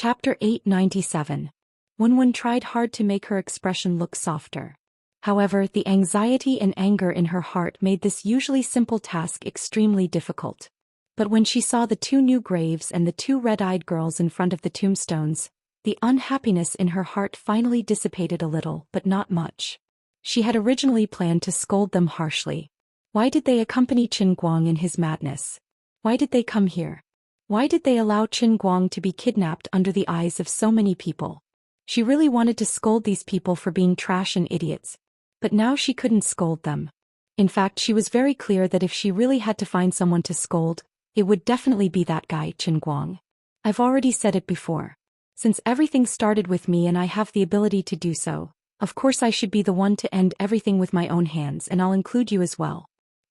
Chapter 897. Wenwen tried hard to make her expression look softer. However, the anxiety and anger in her heart made this usually simple task extremely difficult. But when she saw the two new graves and the two red-eyed girls in front of the tombstones, the unhappiness in her heart finally dissipated a little, but not much. She had originally planned to scold them harshly. Why did they accompany Qin Guang in his madness? Why did they come here? Why did they allow Qin Guang to be kidnapped under the eyes of so many people? She really wanted to scold these people for being trash and idiots. But now she couldn't scold them. In fact, she was very clear that if she really had to find someone to scold, it would definitely be that guy, Qin Guang. I've already said it before. Since everything started with me and I have the ability to do so, of course I should be the one to end everything with my own hands, and I'll include you as well.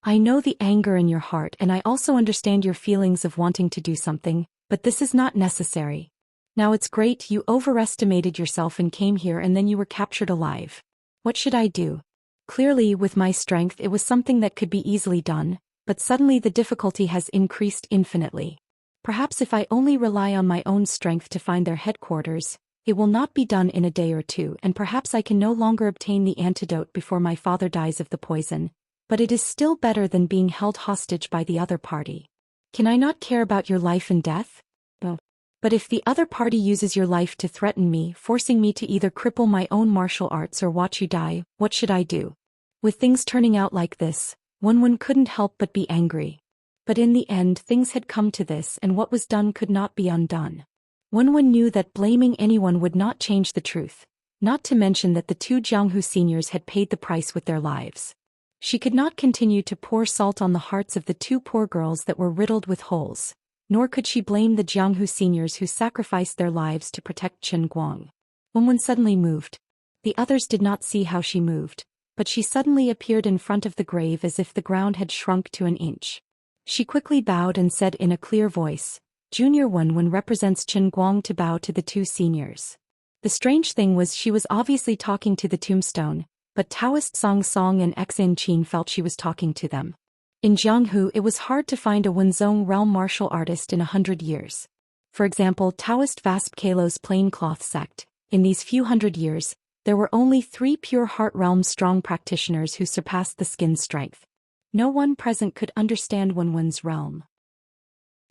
I know the anger in your heart and I also understand your feelings of wanting to do something, but this is not necessary. Now it's great you overestimated yourself and came here and then you were captured alive. What should I do? Clearly, with my strength it was something that could be easily done, but suddenly the difficulty has increased infinitely. Perhaps if I only rely on my own strength to find their headquarters, it will not be done in a day or two, and perhaps I can no longer obtain the antidote before my father dies of the poison. But it is still better than being held hostage by the other party. Can I not care about your life and death? But if the other party uses your life to threaten me, forcing me to either cripple my own martial arts or watch you die, what should I do? With things turning out like this, Wenwen couldn't help but be angry. But in the end things had come to this, and what was done could not be undone. Wenwen knew that blaming anyone would not change the truth, not to mention that the two Jianghu seniors had paid the price with their lives. She could not continue to pour salt on the hearts of the two poor girls that were riddled with holes, nor could she blame the Jianghu seniors who sacrificed their lives to protect Qin Guang. Wenwen suddenly moved. The others did not see how she moved, but she suddenly appeared in front of the grave as if the ground had shrunk to an inch. She quickly bowed and said in a clear voice, "Junior Wenwen represents Qin Guang to bow to the two seniors." The strange thing was she was obviously talking to the tombstone, but Daoist Song and Xianxia felt she was talking to them. In Jianghu it was hard to find a Wenzhong realm martial artist in 100 years. For example, Taoist Vasp Kalo's plaincloth sect. In these few hundred years, there were only 3 pure heart realm strong practitioners who surpassed the skin's strength. No one present could understand Wenwen's realm.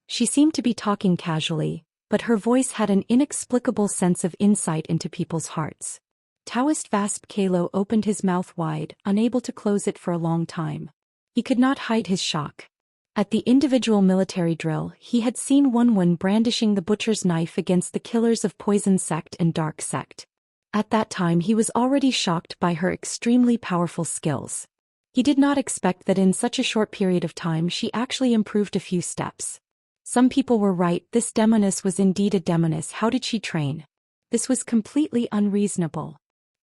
She seemed to be talking casually, but her voice had an inexplicable sense of insight into people's hearts. Taoist Vasp Kalo opened his mouth wide, unable to close it for a long time. He could not hide his shock. At the individual military drill, he had seen Wenwen brandishing the butcher's knife against the killers of Poison Sect and Dark Sect. At that time he was already shocked by her extremely powerful skills. He did not expect that in such a short period of time she actually improved a few steps. Some people were right, this demoness was indeed a demoness. How did she train? This was completely unreasonable.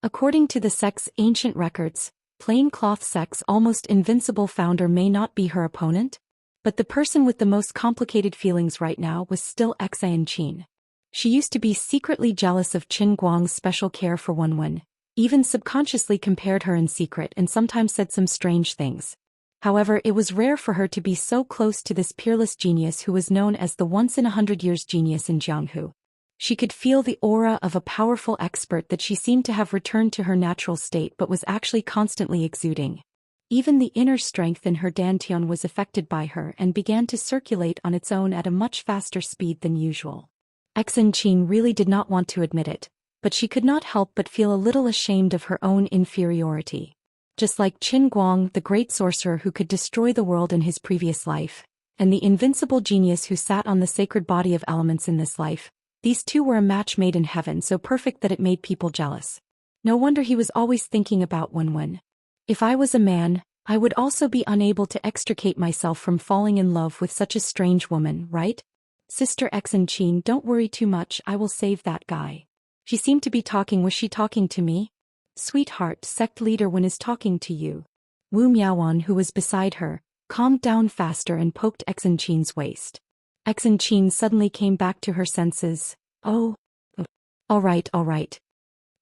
According to the sect's ancient records, plaincloth sect's almost invincible founder may not be her opponent? But the person with the most complicated feelings right now was still Xianxia. She used to be secretly jealous of Qin Guang's special care for Wenwen, even subconsciously compared her in secret and sometimes said some strange things. However, it was rare for her to be so close to this peerless genius who was known as the once-in-100 years genius in Jianghu. She could feel the aura of a powerful expert that she seemed to have returned to her natural state but was actually constantly exuding. Even the inner strength in her dantian was affected by her and began to circulate on its own at a much faster speed than usual. Xianxia really did not want to admit it, but she could not help but feel a little ashamed of her own inferiority. Just like Qin Guang, the great sorcerer who could destroy the world in his previous life, and the invincible genius who sat on the sacred body of elements in this life, these two were a match made in heaven, so perfect that it made people jealous. No wonder he was always thinking about Wenwen. If I was a man, I would also be unable to extricate myself from falling in love with such a strange woman, right? Sister Xianxia, don't worry too much, I will save that guy. She seemed to be talking. Was she talking to me? Sweetheart, sect leader Wen is talking to you. Wu Miaowan, who was beside her, calmed down faster and poked Xianxia's waist. Xianxia suddenly came back to her senses. Oh. All right.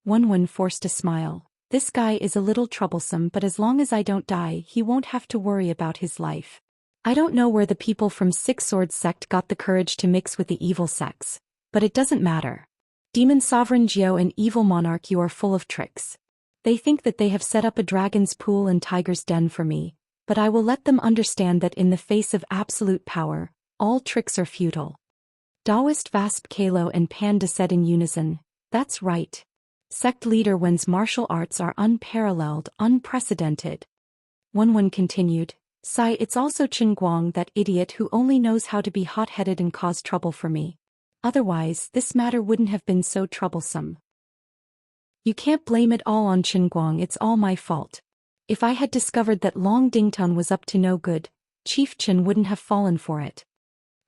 Wenwen forced a smile. This guy is a little troublesome, but as long as I don't die, he won't have to worry about his life. I don't know where the people from Six Swords sect got the courage to mix with the evil sects, But it doesn't matter. Demon Sovereign Jiao and Evil Monarch, you are full of tricks. They think that they have set up a dragon's pool and tiger's den for me, but I will let them understand that in the face of absolute power, all tricks are futile. Daoist Vasp Kalo and Panda said in unison, that's right. Sect leader Wen's martial arts are unparalleled, unprecedented. Wen continued, Sai, it's also Chen Guang, that idiot who only knows how to be hot-headed and cause trouble for me. Otherwise, this matter wouldn't have been so troublesome. You can't blame it all on Chen Guang, it's all my fault. If I had discovered that Long Dingtun was up to no good, Chief Chen wouldn't have fallen for it.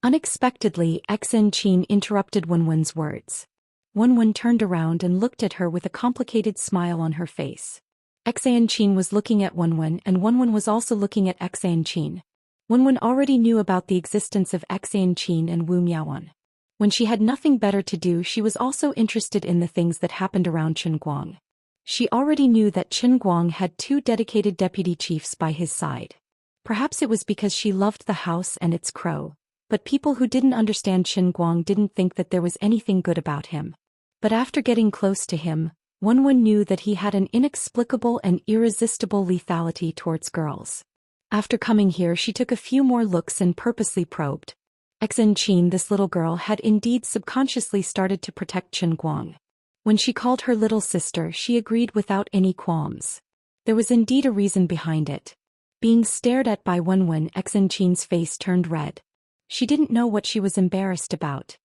Unexpectedly, Xen Qin interrupted Wen's words. Wen turned around and looked at her with a complicated smile on her face. Xen Qin was looking at Wen and Wen was also looking at Xen Qin. Wen already knew about the existence of Xen Qin and Wu Miaoan. When she had nothing better to do, she was also interested in the things that happened around Chen Guang. She already knew that Chen Guang had 2 dedicated deputy chiefs by his side. Perhaps it was because she loved the house and its crow, but people who didn't understand Chen Guang didn't think that there was anything good about him. But after getting close to him, Wen knew that he had an inexplicable and irresistible lethality towards girls. After coming here, she took a few more looks and purposely probed. Xen Qin, this little girl, had indeed subconsciously started to protect Chen Guang. When she called her little sister, she agreed without any qualms. There was indeed a reason behind it. Being stared at by Wen, Xen Qin's face turned red. She didn't know what she was embarrassed about.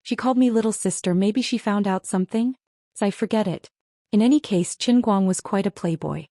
She called me little sister, maybe she found out something? I forget it. In any case, Chen Guang was quite a playboy.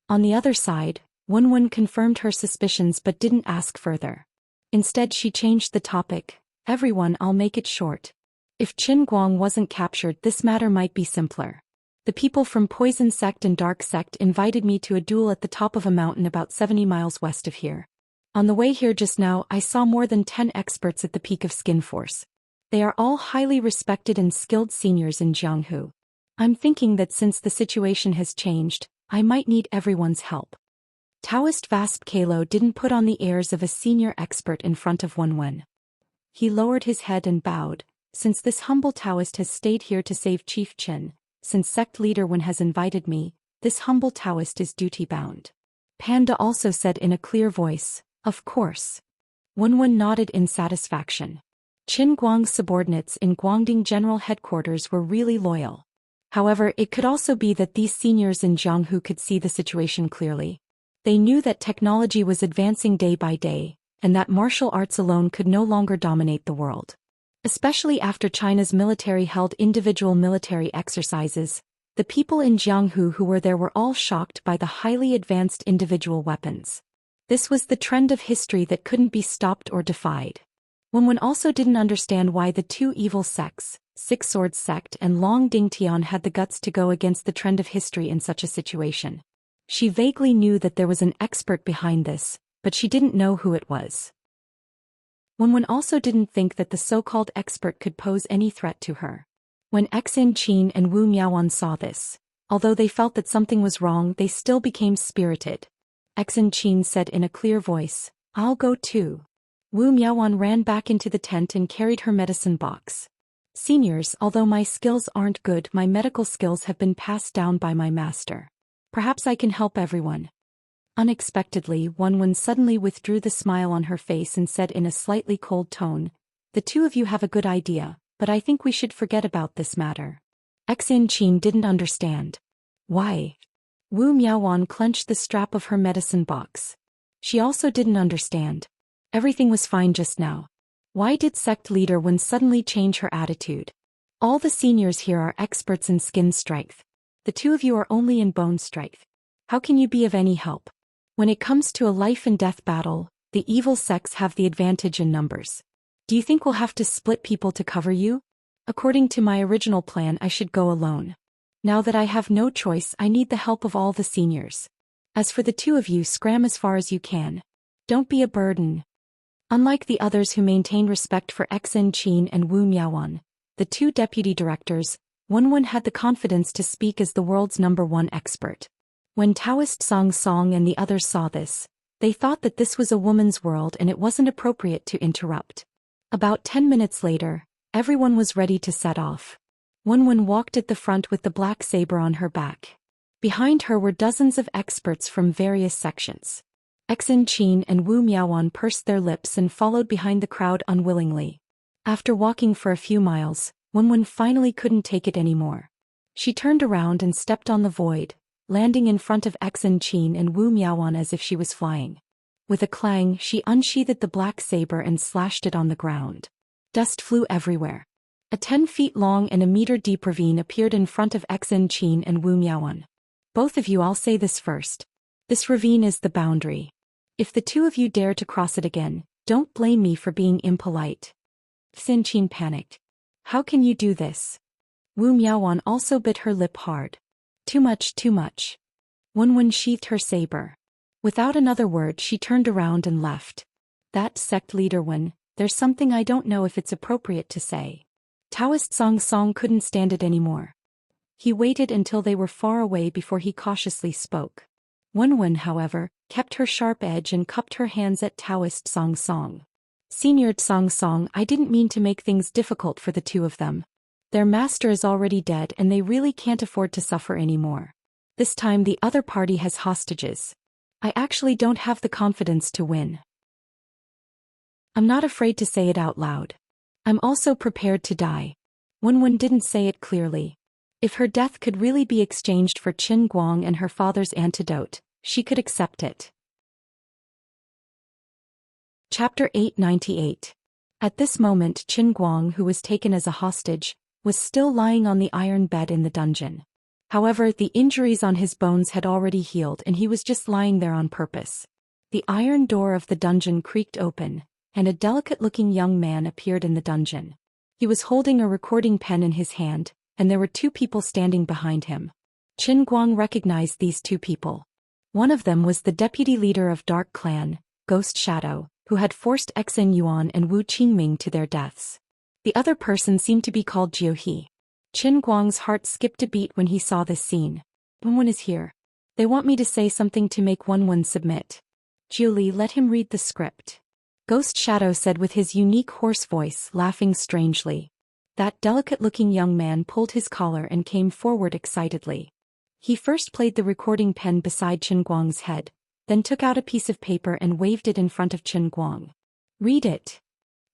On the other side, Wen confirmed her suspicions but didn't ask further. Instead, she changed the topic. Everyone, I'll make it short. If Chen Guang wasn't captured, this matter might be simpler. The people from Poison Sect and Dark Sect invited me to a duel at the top of a mountain about 70 miles west of here. On the way here just now, I saw more than 10 experts at the peak of Skin Force. They are all highly respected and skilled seniors in Jianghu. I'm thinking that since the situation has changed, I might need everyone's help. Daoist Vasp Kalo didn't put on the airs of a senior expert in front of Wen. He lowered his head and bowed. Since this humble Taoist has stayed here to save Chief Chen, since sect leader Wen has invited me, this humble Taoist is duty-bound. Panda also said in a clear voice, of course. Wen nodded in satisfaction. Chen Guang's subordinates in Guangding General Headquarters were really loyal. However, it could also be that these seniors in Jianghu could see the situation clearly. They knew that technology was advancing day by day, and that martial arts alone could no longer dominate the world. Especially after China's military held individual military exercises, the people in Jianghu who were there were all shocked by the highly advanced individual weapons. This was the trend of history that couldn't be stopped or defied. Wen also didn't understand why the 2 evil sects, Six Swords Sect and Long Dingtian, had the guts to go against the trend of history in such a situation. She vaguely knew that there was an expert behind this, but she didn't know who it was. Wen also didn't think that the so-called expert could pose any threat to her. When Xen Qin and Wu Miaoan saw this, although they felt that something was wrong, they still became spirited. Xen Qin said in a clear voice, I'll go too. Wu Miaoan ran back into the tent and carried her medicine box. Seniors, although my skills aren't good, my medical skills have been passed down by my master. Perhaps I can help everyone. Unexpectedly, Wen suddenly withdrew the smile on her face and said in a slightly cold tone, the 2 of you have a good idea, but I think we should forget about this matter. Xen Qin didn't understand. Why? Wu Miaoan clenched the strap of her medicine box. She also didn't understand. Everything was fine just now. Why did sect leader Wen suddenly change her attitude? All the seniors here are experts in skin strength. The 2 of you are only in bone strength. How can you be of any help? When it comes to a life and death battle, the evil sects have the advantage in numbers. Do you think we'll have to split people to cover you? According to my original plan, I should go alone. Now that I have no choice, I need the help of all the seniors. As for the 2 of you, scram as far as you can. Don't be a burden. Unlike the others who maintained respect for Xen Qin and Wu Miaoan, the 2 deputy directors, Wen had the confidence to speak as the world's #1 expert. When Taoist Song and the others saw this, they thought that this was a woman's world and it wasn't appropriate to interrupt. About 10 minutes later, Everyone was ready to set off. Wenwen walked at the front with the black saber on her back. Behind her were dozens of experts from various sections. Xin Qin and Wu Miaoan pursed their lips and followed behind the crowd unwillingly. After walking for a few miles, Wenwen finally couldn't take it anymore. She turned around and stepped on the void, landing in front of Xin Qin and Wu Miaoan as if she was flying. With a clang, she unsheathed the black saber and slashed it on the ground. Dust flew everywhere. A 10 feet long and a meter deep ravine appeared in front of Xin Qin and Wu Miaoan. Both of you, I'll say this first. This ravine is the boundary. If the two of you dare to cross it again, don't blame me for being impolite. Xin Qin panicked. How can you do this? Wu Miaoan also bit her lip hard. Too much, too much. Wenwen sheathed her saber. Without another word, she turned around and left. That sect leader Wen, there's something I don't know if it's appropriate to say. Daoist Song couldn't stand it anymore. He waited until they were far away before he cautiously spoke. Wenwen, however, kept her sharp edge and cupped her hands at Daoist Song. Senior Song, I didn't mean to make things difficult for the two of them. Their master is already dead and they really can't afford to suffer anymore. This time the other party has hostages. I actually don't have the confidence to win. I'm not afraid to say it out loud. I'm also prepared to die. Wenwen didn't say it clearly. If her death could really be exchanged for Qin Guang and her father's antidote, she could accept it. Chapter 898. At this moment, Qin Guang, who was taken as a hostage, was still lying on the iron bed in the dungeon. However, the injuries on his bones had already healed and he was just lying there on purpose. The iron door of the dungeon creaked open, and a delicate-looking young man appeared in the dungeon. He was holding a recording pen in his hand, and there were two people standing behind him. Qin Guang recognized these two people. One of them was the deputy leader of Dark Clan, Ghost Shadow, who had forced Xin Yuan and Wu Qingming to their deaths. The other person seemed to be called Zhou Xian. Qin Guang's heart skipped a beat when he saw this scene. Wenwen is here. They want me to say something to make Wenwen submit. Julie, let him read the script. Ghost Shadow said with his unique hoarse voice, laughing strangely. That delicate-looking young man pulled his collar and came forward excitedly. He first played the recording pen beside Qin Guang's head, then took out a piece of paper and waved it in front of Qin Guang. Read it.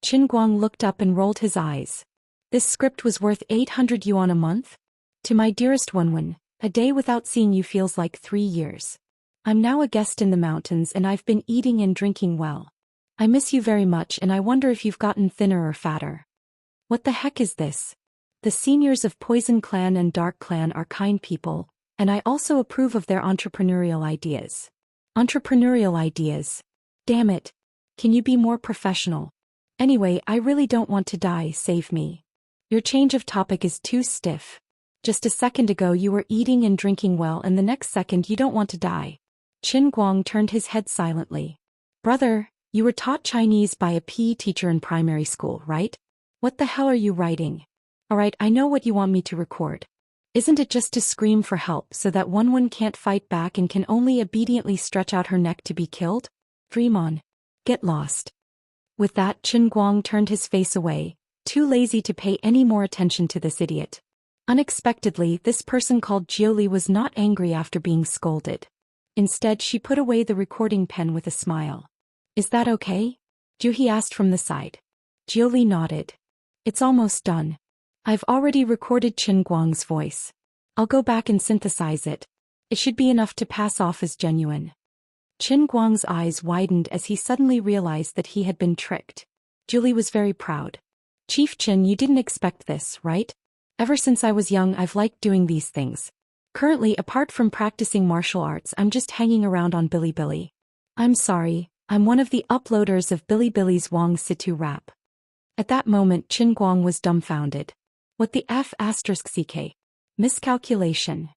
Qin Guang looked up and rolled his eyes. This script was worth 800 yuan a month? To my dearest Wenwen, a day without seeing you feels like 3 years. I'm now a guest in the mountains and I've been eating and drinking well. I miss you very much and I wonder if you've gotten thinner or fatter. What the heck is this? The seniors of Poison Clan and Dark Clan are kind people, and I also approve of their entrepreneurial ideas. Entrepreneurial ideas? Damn it. Can you be more professional? Anyway, I really don't want to die, save me. Your change of topic is too stiff. Just a second ago you were eating and drinking well and the next second you don't want to die. Qin Guang turned his head silently. Brother, you were taught Chinese by a PE teacher in primary school, right? What the hell are you writing? Alright, I know what you want me to record. Isn't it just to scream for help so that Wenwen can't fight back and can only obediently stretch out her neck to be killed? Dream on. Get lost. With that, Qin Guang turned his face away, too lazy to pay any more attention to this idiot. Unexpectedly, this person called Jiuli was not angry after being scolded. Instead, she put away the recording pen with a smile. Is that okay? Juhi asked from the side. Jiuli nodded. It's almost done. I've already recorded Qin Guang's voice. I'll go back and synthesize it. It should be enough to pass off as genuine. Qin Guang's eyes widened as he suddenly realized that he had been tricked. Julie was very proud. Chief Qin, you didn't expect this, right? Ever since I was young I've liked doing these things. Currently, apart from practicing martial arts, I'm just hanging around on Bilibili. I'm sorry, I'm one of the uploaders of Bilibili's Wang Situ rap. At that moment Qin Guang was dumbfounded. What the F***? Miscalculation.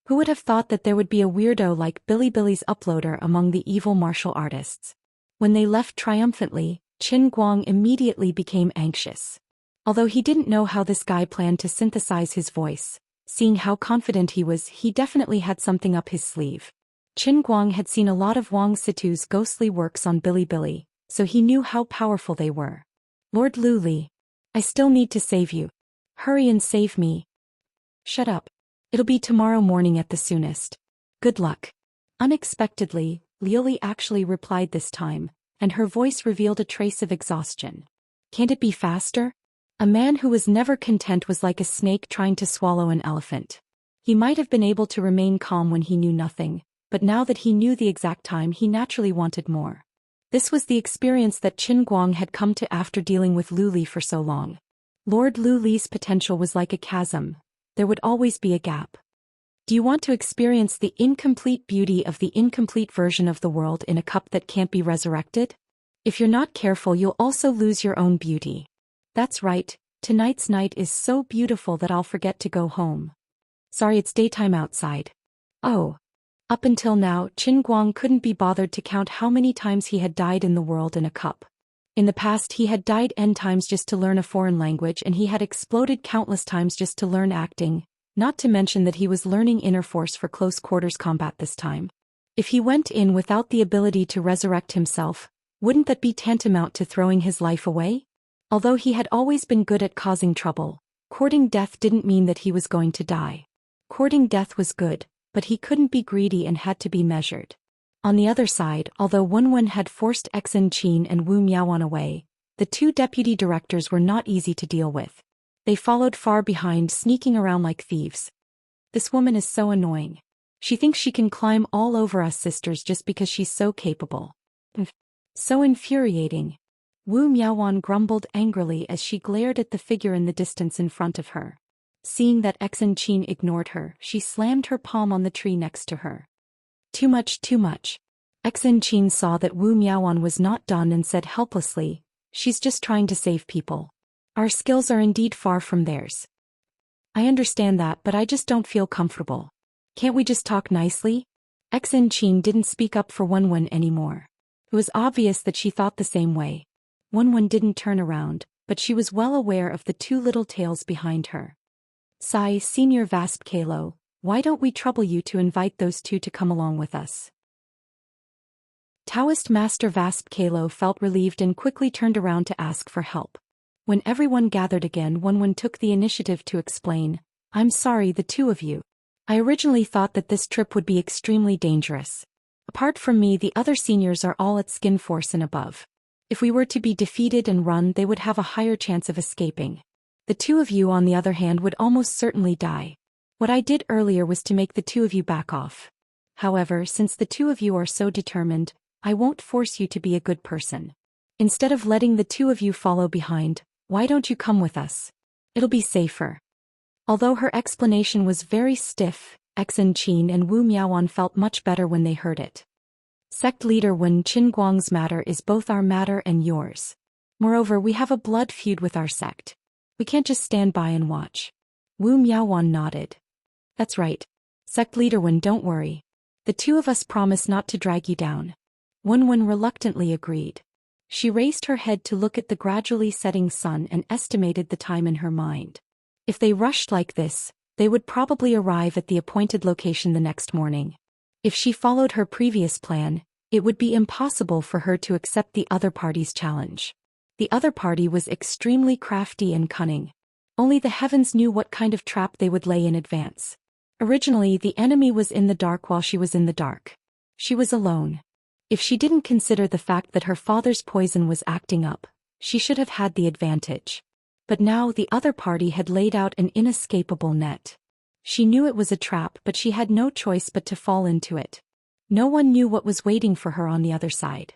Who would have thought that there would be a weirdo like Bilibili's uploader among the evil martial artists? When they left triumphantly, Qin Guang immediately became anxious. Although he didn't know how this guy planned to synthesize his voice, seeing how confident he was, he definitely had something up his sleeve. Qin Guang had seen a lot of Wang Situ's ghostly works on Bilibili, so he knew how powerful they were. Lord Lu Li. I still need to save you. Hurry and save me. Shut up. It'll be tomorrow morning at the soonest. Good luck. Unexpectedly, Lioli actually replied this time, and her voice revealed a trace of exhaustion. Can't it be faster? A man who was never content was like a snake trying to swallow an elephant. He might have been able to remain calm when he knew nothing, but now that he knew the exact time he naturally wanted more. This was the experience that Qin Guang had come to after dealing with Lu Li for so long. Lord Lu Li's potential was like a chasm. There would always be a gap. Do you want to experience the incomplete beauty of the incomplete version of the world in a cup that can't be resurrected? If you're not careful, you'll also lose your own beauty. That's right, tonight's night is so beautiful that I'll forget to go home. Sorry, it's daytime outside. Oh. Up until now, Qin Guang couldn't be bothered to count how many times he had died in the world in a cup. In the past he had died n times just to learn a foreign language, and he had exploded countless times just to learn acting, not to mention that he was learning inner force for close quarters combat this time. If he went in without the ability to resurrect himself, wouldn't that be tantamount to throwing his life away? Although he had always been good at causing trouble, courting death didn't mean that he was going to die. Courting death was good, but he couldn't be greedy and had to be measured. On the other side, although Wenwen had forced Xen Qin and Wu Miaoan away, the two deputy directors were not easy to deal with. They followed far behind, sneaking around like thieves. This woman is so annoying. She thinks she can climb all over us sisters just because she's so capable. So infuriating. Wu Miaoan grumbled angrily as she glared at the figure in the distance in front of her. Seeing that Xen Qin ignored her, she slammed her palm on the tree next to her. Too much, too much. Xen Qin saw that Wu Miaoan was not done and said helplessly, she's just trying to save people. Our skills are indeed far from theirs. I understand that, but I just don't feel comfortable. Can't we just talk nicely? Xen Qin didn't speak up for Wenwen anymore. It was obvious that she thought the same way. Wenwen didn't turn around, but she was well aware of the two little tails behind her. Sai, Senior Vasp Kalo, why don't we trouble you to invite those two to come along with us? Daoist Master Vasp Kalo felt relieved and quickly turned around to ask for help. When everyone gathered again, Wenwen took the initiative to explain, I'm sorry, the two of you. I originally thought that this trip would be extremely dangerous. Apart from me, the other seniors are all at skin force and above. If we were to be defeated and run, they would have a higher chance of escaping. The two of you, on the other hand, would almost certainly die. What I did earlier was to make the two of you back off. However, since the two of you are so determined, I won't force you to be a good person. Instead of letting the two of you follow behind, why don't you come with us? It'll be safer. Although her explanation was very stiff, Xen Qin and Wu Miaoan felt much better when they heard it. Sect leader Wen, Qin Guang's matter is both our matter and yours. Moreover, we have a blood feud with our sect. We can't just stand by and watch. Wu Miaoan nodded. That's right. Sect leader Wen, don't worry. The two of us promise not to drag you down. Wenwen reluctantly agreed. She raised her head to look at the gradually setting sun and estimated the time in her mind. If they rushed like this, they would probably arrive at the appointed location the next morning. If she followed her previous plan, it would be impossible for her to accept the other party's challenge. The other party was extremely crafty and cunning. Only the heavens knew what kind of trap they would lay in advance. Originally, the enemy was in the dark while she was in the dark. She was alone. If she didn't consider the fact that her father's poison was acting up, she should have had the advantage. But now the other party had laid out an inescapable net. She knew it was a trap, but she had no choice but to fall into it. No one knew what was waiting for her on the other side.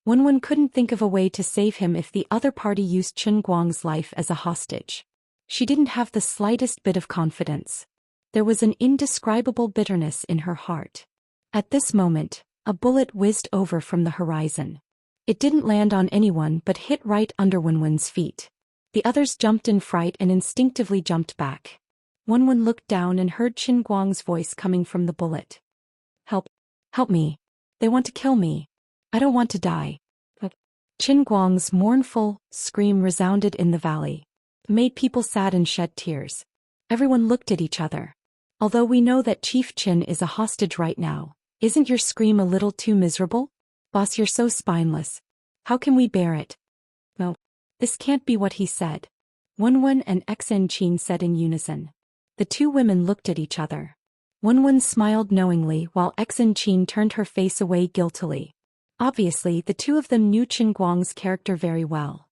Wenwen couldn't think of a way to save him if the other party used Qin Guang's life as a hostage. She didn't have the slightest bit of confidence. There was an indescribable bitterness in her heart. At this moment, a bullet whizzed over from the horizon. It didn't land on anyone but hit right under Wenwen's feet. The others jumped in fright and instinctively jumped back. Wenwen looked down and heard Qin Guang's voice coming from the bullet. Help! Help me! They want to kill me! I don't want to die. Qin Guang's mournful scream resounded in the valley. It made people sad and shed tears. Everyone looked at each other. Although we know that Chief Qin is a hostage right now, isn't your scream a little too miserable? Boss, you're so spineless. How can we bear it? No. This can't be what he said. Wenwen and Xianxia said in unison. The two women looked at each other. Wenwen smiled knowingly while Xianxia turned her face away guiltily. Obviously, the two of them knew Qin Guang's character very well.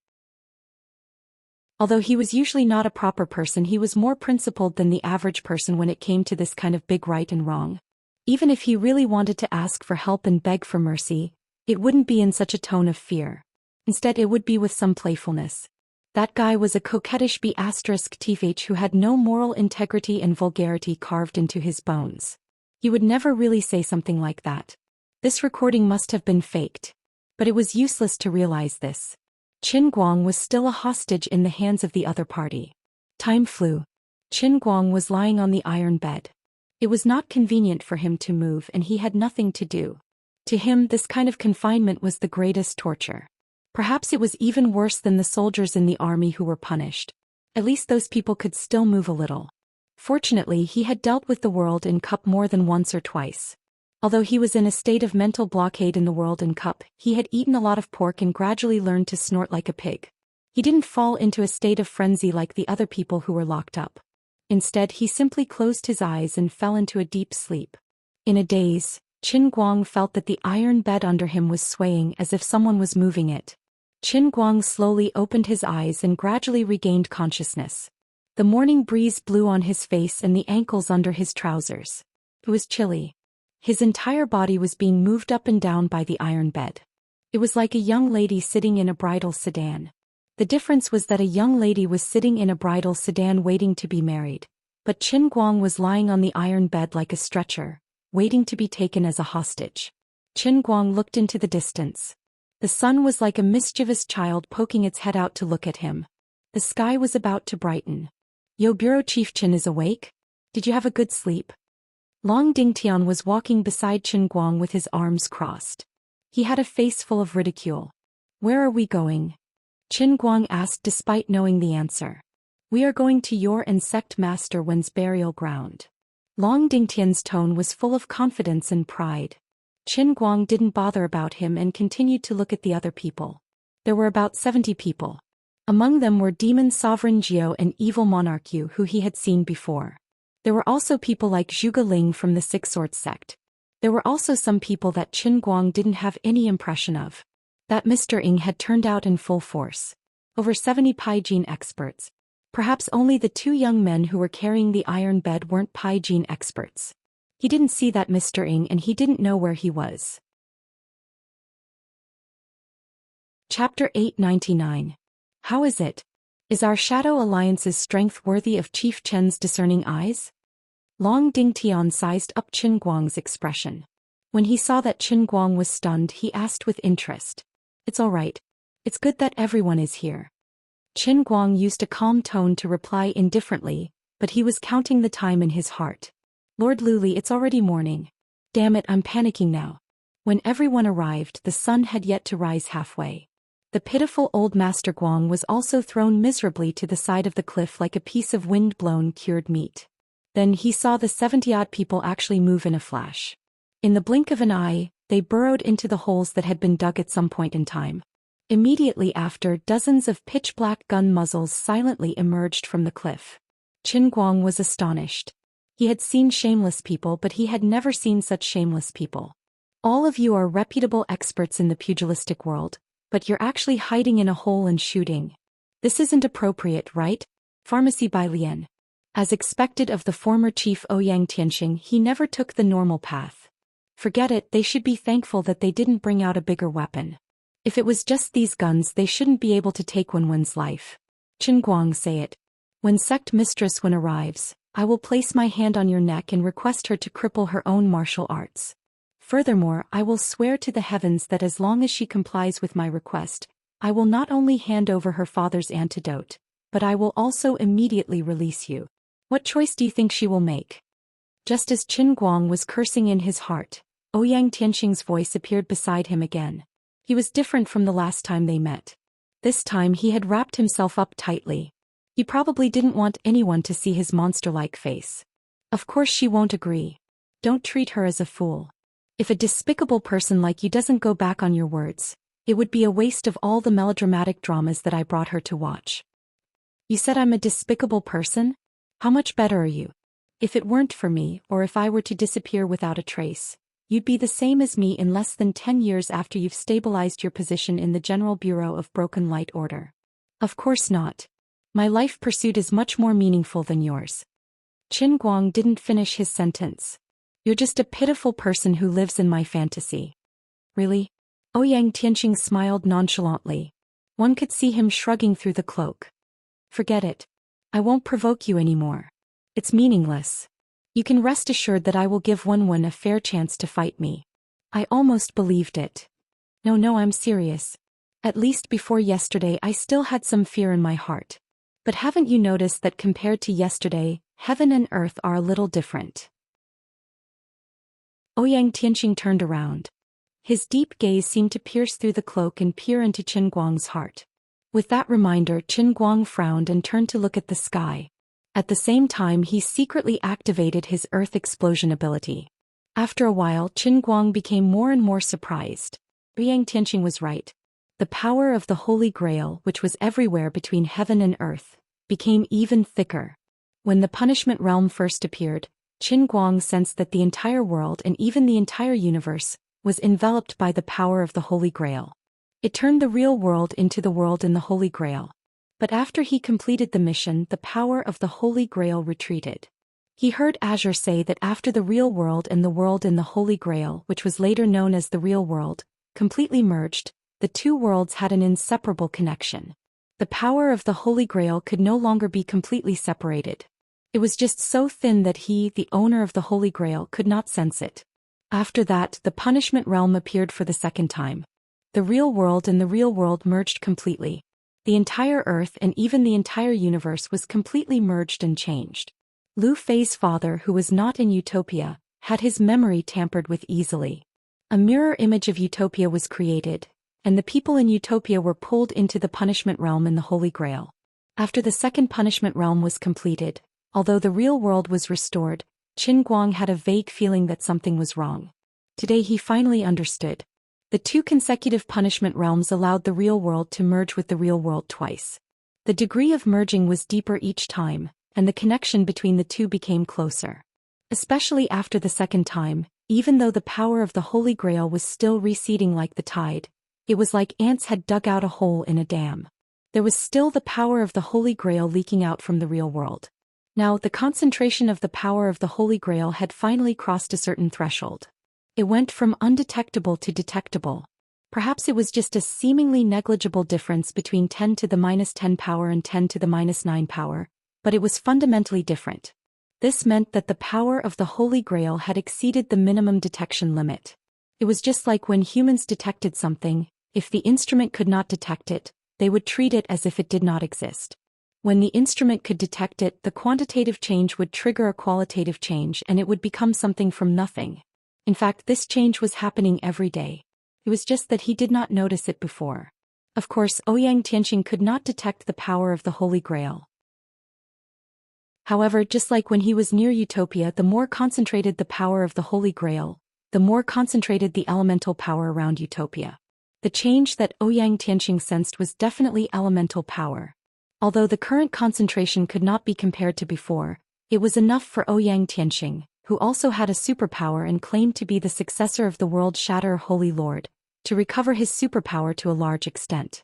Although he was usually not a proper person, he was more principled than the average person when it came to this kind of big right and wrong. Even if he really wanted to ask for help and beg for mercy, it wouldn't be in such a tone of fear. Instead, it would be with some playfulness. That guy was a coquettish B*TH who had no moral integrity and vulgarity carved into his bones. He would never really say something like that. This recording must have been faked. But it was useless to realize this. Qin Guang was still a hostage in the hands of the other party. Time flew. Qin Guang was lying on the iron bed. It was not convenient for him to move and he had nothing to do. To him, this kind of confinement was the greatest torture. Perhaps it was even worse than the soldiers in the army who were punished. At least those people could still move a little. Fortunately, he had dealt with the World in Cup more than once or twice. Although he was in a state of mental blockade in the World in Cup, he had eaten a lot of pork and gradually learned to snort like a pig. He didn't fall into a state of frenzy like the other people who were locked up. Instead, he simply closed his eyes and fell into a deep sleep. In a daze, Qin Guang felt that the iron bed under him was swaying as if someone was moving it. Qin Guang slowly opened his eyes and gradually regained consciousness. The morning breeze blew on his face and the ankles under his trousers. It was chilly. His entire body was being moved up and down by the iron bed. It was like a young lady sitting in a bridal sedan. The difference was that a young lady was sitting in a bridal sedan waiting to be married, but Qin Guang was lying on the iron bed like a stretcher, waiting to be taken as a hostage. Qin Guang looked into the distance. The sun was like a mischievous child poking its head out to look at him. The sky was about to brighten. Yo, Bureau Chief Qin is awake? Did you have a good sleep? Long Dingtian was walking beside Qin Guang with his arms crossed. He had a face full of ridicule. Where are we going? Qin Guang asked despite knowing the answer. We are going to your and sect master Wen's burial ground. Long Dingtian's tone was full of confidence and pride. Qin Guang didn't bother about him and continued to look at the other people. There were about 70 people. Among them were Demon Sovereign Jiao and Evil Monarch Yu who he had seen before. There were also people like Zhuge Ling from the Six Swords sect. There were also some people that Qin Guang didn't have any impression of. That Mr. Ing had turned out in full force. Over 70 Pai Jin experts. Perhaps only the two young men who were carrying the iron bed weren't Pai Jin experts. He didn't see that Mr. Ing and he didn't know where he was. Chapter 899. How is it? Is our Shadow Alliance's strength worthy of Chief Chen's discerning eyes? Long Dingtian sized up Qin Guang's expression. When he saw that Qin Guang was stunned, he asked with interest. It's all right. It's good that everyone is here. Qin Guang used a calm tone to reply indifferently, but he was counting the time in his heart. Lord Luli, it's already morning. Damn it, I'm panicking now. When everyone arrived, the sun had yet to rise halfway. The pitiful old Master Guang was also thrown miserably to the side of the cliff like a piece of wind-blown cured meat. Then he saw the 70-odd people actually move in a flash. In the blink of an eye, they burrowed into the holes that had been dug at some point in time. Immediately after, dozens of pitch-black gun muzzles silently emerged from the cliff. Qin Guang was astonished. He had seen shameless people, but he had never seen such shameless people. All of you are reputable experts in the pugilistic world, but you're actually hiding in a hole and shooting. This isn't appropriate, right? Pharmacy by Lian. As expected of the former chief Ouyang Tianxing, he never took the normal path. Forget it, they should be thankful that they didn't bring out a bigger weapon. If it was just these guns, they shouldn't be able to take Wenwen's life. Qin Guang say it. When Sect Mistress Wen arrives, I will place my hand on your neck and request her to cripple her own martial arts. Furthermore, I will swear to the heavens that as long as she complies with my request, I will not only hand over her father's antidote, but I will also immediately release you. What choice do you think she will make? Just as Qin Guang was cursing in his heart, Ouyang Tianxing's voice appeared beside him again. He was different from the last time they met. This time he had wrapped himself up tightly. He probably didn't want anyone to see his monster-like face. Of course she won't agree. Don't treat her as a fool. If a despicable person like you doesn't go back on your words, it would be a waste of all the melodramatic dramas that I brought her to watch. You said I'm a despicable person? How much better are you? If it weren't for me, or if I were to disappear without a trace, you'd be the same as me in less than 10 years after you've stabilized your position in the General Bureau of Broken Light Order. Of course not. My life pursuit is much more meaningful than yours. Qin Guang didn't finish his sentence. You're just a pitiful person who lives in my fantasy. Really? Ouyang Tianqing smiled nonchalantly. One could see him shrugging through the cloak. Forget it. I won't provoke you anymore. It's meaningless. You can rest assured that I will give Wenwen a fair chance to fight me. I almost believed it. No, I'm serious. At least before yesterday I still had some fear in my heart. But haven't you noticed that compared to yesterday, heaven and earth are a little different? Ouyang Tianqing turned around. His deep gaze seemed to pierce through the cloak and peer into Qin Guang's heart. With that reminder, Qin Guang frowned and turned to look at the sky. At the same time, he secretly activated his earth explosion ability. After a while, Qin Guang became more and more surprised. Ouyang Tianqing was right. The power of the Holy Grail, which was everywhere between heaven and earth, became even thicker. When the punishment realm first appeared, Qin Guang sensed that the entire world and even the entire universe was enveloped by the power of the Holy Grail. It turned the real world into the world in the Holy Grail. But after he completed the mission, the power of the Holy Grail retreated. He heard Azure say that after the real world and the world in the Holy Grail, which was later known as the real world, completely merged, the two worlds had an inseparable connection. The power of the Holy Grail could no longer be completely separated. It was just so thin that he, the owner of the Holy Grail, could not sense it. After that, the punishment realm appeared for the second time. The real world and the real world merged completely. The entire Earth and even the entire universe was completely merged and changed. Lu Fei's father, who was not in Utopia, had his memory tampered with easily. A mirror image of Utopia was created, and the people in Utopia were pulled into the punishment realm in the Holy Grail. After the second punishment realm was completed, although the real world was restored, Qin Guang had a vague feeling that something was wrong. Today he finally understood. The two consecutive punishment realms allowed the real world to merge with the real world twice. The degree of merging was deeper each time, and the connection between the two became closer. Especially after the second time, even though the power of the Holy Grail was still receding like the tide, it was like ants had dug out a hole in a dam. There was still the power of the Holy Grail leaking out from the real world. Now, the concentration of the power of the Holy Grail had finally crossed a certain threshold. It went from undetectable to detectable. Perhaps it was just a seemingly negligible difference between 10 to the minus 10 power and 10 to the minus 9 power, but it was fundamentally different. This meant that the power of the Holy Grail had exceeded the minimum detection limit. It was just like when humans detected something, if the instrument could not detect it, they would treat it as if it did not exist. When the instrument could detect it, the quantitative change would trigger a qualitative change and it would become something from nothing. In fact, this change was happening every day. It was just that he did not notice it before. Of course, Ouyang Tianqing could not detect the power of the Holy Grail. However, just like when he was near Utopia, the more concentrated the power of the Holy Grail, the more concentrated the elemental power around Utopia. The change that Ouyang Tianqing sensed was definitely elemental power. Although the current concentration could not be compared to before, it was enough for Ouyang Tianqing, who also had a superpower and claimed to be the successor of the World Shatter Holy Lord, to recover his superpower to a large extent.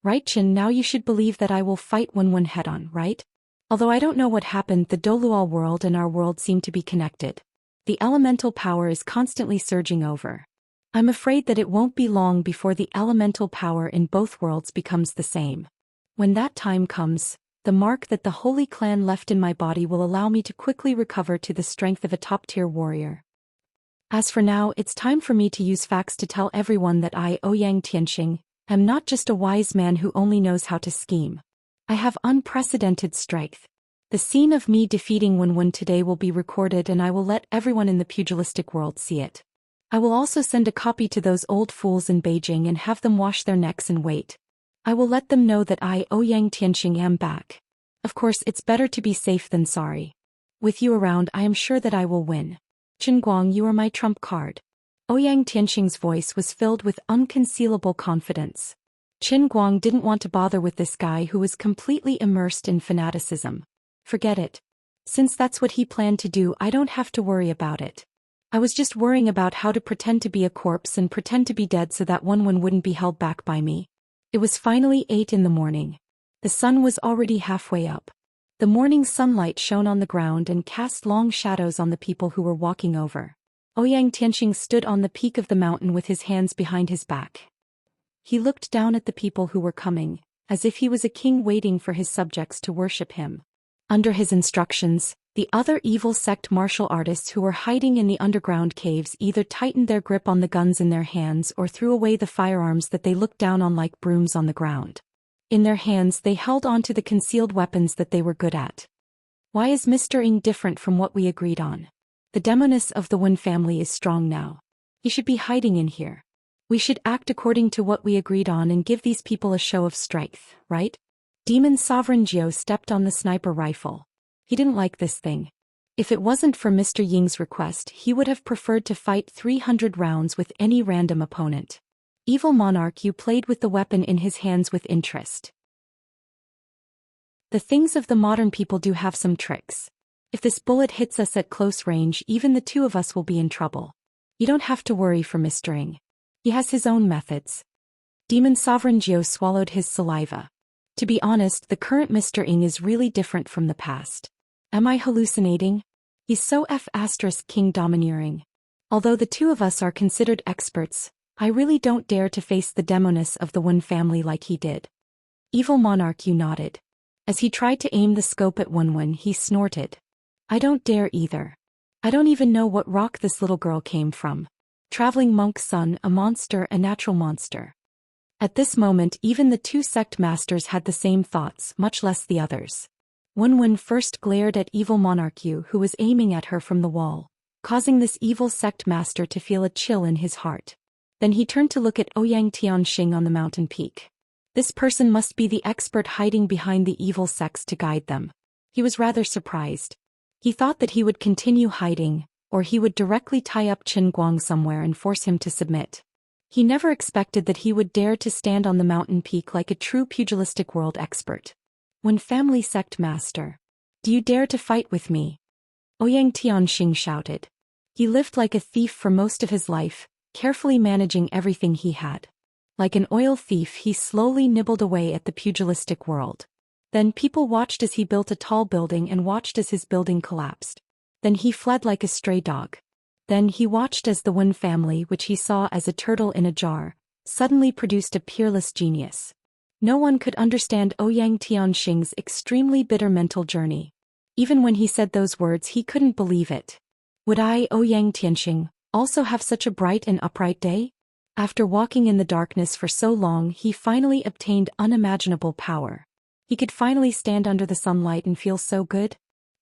Right, Qin, now you should believe that I will fight Wenwen head-on, right? Although I don't know what happened, the Dolual world and our world seem to be connected. The elemental power is constantly surging over. I'm afraid that it won't be long before the elemental power in both worlds becomes the same. When that time comes, the mark that the Holy Clan left in my body will allow me to quickly recover to the strength of a top-tier warrior. As for now, it's time for me to use facts to tell everyone that I, Ouyang Tianqing, am not just a wise man who only knows how to scheme. I have unprecedented strength. The scene of me defeating Wenwen today will be recorded and I will let everyone in the pugilistic world see it. I will also send a copy to those old fools in Beijing and have them wash their necks and wait. I will let them know that I, Ouyang Tianqing, am back. Of course, it's better to be safe than sorry. With you around, I am sure that I will win. Qin Guang, you are my trump card. Ouyang Tianqing's voice was filled with unconcealable confidence. Qin Guang didn't want to bother with this guy who was completely immersed in fanaticism. Forget it. Since that's what he planned to do, I don't have to worry about it. I was just worrying about how to pretend to be a corpse and pretend to be dead so that Wenwen wouldn't be held back by me. It was finally 8 in the morning. The sun was already halfway up. The morning sunlight shone on the ground and cast long shadows on the people who were walking over. Ouyang Tianxing stood on the peak of the mountain with his hands behind his back. He looked down at the people who were coming, as if he was a king waiting for his subjects to worship him. Under his instructions, the other evil sect martial artists who were hiding in the underground caves either tightened their grip on the guns in their hands or threw away the firearms that they looked down on like brooms on the ground. In their hands they held on to the concealed weapons that they were good at. Why is Mr. Ing different from what we agreed on? The demoness of the Wen family is strong now. He should be hiding in here. We should act according to what we agreed on and give these people a show of strength, right? Demon Sovereign Zhou stepped on the sniper rifle. He didn't like this thing. If it wasn't for Mr. Ying's request, he would have preferred to fight 300 rounds with any random opponent. Evil Monarch, you played with the weapon in his hands with interest. The things of the modern people do have some tricks. If this bullet hits us at close range, even the two of us will be in trouble. You don't have to worry for Mr. Ing. He has his own methods. Demon Sovereign Zhou swallowed his saliva. To be honest, the current Mr. Ing is really different from the past. Am I hallucinating? He's so King domineering. Although the two of us are considered experts, I really don't dare to face the demoness of the Wen family like he did. Evil Monarch, you nodded. As he tried to aim the scope at Wenwen, he snorted. I don't dare either. I don't even know what rock this little girl came from. Traveling monk's son, a monster, a natural monster. At this moment, even the two sect masters had the same thoughts, much less the others. Wenwen first glared at Evil Monarch Yu, who was aiming at her from the wall, causing this evil sect master to feel a chill in his heart. Then he turned to look at Ouyang Tianxing on the mountain peak. This person must be the expert hiding behind the evil sects to guide them. He was rather surprised. He thought that he would continue hiding, or he would directly tie up Qin Guang somewhere and force him to submit. He never expected that he would dare to stand on the mountain peak like a true pugilistic world expert. When family sect master, do you dare to fight with me? Ouyang Tianxing shouted. He lived like a thief for most of his life, carefully managing everything he had. Like an oil thief, he slowly nibbled away at the pugilistic world. Then people watched as he built a tall building and watched as his building collapsed. Then he fled like a stray dog. Then he watched as the Wen family, which he saw as a turtle in a jar, suddenly produced a peerless genius. No one could understand Ouyang Tianxing's extremely bitter mental journey. Even when he said those words, he couldn't believe it. Would I, Ouyang Tianxing, also have such a bright and upright day? After walking in the darkness for so long, he finally obtained unimaginable power. He could finally stand under the sunlight and feel so good.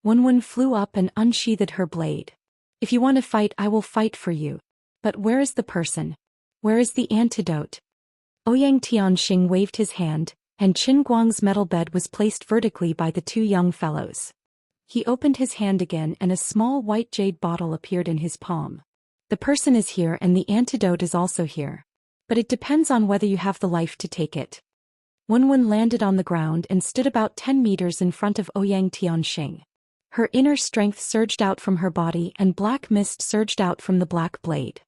Wenwen flew up and unsheathed her blade. If you want to fight, I will fight for you. But where is the person? Where is the antidote? Ouyang Tianxing waved his hand, and Qin Guang's metal bed was placed vertically by the two young fellows. He opened his hand again and a small white jade bottle appeared in his palm. The person is here and the antidote is also here. But it depends on whether you have the life to take it. Wenwen landed on the ground and stood about 10 meters in front of Ouyang Tianxing. Her inner strength surged out from her body and black mist surged out from the black blade.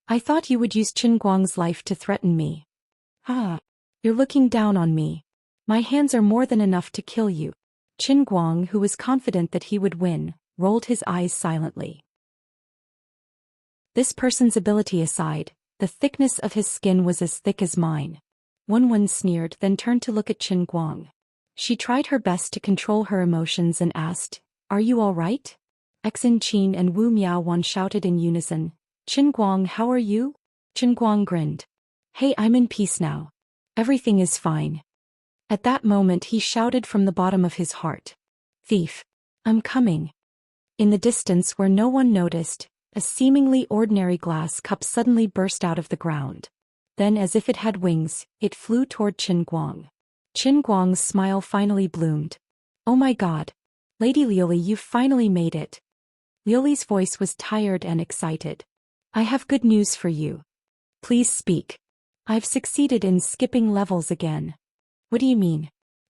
I thought you would use Qin Guang's life to threaten me. Ah, you're looking down on me. My hands are more than enough to kill you. Qin Guang, who was confident that he would win, rolled his eyes silently. This person's ability aside, the thickness of his skin was as thick as mine. Wenwen sneered, then turned to look at Qin Guang. She tried her best to control her emotions and asked, "Are you all right?" Xin Qin and Wu Miaowan shouted in unison, "Qin Guang, how are you?" Qin Guang grinned. "Hey, I'm in peace now. Everything is fine." At that moment he shouted from the bottom of his heart, "Thief! I'm coming." In the distance where no one noticed, a seemingly ordinary glass cup suddenly burst out of the ground. Then, as if it had wings, it flew toward Qin Guang. Qin Guang's smile finally bloomed. "Oh my God! Lady Liuli, you've finally made it." Liuli's voice was tired and excited. "I have good news for you. Please speak." I've succeeded in skipping levels again. What do you mean?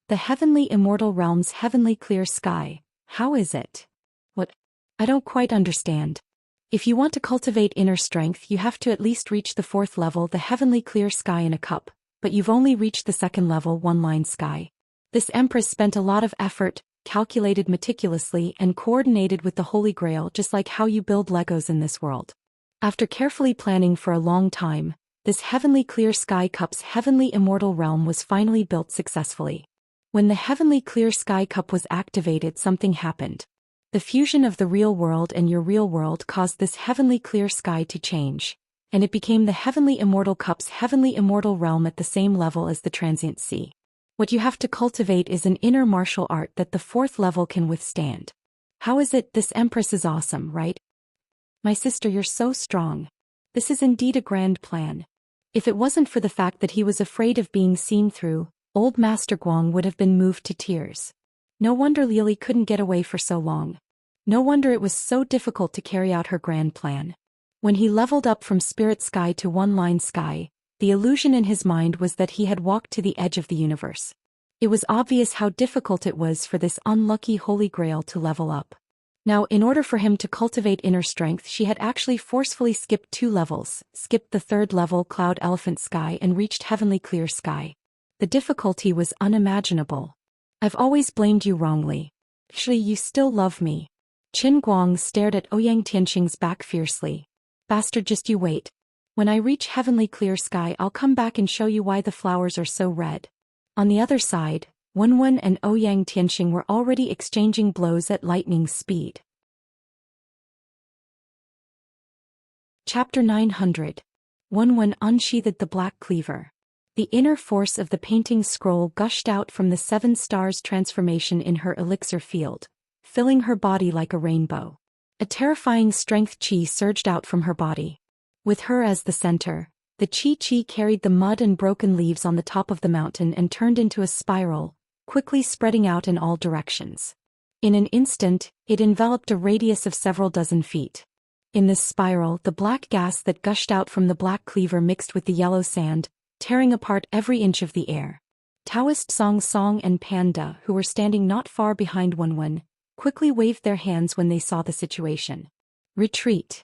The heavenly immortal realm's heavenly clear sky, how is it? What? I don't quite understand. If you want to cultivate inner strength, you have to at least reach the 4th level, the heavenly clear sky in a cup, but you've only reached the 2nd level, one-line sky. This empress spent a lot of effort, calculated meticulously and coordinated with the Holy Grail, just like how you build Legos in this world. After carefully planning for a long time, this heavenly clear sky cup's heavenly immortal realm was finally built successfully. When the heavenly clear sky cup was activated, something happened. The fusion of the real world and your real world caused this heavenly clear sky to change, and it became the heavenly immortal cup's heavenly immortal realm at the same level as the transient sea. What you have to cultivate is an inner martial art that the 4th level can withstand. How is it? This empress is awesome, right? My sister, you're so strong. This is indeed a grand plan. If it wasn't for the fact that he was afraid of being seen through, old Master Guang would have been moved to tears. No wonder Lily couldn't get away for so long. No wonder it was so difficult to carry out her grand plan. When he leveled up from Spirit Sky to One-Line Sky, the illusion in his mind was that he had walked to the edge of the universe. It was obvious how difficult it was for this unlucky Holy Grail to level up. Now, in order for him to cultivate inner strength, she had actually forcefully skipped 2 levels, skipped the 3rd level, Cloud Elephant Sky, and reached Heavenly Clear Sky. The difficulty was unimaginable. I've always blamed you wrongly. Actually, you still love me. Qin Guang stared at Ouyang Tianqing's back fiercely. Bastard, just you wait. When I reach Heavenly Clear Sky, I'll come back and show you why the flowers are so red. On the other side, Wenwen and Ouyang Tianqing were already exchanging blows at lightning speed. Chapter 900. Wenwen unsheathed the black cleaver. The inner force of the painting scroll gushed out from the 7 stars transformation in her elixir field, filling her body like a rainbow. A terrifying strength chi surged out from her body. With her as the center, the chi carried the mud and broken leaves on the top of the mountain and turned into a spiral, quickly spreading out in all directions. In an instant, it enveloped a radius of several dozen feet. In this spiral, the black gas that gushed out from the black cleaver mixed with the yellow sand, tearing apart every inch of the air. Daoist Song and Panda, who were standing not far behind Wenwen, quickly waved their hands when they saw the situation. Retreat.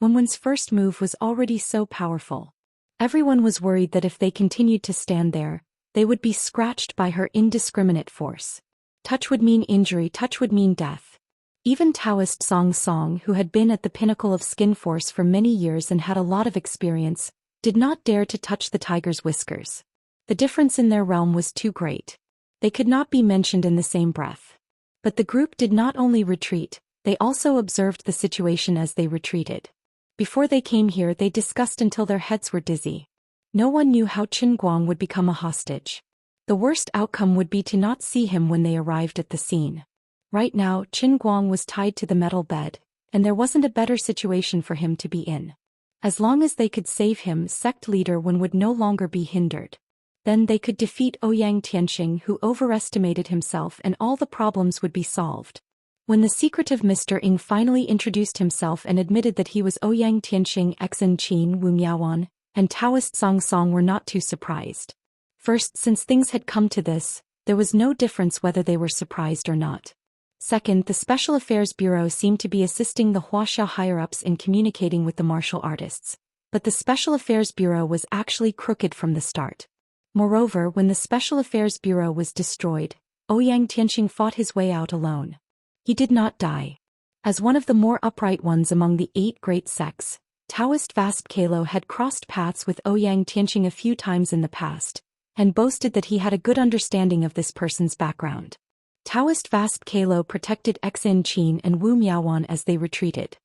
Wenwen's first move was already so powerful. Everyone was worried that if they continued to stand there, they would be scratched by her indiscriminate force. Touch would mean injury, touch would mean death. Even Daoist Song, who had been at the pinnacle of skin force for many years and had a lot of experience, did not dare to touch the tiger's whiskers. The difference in their realm was too great. They could not be mentioned in the same breath. But the group did not only retreat, they also observed the situation as they retreated. Before they came here, they discussed until their heads were dizzy. No one knew how Qin Guang would become a hostage. The worst outcome would be to not see him when they arrived at the scene. Right now, Qin Guang was tied to the metal bed, and there wasn't a better situation for him to be in. As long as they could save him, sect leader Wen would no longer be hindered. Then they could defeat Ouyang Tianqing, who overestimated himself, and all the problems would be solved. When the secretive Mr. Ing finally introduced himself and admitted that he was Ouyang Tianqing, Xen Qin Wu Miaoan, and Daoist Song were not too surprised. First, since things had come to this, there was no difference whether they were surprised or not. Second, the Special Affairs Bureau seemed to be assisting the Wuxia higher-ups in communicating with the martial artists, but the Special Affairs Bureau was actually crooked from the start. Moreover, when the Special Affairs Bureau was destroyed, Ouyang Tianqing fought his way out alone. He did not die. As one of the more upright ones among the 8 great sects, Daoist Vast Kalo had crossed paths with Ouyang Tianqing a few times in the past, and boasted that he had a good understanding of this person's background. Daoist Vast Kalo protected Xen Qin and Wu Miaoan as they retreated.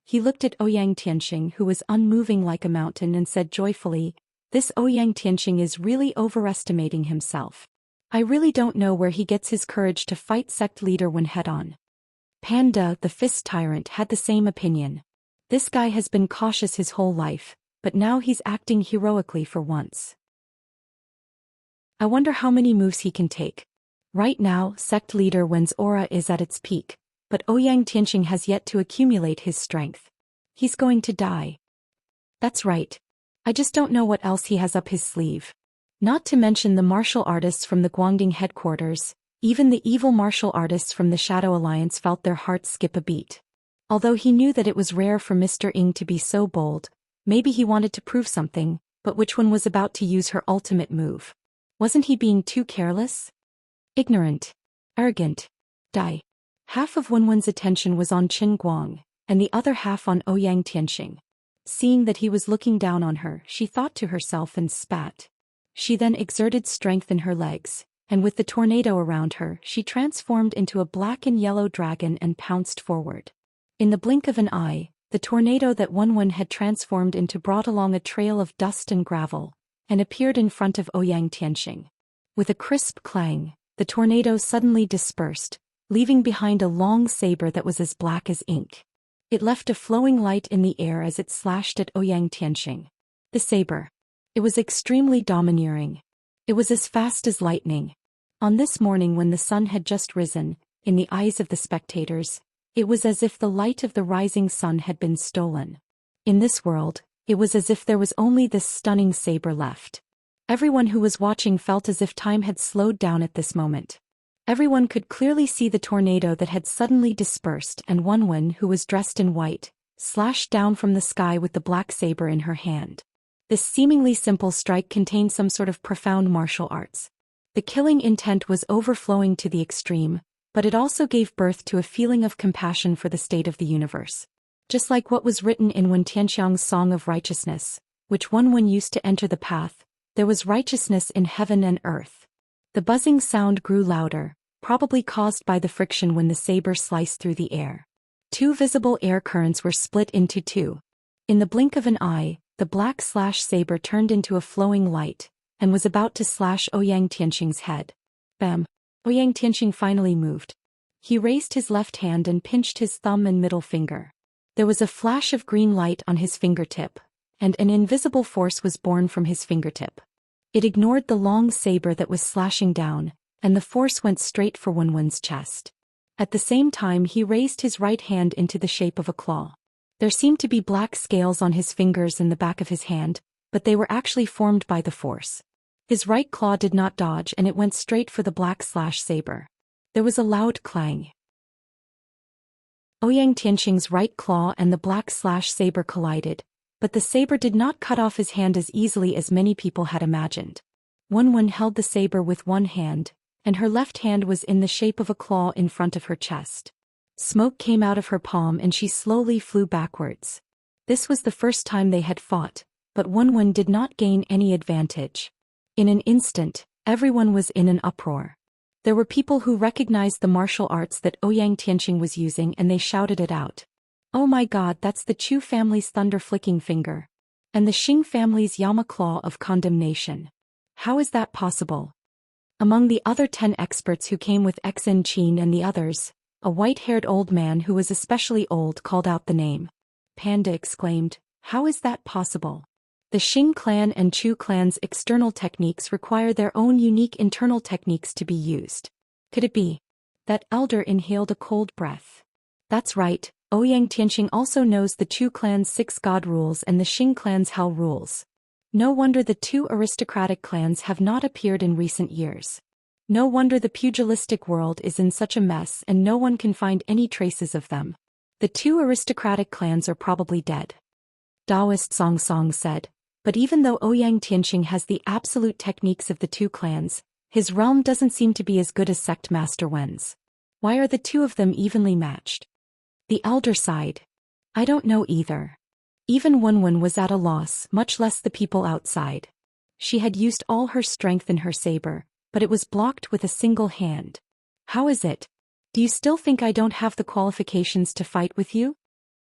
He looked at Ouyang Tianqing, who was unmoving like a mountain, and said joyfully, "This Ouyang Tianqing is really overestimating himself. I really don't know where he gets his courage to fight sect leader Wen head-on." Panda, the fist tyrant, had the same opinion. This guy has been cautious his whole life, but now he's acting heroically for once. I wonder how many moves he can take. Right now, sect leader Wen's aura is at its peak, but Ouyang Tianqing has yet to accumulate his strength. He's going to die. That's right. I just don't know what else he has up his sleeve. Not to mention the martial artists from the Guangding headquarters, even the evil martial artists from the Shadow Alliance felt their hearts skip a beat. Although he knew that it was rare for Mr. Ing to be so bold, maybe he wanted to prove something, but which one was about to use her ultimate move? Wasn't he being too careless? Ignorant. Arrogant. Die. Half of Wenwen's attention was on Qin Guang, and the other half on Ouyang Tianxing. Seeing that he was looking down on her, she thought to herself and spat. She then exerted strength in her legs, and with the tornado around her, she transformed into a black and yellow dragon and pounced forward. In the blink of an eye, the tornado that Wenwen had transformed into brought along a trail of dust and gravel, and appeared in front of Ouyang Tianxing. With a crisp clang, the tornado suddenly dispersed, leaving behind a long saber that was as black as ink. It left a flowing light in the air as it slashed at Ouyang Tianxing. The saber. It was extremely domineering. It was as fast as lightning. On this morning when the sun had just risen, in the eyes of the spectators, it was as if the light of the rising sun had been stolen. In this world, it was as if there was only this stunning saber left. Everyone who was watching felt as if time had slowed down at this moment. Everyone could clearly see the tornado that had suddenly dispersed, and Wenwen, who was dressed in white, slashed down from the sky with the black saber in her hand. This seemingly simple strike contained some sort of profound martial arts. The killing intent was overflowing to the extreme, but it also gave birth to a feeling of compassion for the state of the universe. Just like what was written in Wen Tianxiang's Song of Righteousness, which Wenwen used to enter the path, there was righteousness in heaven and earth. The buzzing sound grew louder, probably caused by the friction when the saber sliced through the air. Two visible air currents were split into two. In the blink of an eye, the black saber turned into a flowing light, and was about to slash Ouyang Tianxing's head. Bam! Ouyang Tianxing finally moved. He raised his left hand and pinched his thumb and middle finger. There was a flash of green light on his fingertip, and an invisible force was born from his fingertip. It ignored the long saber that was slashing down, and the force went straight for Wenwen's chest. At the same time he raised his right hand into the shape of a claw. There seemed to be black scales on his fingers and the back of his hand, but they were actually formed by the force. His right claw did not dodge and it went straight for the black saber. There was a loud clang. Ouyang Tianxing's right claw and the black saber collided, but the saber did not cut off his hand as easily as many people had imagined. Wenwen held the saber with one hand, and her left hand was in the shape of a claw in front of her chest. Smoke came out of her palm and she slowly flew backwards. This was the first time they had fought, but Wenwen did not gain any advantage. In an instant, everyone was in an uproar. There were people who recognized the martial arts that Ouyang Tianxing was using and they shouted it out. Oh my god, that's the Chu family's thunder-flicking finger. And the Xing family's Yama claw of condemnation. How is that possible? Among the other 10 experts who came with Xen Qin and the others, a white-haired old man who was especially old called out the name. Panda exclaimed, how is that possible? The Xing clan and Chu clan's external techniques require their own unique internal techniques to be used. Could it be? That elder inhaled a cold breath. That's right, Ouyang Tianxing also knows the Chu clan's 6 god rules and the Xing clan's hell rules. No wonder the 2 aristocratic clans have not appeared in recent years. No wonder the pugilistic world is in such a mess and no one can find any traces of them. The 2 aristocratic clans are probably dead. Daoist Song said. But even though Ouyang Tianxing has the absolute techniques of the 2 clans, his realm doesn't seem to be as good as Sect Master Wen's. Why are the 2 of them evenly matched? The elder sighed. I don't know either. Even Wenwen was at a loss, much less the people outside. She had used all her strength in her saber, but it was blocked with a single hand. How is it? Do you still think I don't have the qualifications to fight with you?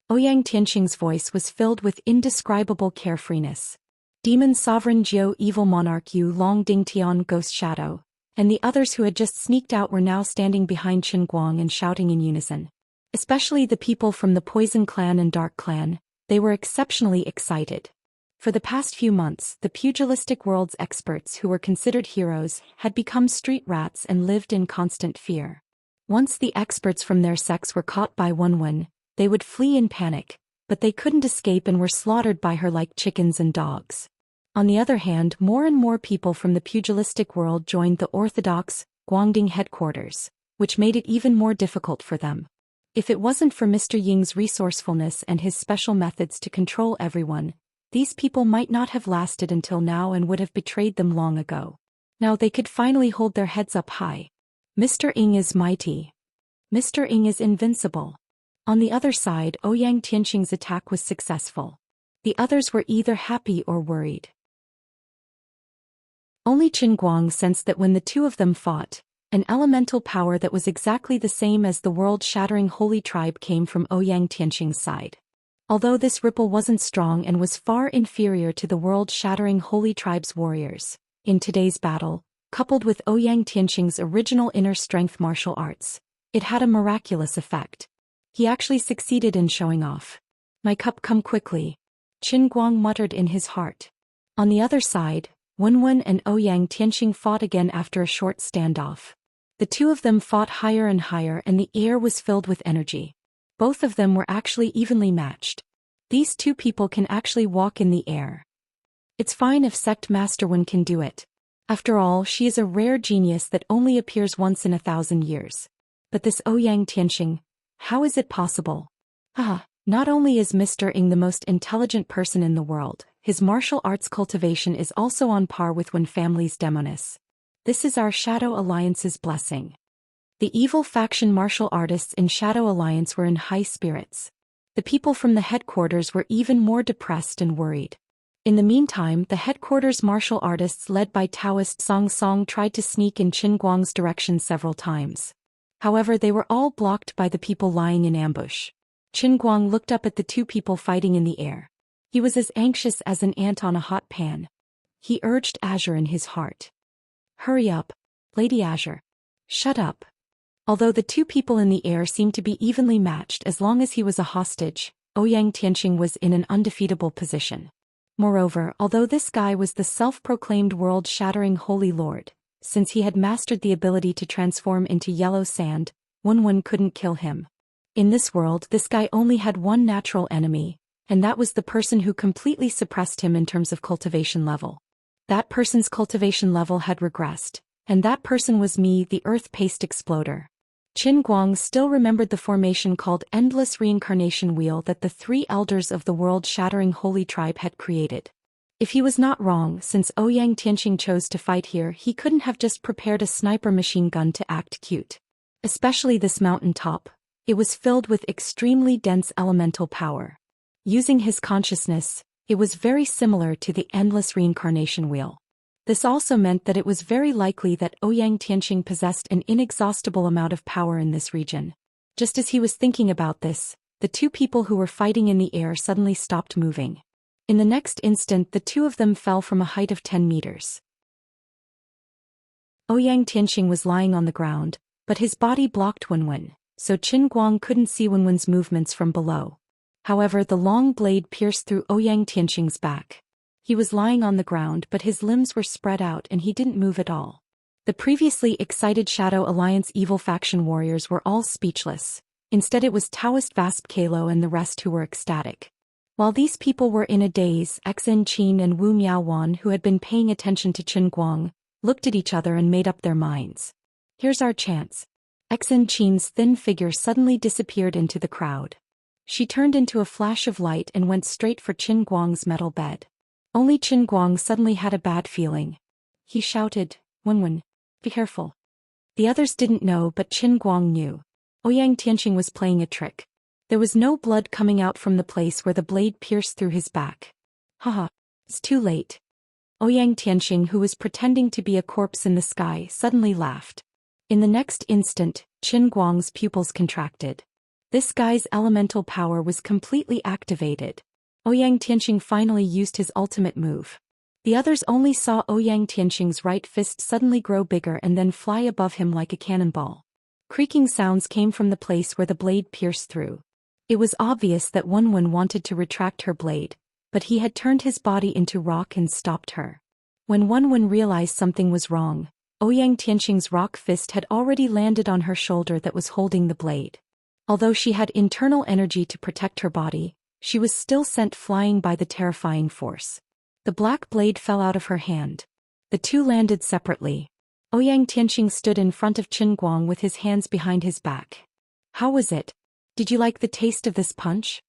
Ouyang Tianxing's voice was filled with indescribable carefreeness. Demon Sovereign Jiu Evil Monarch Yu Long Ding Tian Ghost Shadow, and the others who had just sneaked out were now standing behind Qin Guang and shouting in unison. Especially the people from the Poison Clan and Dark Clan, they were exceptionally excited. For the past few months, the pugilistic world's experts who were considered heroes had become street rats and lived in constant fear. Once the experts from their sects were caught by Wenwen, they would flee in panic, but they couldn't escape and were slaughtered by her like chickens and dogs. On the other hand, more and more people from the pugilistic world joined the orthodox Guangding headquarters, which made it even more difficult for them. If it wasn't for Mr. Ying's resourcefulness and his special methods to control everyone, these people might not have lasted until now and would have betrayed them long ago. Now they could finally hold their heads up high. Mr. Ying is mighty. Mr. Ying is invincible. On the other side, Ouyang Tianqing's attack was successful. The others were either happy or worried. Only Qin Guang sensed that when the two of them fought, an elemental power that was exactly the same as the world-shattering holy tribe came from Ouyang Tianqing's side. Although this ripple wasn't strong and was far inferior to the world-shattering holy tribe's warriors, in today's battle, coupled with Ouyang Tianqing's original inner strength martial arts, it had a miraculous effect. He actually succeeded in showing off. "My cup, come quickly," Qin Guang muttered in his heart. On the other side, Wenwen and Ouyang Tianqing fought again after a short standoff. The two of them fought higher and higher and the air was filled with energy. Both of them were actually evenly matched. These two people can actually walk in the air. It's fine if Sect Master Wen can do it. After all, she is a rare genius that only appears once in 1,000 years. But this Ouyang Tianqing, how is it possible? Not only is Mr. Ying the most intelligent person in the world, his martial arts cultivation is also on par with Wen family's demoness. This is our Shadow Alliance's blessing. The evil faction martial artists in Shadow Alliance were in high spirits. The people from the headquarters were even more depressed and worried. In the meantime, the headquarters martial artists led by Daoist Song Song tried to sneak in Qin Guang's direction several times. However, they were all blocked by the people lying in ambush. Qin Guang looked up at the two people fighting in the air. He was as anxious as an ant on a hot pan. He urged Azure in his heart. "Hurry up, Lady Azure. Shut up." Although the two people in the air seemed to be evenly matched as long as he was a hostage, Ouyang Tianqing was in an undefeatable position. Moreover, although this guy was the self-proclaimed world-shattering Holy Lord, since he had mastered the ability to transform into yellow sand, Wenwen couldn't kill him. In this world, this guy only had one natural enemy, and that was the person who completely suppressed him in terms of cultivation level. That person's cultivation level had regressed, and that person was me, the Earth Paste Exploder. Qin Guang still remembered the formation called Endless Reincarnation Wheel that the three elders of the world-shattering holy tribe had created. If he was not wrong, since Ouyang Tianqing chose to fight here, he couldn't have just prepared a sniper machine gun to act cute. Especially this mountain top. It was filled with extremely dense elemental power. Using his consciousness, it was very similar to the Endless Reincarnation Wheel. This also meant that it was very likely that Ouyang Tianqing possessed an inexhaustible amount of power in this region. Just as he was thinking about this, the two people who were fighting in the air suddenly stopped moving. In the next instant, the two of them fell from a height of 10 meters. Ouyang Tianqing was lying on the ground, but his body blocked Wenwen, so Qin Guang couldn't see Wenwen's movements from below. However, the long blade pierced through Ouyang Tianqing's back. He was lying on the ground, but his limbs were spread out and he didn't move at all. The previously excited Shadow Alliance evil faction warriors were all speechless. Instead it was Taoist Vasp Kalo and the rest who were ecstatic. While these people were in a daze, Xen Qin and Wu Miaowan, who had been paying attention to Qin Guang, looked at each other and made up their minds. Here's our chance. Xen Qin's thin figure suddenly disappeared into the crowd. She turned into a flash of light and went straight for Qin Guang's metal bed. Only Qin Guang suddenly had a bad feeling. He shouted, "Wenwen, be careful." The others didn't know, but Qin Guang knew. Ouyang Tianqing was playing a trick. There was no blood coming out from the place where the blade pierced through his back. Haha, it's too late. Ouyang Tianqing, who was pretending to be a corpse in the sky, suddenly laughed. In the next instant, Qin Guang's pupils contracted. This guy's elemental power was completely activated. Ouyang Tianqing finally used his ultimate move. The others only saw Ouyang Tianqing's right fist suddenly grow bigger and then fly above him like a cannonball. Creaking sounds came from the place where the blade pierced through. It was obvious that Wenwen wanted to retract her blade, but he had turned his body into rock and stopped her. When Wenwen realized something was wrong, Ouyang Tianqing's rock fist had already landed on her shoulder that was holding the blade. Although she had internal energy to protect her body, She was still sent flying by the terrifying force. The black blade fell out of her hand. The two landed separately. Ouyang Tianxing stood in front of Qin Guang with his hands behind his back. How was it? Did you like the taste of this punch?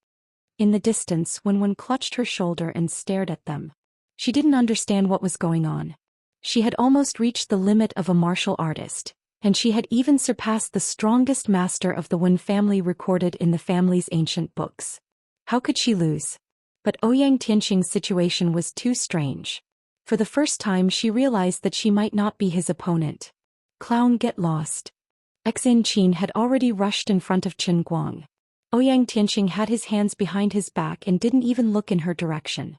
In the distance, Wen clutched her shoulder and stared at them. She didn't understand what was going on. She had almost reached the limit of a martial artist, and she had even surpassed the strongest master of the Wen family recorded in the family's ancient books. How could she lose? But Ouyang Tianxing's situation was too strange. For the first time she realized that she might not be his opponent. Clown, get lost. Xianxia had already rushed in front of Qin Guang. Ouyang Tianxing had his hands behind his back and didn't even look in her direction.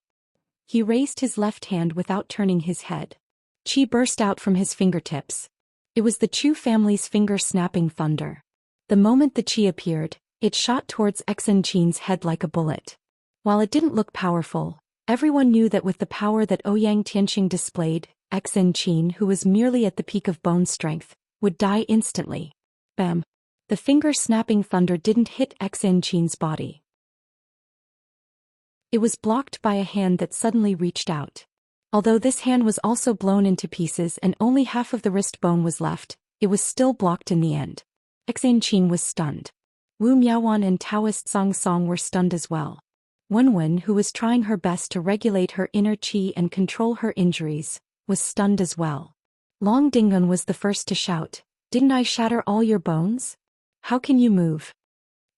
He raised his left hand without turning his head. Qi burst out from his fingertips. It was the Chu family's finger-snapping thunder. The moment the qi appeared, it shot towards Xianxia's head like a bullet. While it didn't look powerful, everyone knew that with the power that Ouyang Tianxing displayed, Xianxia, who was merely at the peak of bone strength, would die instantly. Bam! The finger-snapping thunder didn't hit Xianxia's body. It was blocked by a hand that suddenly reached out. Although this hand was also blown into pieces and only half of the wrist bone was left, it was still blocked in the end. Xianxia was stunned. Wu Miaowan and Daoist Song were stunned as well. Wen, who was trying her best to regulate her inner qi and control her injuries, was stunned as well. Long Dingun was the first to shout, "Didn't I shatter all your bones? How can you move?"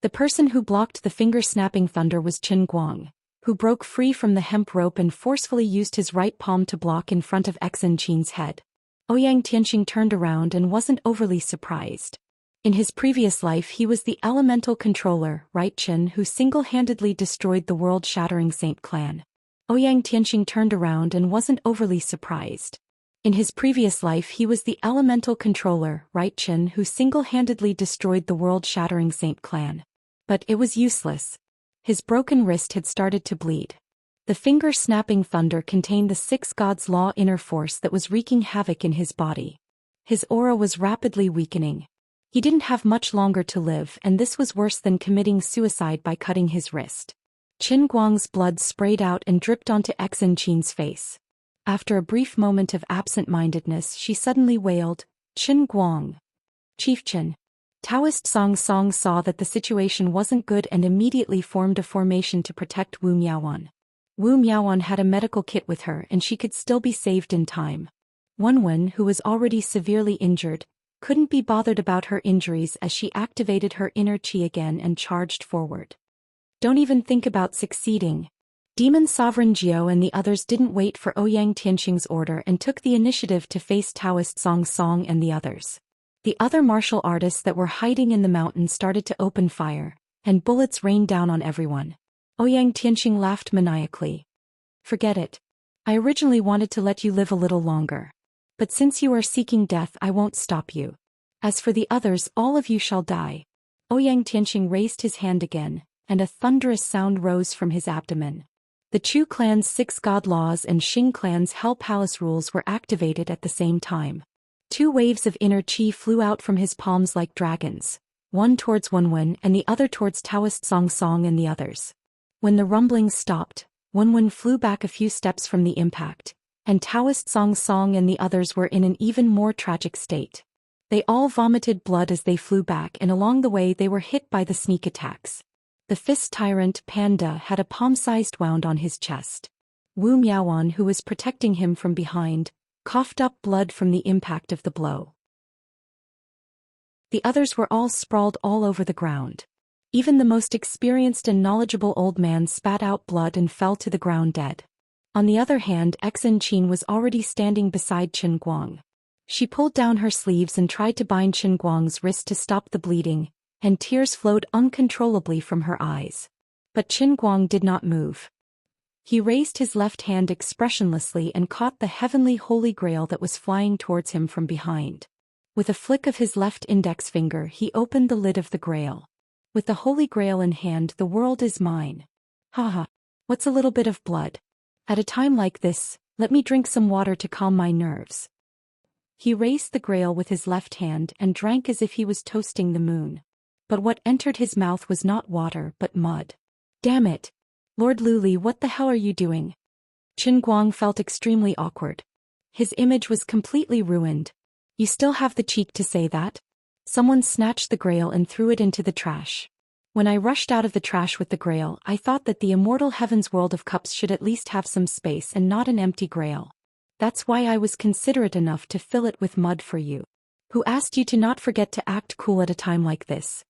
The person who blocked the finger-snapping thunder was Qin Guang, who broke free from the hemp rope and forcefully used his right palm to block in front of Xianxia's head. Ouyang Tianxing turned around and wasn't overly surprised. In his previous life he was the elemental controller, right Qin, who single-handedly destroyed the world-shattering Saint clan. Ouyang Tianxing turned around and wasn't overly surprised. In his previous life he was the elemental controller, right Qin, who single-handedly destroyed the world-shattering Saint clan. But it was useless. His broken wrist had started to bleed. The finger-snapping thunder contained the six gods' law inner force that was wreaking havoc in his body. His aura was rapidly weakening. He didn't have much longer to live, and this was worse than committing suicide by cutting his wrist. Qin Guang's blood sprayed out and dripped onto Xianxia's face. After a brief moment of absent-mindedness she suddenly wailed, "Qin Guang! Chieftain!" Daoist Song saw that the situation wasn't good and immediately formed a formation to protect Wu Miaowan. Wu Miaowan had a medical kit with her and she could still be saved in time. Wen, who was already severely injured, couldn't be bothered about her injuries as she activated her inner qi again and charged forward. Don't even think about succeeding. Demon Sovereign Jiao and the others didn't wait for Ouyang Tianxing's order and took the initiative to face Daoist Song and the others. The other martial artists that were hiding in the mountain started to open fire, and bullets rained down on everyone. Ouyang Tianxing laughed maniacally. "Forget it. I originally wanted to let you live a little longer. But since you are seeking death I won't stop you. As for the others, all of you shall die." Ouyang Tianxing raised his hand again, and a thunderous sound rose from his abdomen. The Chu clan's 6 god laws and Xing clan's Hell Palace rules were activated at the same time. 2 waves of inner qi flew out from his palms like dragons, one towards Wen and the other towards Daoist Song and the others. When the rumblings stopped, Wen flew back a few steps from the impact, and Daoist Song and the others were in an even more tragic state. They all vomited blood as they flew back, and along the way they were hit by the sneak attacks. The fist tyrant Panda had a palm-sized wound on his chest. Wu Miaowan, who was protecting him from behind, coughed up blood from the impact of the blow. The others were all sprawled all over the ground. Even the most experienced and knowledgeable old man spat out blood and fell to the ground dead. On the other hand, Xianxia was already standing beside Qin Guang. She pulled down her sleeves and tried to bind Qin Guang's wrist to stop the bleeding, and tears flowed uncontrollably from her eyes. But Qin Guang did not move. He raised his left hand expressionlessly and caught the heavenly holy grail that was flying towards him from behind. With a flick of his left index finger he opened the lid of the grail. With the holy grail in hand, the world is mine. Haha, what's a little bit of blood? At a time like this, let me drink some water to calm my nerves. He raised the grail with his left hand and drank as if he was toasting the moon. But what entered his mouth was not water but mud. Damn it! Lord Luli, what the hell are you doing? Qin Guang felt extremely awkward. His image was completely ruined. You still have the cheek to say that? Someone snatched the grail and threw it into the trash. When I rushed out of the trash with the grail, I thought that the immortal heaven's world of cups should at least have some space and not an empty grail. That's why I was considerate enough to fill it with mud for you. Who asked you to not forget to act cool at a time like this?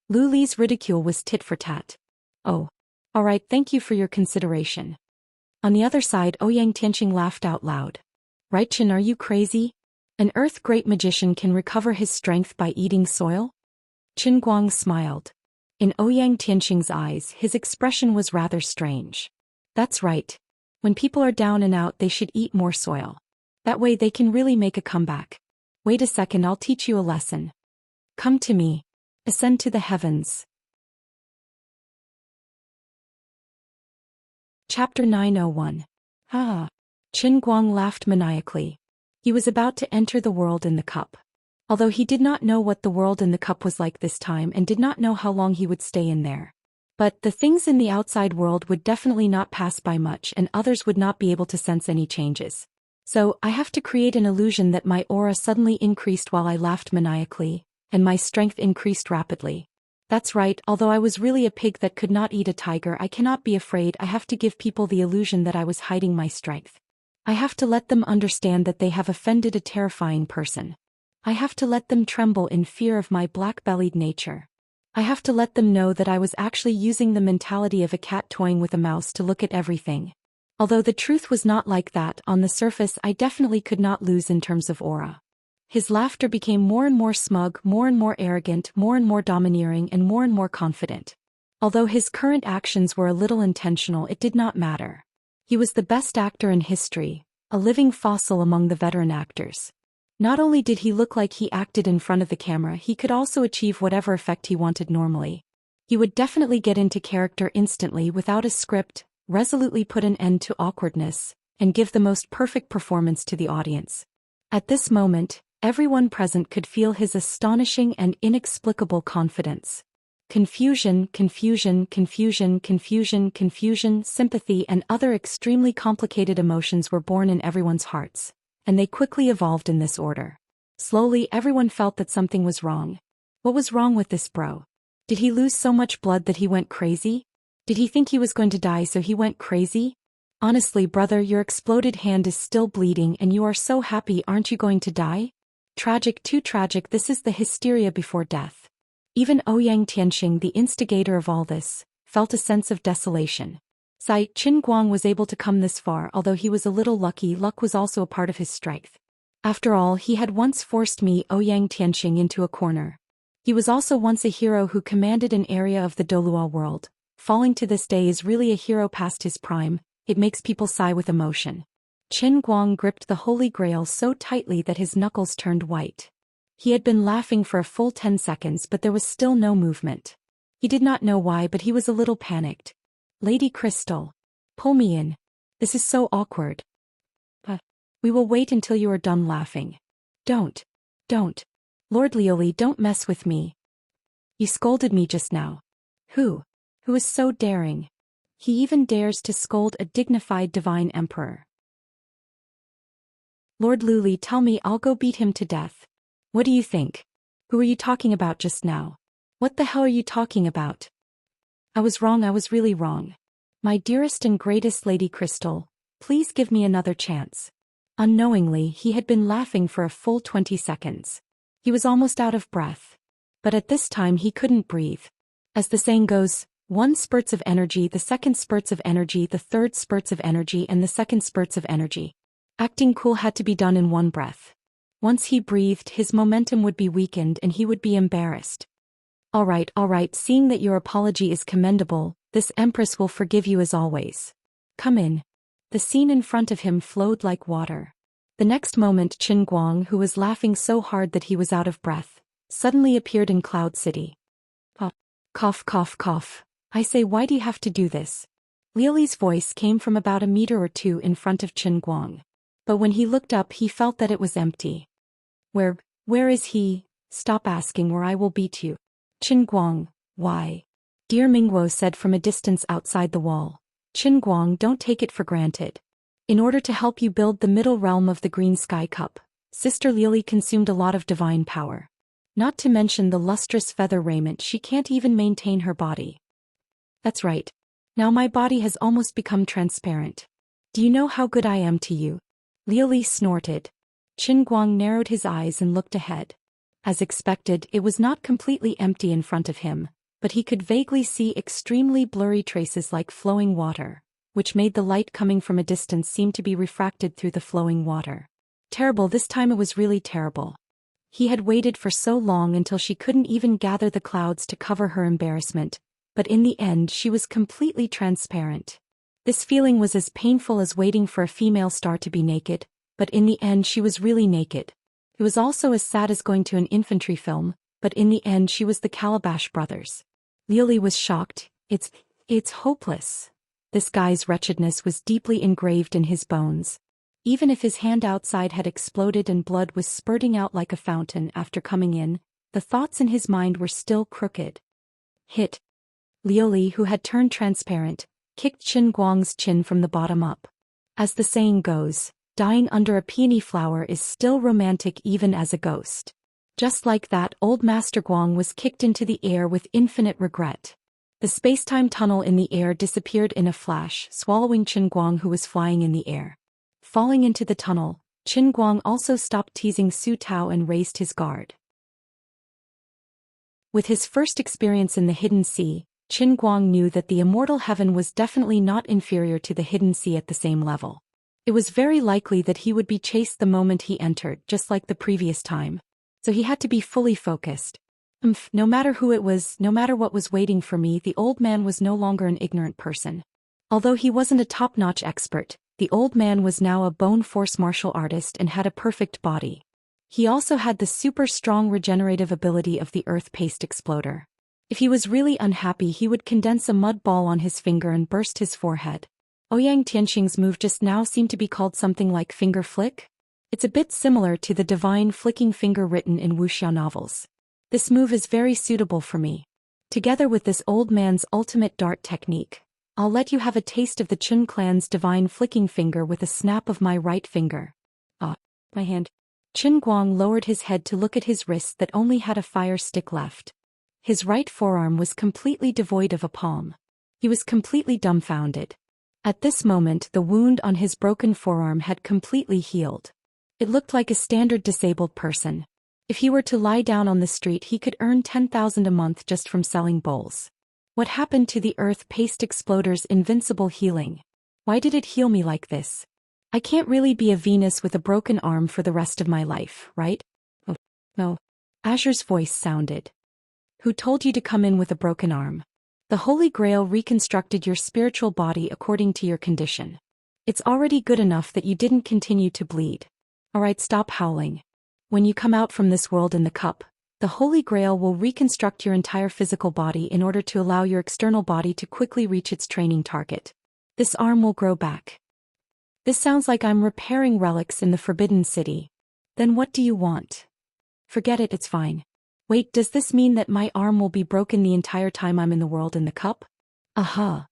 Lu Li's ridicule was tit for tat. Oh. Alright, thank you for your consideration. On the other side, Ouyang Tianqing laughed out loud. Right, Qin, are you crazy? An earth great magician can recover his strength by eating soil? Qin Guang smiled. In Ouyang Tianqing's eyes, his expression was rather strange. That's right. When people are down and out, they should eat more soil. That way they can really make a comeback. Wait a second, I'll teach you a lesson. Come to me. Ascend to the heavens. Chapter 901. Ah. Qin Guang laughed maniacally. He was about to enter the world in the cup. Although he did not know what the world in the cup was like this time and did not know how long he would stay in there. But the things in the outside world would definitely not pass by much and others would not be able to sense any changes. So, I have to create an illusion that my aura suddenly increased while I laughed maniacally, and my strength increased rapidly. That's right, although I was really a pig that could not eat a tiger, I cannot be afraid. I have to give people the illusion that I was hiding my strength. I have to let them understand that they have offended a terrifying person. I have to let them tremble in fear of my black-bellied nature. I have to let them know that I was actually using the mentality of a cat toying with a mouse to look at everything. Although the truth was not like that, on the surface I definitely could not lose in terms of aura. His laughter became more and more smug, more and more arrogant, more and more domineering, and more confident. Although his current actions were a little intentional, it did not matter. He was the best actor in history, a living fossil among the veteran actors. Not only did he look like he acted in front of the camera, he could also achieve whatever effect he wanted normally. He would definitely get into character instantly without a script, resolutely put an end to awkwardness, and give the most perfect performance to the audience. At this moment, everyone present could feel his astonishing and inexplicable confidence. Confusion, sympathy and other extremely complicated emotions were born in everyone's hearts, and they quickly evolved in this order. Slowly everyone felt that something was wrong. What was wrong with this bro? Did he lose so much blood that he went crazy? Did he think he was going to die so he went crazy? Honestly, brother, your exploded hand is still bleeding and you are so happy, aren't you going to die? Tragic, too tragic, this is the hysteria before death. Even Ouyang Tianqing, the instigator of all this, felt a sense of desolation. Qin Guang was able to come this far, although he was a little lucky. Luck was also a part of his strength. After all, he had once forced me, Ouyang Tianqing, into a corner. He was also once a hero who commanded an area of the Dolua world. Falling to this day is really a hero past his prime. It makes people sigh with emotion. Qin Guang gripped the Holy Grail so tightly that his knuckles turned white. He had been laughing for a full 10 seconds, but there was still no movement. He did not know why, but he was a little panicked. Lady Crystal. Pull me in. This is so awkward. We will wait until you are done laughing. Don't. Lord Lioli, don't mess with me. You scolded me just now. Who is so daring? He even dares to scold a dignified divine emperor. Lord Luli, tell me, I'll go beat him to death. What do you think? Who are you talking about just now? What the hell are you talking about? I was wrong, I was really wrong. My dearest and greatest Lady Crystal, please give me another chance. Unknowingly, he had been laughing for a full 20 seconds. He was almost out of breath. But at this time he couldn't breathe. As the saying goes, one spurts of energy, the second spurts of energy, the third spurts of energy, and the second spurts of energy. Acting cool had to be done in one breath. Once he breathed, his momentum would be weakened and he would be embarrassed. All right, seeing that your apology is commendable, this Empress will forgive you as always. Come in. The scene in front of him flowed like water. The next moment Qin Guang, who was laughing so hard that he was out of breath, suddenly appeared in Cloud City. Cough. I say, why do you have to do this? Lioli's voice came from about a meter or two in front of Qin Guang. But when he looked up he felt that it was empty. Where is he? Stop asking or I will beat you. Qin Guang, why? Dear Mingguo said from a distance outside the wall, Qin Guang, don't take it for granted. In order to help you build the middle realm of the Green Sky Cup, Sister Lily consumed a lot of divine power. Not to mention the lustrous feather raiment, she can't even maintain her body. That's right. Now my body has almost become transparent. Do you know how good I am to you? Lily snorted. Qin Guang narrowed his eyes and looked ahead. As expected, it was not completely empty in front of him, but he could vaguely see extremely blurry traces like flowing water, which made the light coming from a distance seem to be refracted through the flowing water. Terrible, this time it was really terrible. He had waited for so long until she couldn't even gather the clouds to cover her embarrassment, but in the end she was completely transparent. This feeling was as painful as waiting for a female star to be naked, but in the end she was really naked. It was also as sad as going to an infantry film, but in the end she was the Calabash brothers. Lily was shocked. It's hopeless. This guy's wretchedness was deeply engraved in his bones. Even if his hand outside had exploded and blood was spurting out like a fountain after coming in, the thoughts in his mind were still crooked. Hit. Lioli, who had turned transparent, kicked Qin Guang's chin from the bottom up. As the saying goes, dying under a peony flower is still romantic even as a ghost. Just like that, old Master Guang was kicked into the air with infinite regret. The space-time tunnel in the air disappeared in a flash, swallowing Qin Guang, who was flying in the air. Falling into the tunnel, Qin Guang also stopped teasing Su Tao and raised his guard. With his first experience in the Hidden Sea, Qin Guang knew that the Immortal Heaven was definitely not inferior to the Hidden Sea at the same level. It was very likely that he would be chased the moment he entered, just like the previous time. So he had to be fully focused. No matter who it was, no matter what was waiting for me, the old man was no longer an ignorant person. Although he wasn't a top-notch expert, the old man was now a bone force martial artist and had a perfect body. He also had the super strong regenerative ability of the earth paste exploder. If he was really unhappy, he would condense a mud ball on his finger and burst his forehead. Ouyang Tianxing's move just now seemed to be called something like finger flick. It's a bit similar to the divine flicking finger written in Wuxia novels. This move is very suitable for me. Together with this old man's ultimate dart technique, I'll let you have a taste of the Chun clan's divine flicking finger with a snap of my right finger. My hand. Qin Guang lowered his head to look at his wrist that only had a fire stick left. His right forearm was completely devoid of a palm. He was completely dumbfounded. At this moment, the wound on his broken forearm had completely healed. It looked like a standard disabled person. If he were to lie down on the street, he could earn 10,000 a month just from selling bowls. What happened to the earth paste exploder's invincible healing? Why did it heal me like this? I can't really be a Venus with a broken arm for the rest of my life, right? Oh, no. Azure's voice sounded. Who told you to come in with a broken arm? The Holy Grail reconstructed your spiritual body according to your condition. It's already good enough that you didn't continue to bleed. Alright, stop howling. When you come out from this world in the cup, the Holy Grail will reconstruct your entire physical body in order to allow your external body to quickly reach its training target. This arm will grow back. This sounds like I'm repairing relics in the Forbidden City. Then what do you want? Forget it, it's fine. Wait, does this mean that my arm will be broken the entire time I'm in the world in the cup? Aha.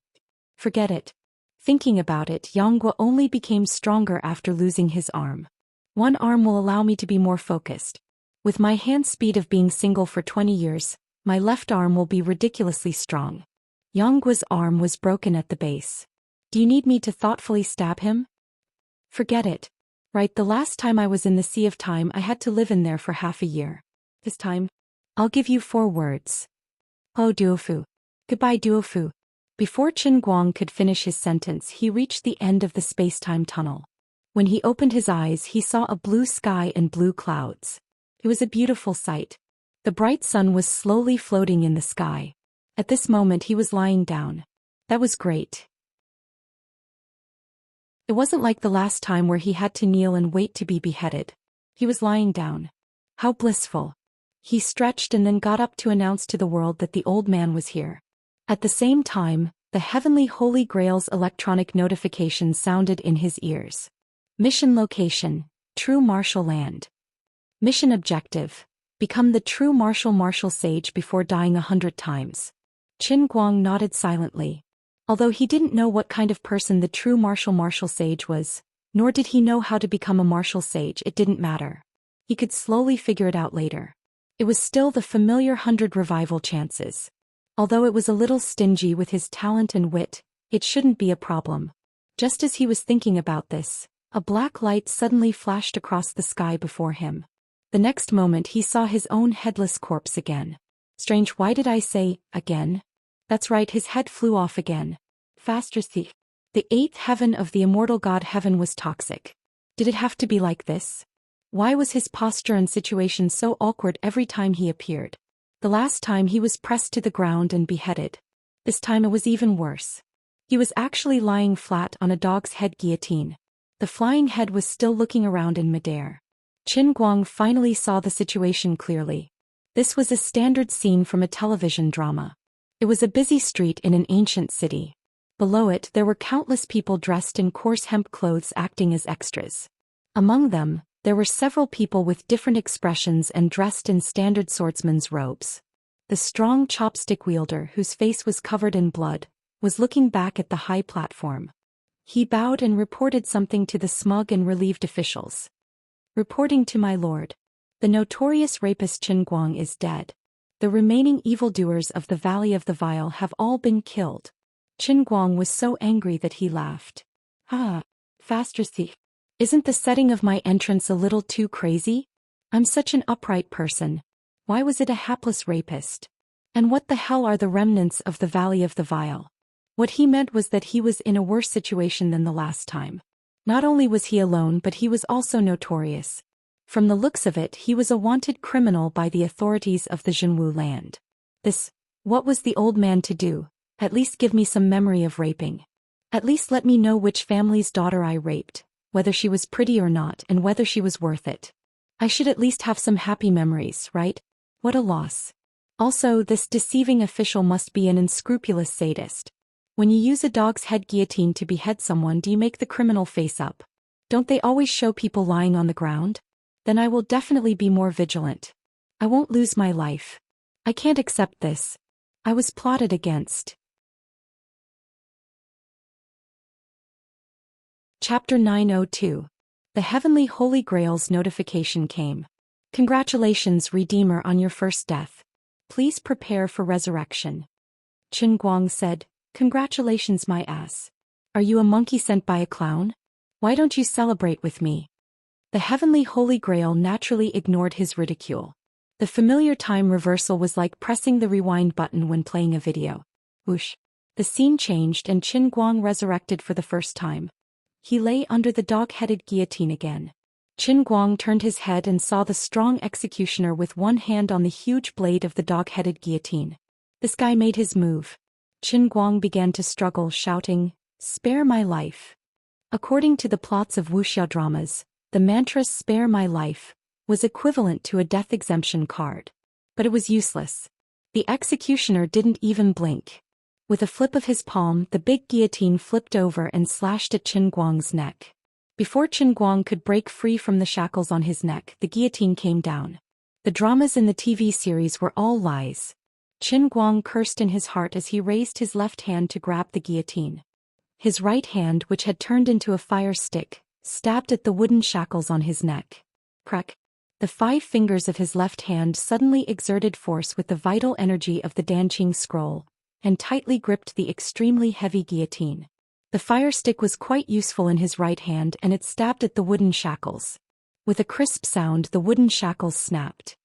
Forget it. Thinking about it, Yanghua only became stronger after losing his arm. One arm will allow me to be more focused. With my hand speed of being single for 20 years, my left arm will be ridiculously strong. Yanggua's arm was broken at the base. Do you need me to thoughtfully stab him? Forget it. Right, the last time I was in the Sea of Time, I had to live in there for half a year. This time, I'll give you 4 words. Oh, Duofu. Goodbye, Duofu. Before Qin Guang could finish his sentence, he reached the end of the space-time tunnel. When he opened his eyes, he saw a blue sky and blue clouds. It was a beautiful sight. The bright sun was slowly floating in the sky. At this moment, he was lying down. That was great. It wasn't like the last time where he had to kneel and wait to be beheaded. He was lying down. How blissful. He stretched and then got up to announce to the world that the old man was here. At the same time, the heavenly Holy Grail's electronic notification sounded in his ears. Mission location, True Martial Land. Mission objective, become the true martial sage before dying 100 times. Qin Guang nodded silently. Although he didn't know what kind of person the true martial sage was, nor did he know how to become a martial sage, it didn't matter. He could slowly figure it out later. It was still the familiar 100 revival chances. Although it was a little stingy with his talent and wit, it shouldn't be a problem. Just as he was thinking about this, a black light suddenly flashed across the sky before him. The next moment he saw his own headless corpse again. Strange, why did I say, again? That's right, his head flew off again. Faster thief. The 8th heaven of the immortal god heaven was toxic. Did it have to be like this? Why was his posture and situation so awkward every time he appeared? The last time he was pressed to the ground and beheaded. This time it was even worse. He was actually lying flat on a dog's head guillotine. The flying head was still looking around in midair. Qin Guang finally saw the situation clearly. This was a standard scene from a television drama. It was a busy street in an ancient city. Below it there were countless people dressed in coarse hemp clothes acting as extras. Among them, there were several people with different expressions and dressed in standard swordsman's robes. The strong chopstick wielder, whose face was covered in blood, was looking back at the high platform. He bowed and reported something to the smug and relieved officials. Reporting to my lord. The notorious rapist Qin Guang is dead. The remaining evildoers of the Valley of the Vial have all been killed. Qin Guang was so angry that he laughed. Faster thief. Isn't the setting of my entrance a little too crazy? I'm such an upright person. Why was it a hapless rapist? And what the hell are the remnants of the Valley of the Vial? What he meant was that he was in a worse situation than the last time. Not only was he alone, but he was also notorious. From the looks of it, he was a wanted criminal by the authorities of the Zhenwu land. What was the old man to do? At least give me some memory of raping. At least let me know which family's daughter I raped, whether she was pretty or not, and whether she was worth it. I should at least have some happy memories, right? What a loss. Also, this deceiving official must be an unscrupulous sadist. When you use a dog's head guillotine to behead someone, do you make the criminal face up? Don't they always show people lying on the ground? Then I will definitely be more vigilant. I won't lose my life. I can't accept this. I was plotted against. Chapter 902. The Heavenly Holy Grail's notification came. Congratulations, Redeemer, on your first death. Please prepare for resurrection. Qin Guang said, Congratulations, my ass. Are you a monkey sent by a clown? Why don't you celebrate with me? The Heavenly Holy Grail naturally ignored his ridicule. The familiar time reversal was like pressing the rewind button when playing a video. Whoosh. The scene changed and Qin Guang resurrected for the first time. He lay under the dog-headed guillotine again. Qin Guang turned his head and saw the strong executioner with one hand on the huge blade of the dog-headed guillotine. This guy made his move. Qin Guang began to struggle, shouting, "Spare my life." According to the plots of Wuxia dramas, the mantra "spare my life" was equivalent to a death exemption card. But it was useless. The executioner didn't even blink. With a flip of his palm, the big guillotine flipped over and slashed at Qin Guang's neck. Before Qin Guang could break free from the shackles on his neck, the guillotine came down. The dramas in the TV series were all lies. Qin Guang cursed in his heart as he raised his left hand to grab the guillotine. His right hand, which had turned into a fire stick, stabbed at the wooden shackles on his neck. Crack! The 5 fingers of his left hand suddenly exerted force with the vital energy of the Danqing scroll, and tightly gripped the extremely heavy guillotine. The fire stick was quite useful in his right hand and it stabbed at the wooden shackles. With a crisp sound, the wooden shackles snapped.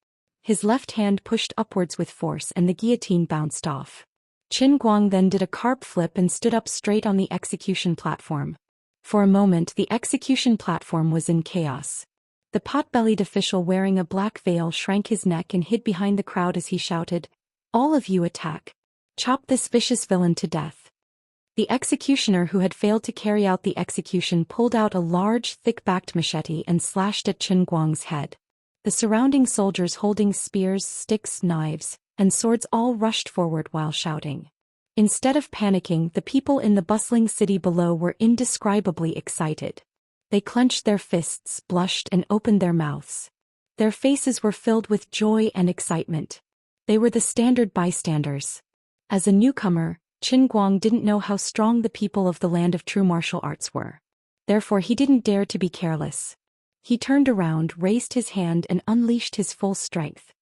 His left hand pushed upwards with force and the guillotine bounced off. Qin Guang then did a carp flip and stood up straight on the execution platform. For a moment, the execution platform was in chaos. The pot-bellied official wearing a black veil shrank his neck and hid behind the crowd as he shouted, "All of you attack. Chop this vicious villain to death." The executioner who had failed to carry out the execution pulled out a large, thick-backed machete and slashed at Qin Guang's head. The surrounding soldiers holding spears, sticks, knives, and swords all rushed forward while shouting. Instead of panicking, the people in the bustling city below were indescribably excited. They clenched their fists, blushed, and opened their mouths. Their faces were filled with joy and excitement. They were the standard bystanders. As a newcomer, Qin Guang didn't know how strong the people of the land of true martial arts were. Therefore he didn't dare to be careless. He turned around, raised his hand and unleashed his full strength.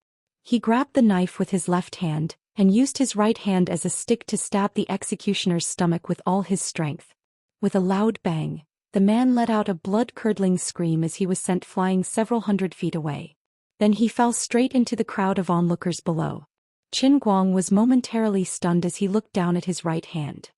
He grabbed the knife with his left hand, and used his right hand as a stick to stab the executioner's stomach with all his strength. With a loud bang, the man let out a blood-curdling scream as he was sent flying several hundred feet away. Then he fell straight into the crowd of onlookers below. Qin Guang was momentarily stunned as he looked down at his right hand.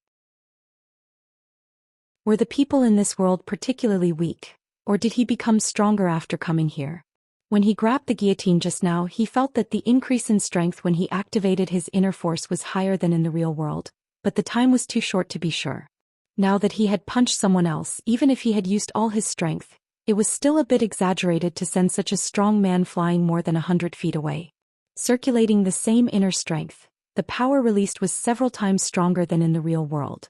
Were the people in this world particularly weak, or did he become stronger after coming here? When he grabbed the guillotine just now, he felt that the increase in strength when he activated his inner force was higher than in the real world, but the time was too short to be sure. Now that he had punched someone else, even if he had used all his strength, it was still a bit exaggerated to send such a strong man flying more than 100 feet away. Circulating the same inner strength, the power released was several times stronger than in the real world.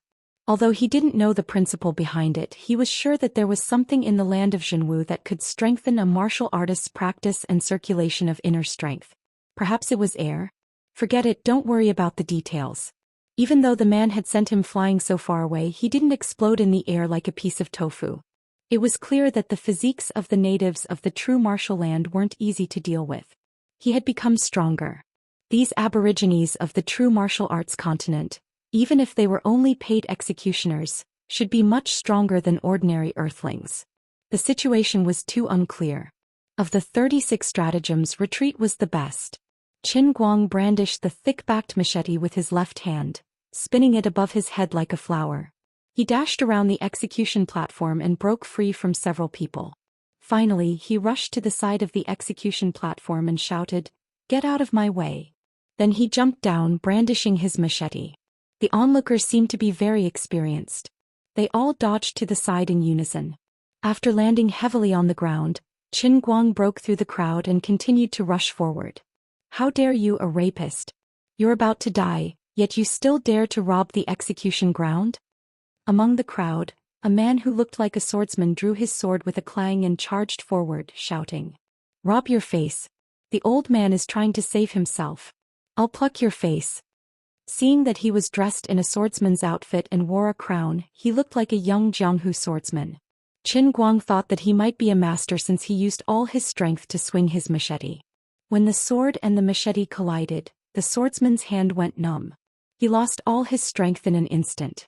Although he didn't know the principle behind it, he was sure that there was something in the land of Zhenwu that could strengthen a martial artist's practice and circulation of inner strength. Perhaps it was air? Forget it, don't worry about the details. Even though the man had sent him flying so far away, he didn't explode in the air like a piece of tofu. It was clear that the physiques of the natives of the true martial land weren't easy to deal with. He had become stronger. These aborigines of the true martial arts continent, even if they were only paid executioners, should be much stronger than ordinary earthlings. The situation was too unclear. Of the 36 stratagems, retreat was the best. Qin Guang brandished the thick-backed machete with his left hand, spinning it above his head like a flower. He dashed around the execution platform and broke free from several people. Finally, he rushed to the side of the execution platform and shouted, "Get out of my way." Then he jumped down, brandishing his machete. The onlookers seemed to be very experienced. They all dodged to the side in unison. After landing heavily on the ground, Qin Guang broke through the crowd and continued to rush forward. "How dare you, a rapist? You're about to die, yet you still dare to rob the execution ground?" Among the crowd, a man who looked like a swordsman drew his sword with a clang and charged forward, shouting, "Rob your face. The old man is trying to save himself. I'll pluck your face." Seeing that he was dressed in a swordsman's outfit and wore a crown, he looked like a young Jianghu swordsman. Qin Guang thought that he might be a master since he used all his strength to swing his machete. When the sword and the machete collided, the swordsman's hand went numb. He lost all his strength in an instant.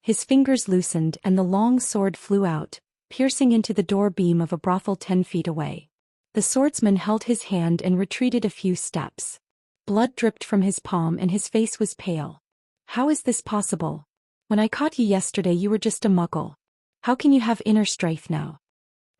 His fingers loosened and the long sword flew out, piercing into the door beam of a brothel 10 feet away. The swordsman held his hand and retreated a few steps. Blood dripped from his palm and his face was pale. "How is this possible? When I caught you yesterday you were just a muggle. How can you have inner strength now?"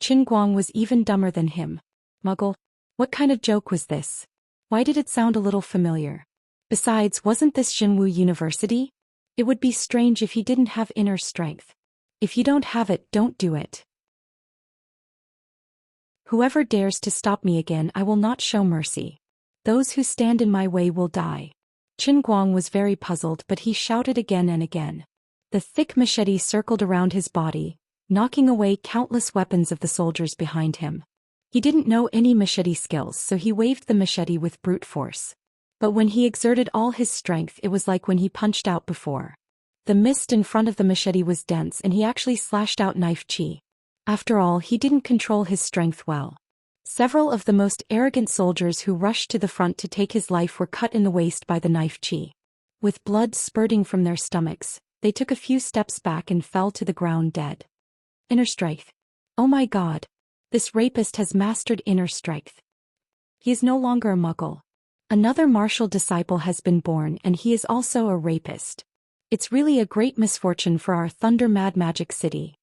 Qin Guang was even dumber than him. Muggle? What kind of joke was this? Why did it sound a little familiar? Besides, wasn't this Zhenwu University? It would be strange if he didn't have inner strength. If you don't have it, don't do it. Whoever dares to stop me again, I will not show mercy. Those who stand in my way will die. Qin Guang was very puzzled, but he shouted again and again. The thick machete circled around his body, knocking away countless weapons of the soldiers behind him. He didn't know any machete skills, so he waved the machete with brute force. But when he exerted all his strength, it was like when he punched out before. The mist in front of the machete was dense and he actually slashed out knife chi. After all, he didn't control his strength well. Several of the most arrogant soldiers who rushed to the front to take his life were cut in the waist by the knife chi. With blood spurting from their stomachs, they took a few steps back and fell to the ground dead. Inner strength. Oh my God. This rapist has mastered inner strength. He is no longer a muggle. Another martial disciple has been born and he is also a rapist. It's really a great misfortune for our Thunder Mad Magic City.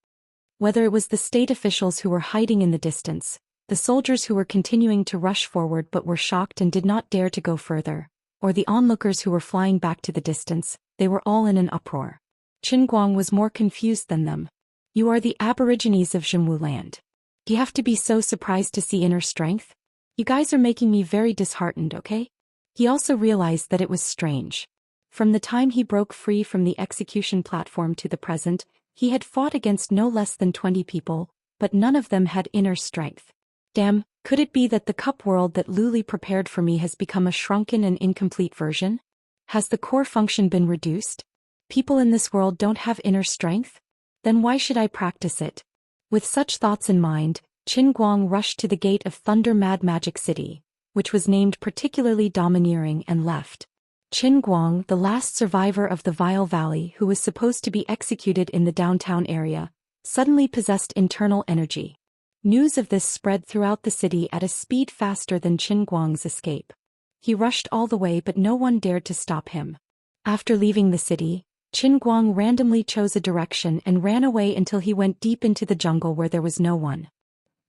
Whether it was the state officials who were hiding in the distance, the soldiers who were continuing to rush forward but were shocked and did not dare to go further, or the onlookers who were flying back to the distance, they were all in an uproar. Qin Guang was more confused than them. You are the aborigines of Zhenwu land. Do you have to be so surprised to see inner strength? You guys are making me very disheartened, okay? He also realized that it was strange. From the time he broke free from the execution platform to the present, he had fought against no less than 20 people, but none of them had inner strength. Damn, could it be that the cup world that Luli prepared for me has become a shrunken and incomplete version? Has the core function been reduced? People in this world don't have inner strength? Then why should I practice it? With such thoughts in mind, Qin Guang rushed to the gate of Thunder Mad Magic City, which was named particularly domineering, and left. Qin Guang, the last survivor of the Vile Valley who was supposed to be executed in the downtown area, suddenly possessed internal energy. News of this spread throughout the city at a speed faster than Qin Guang's escape. He rushed all the way, but no one dared to stop him. After leaving the city, Qin Guang randomly chose a direction and ran away until he went deep into the jungle where there was no one.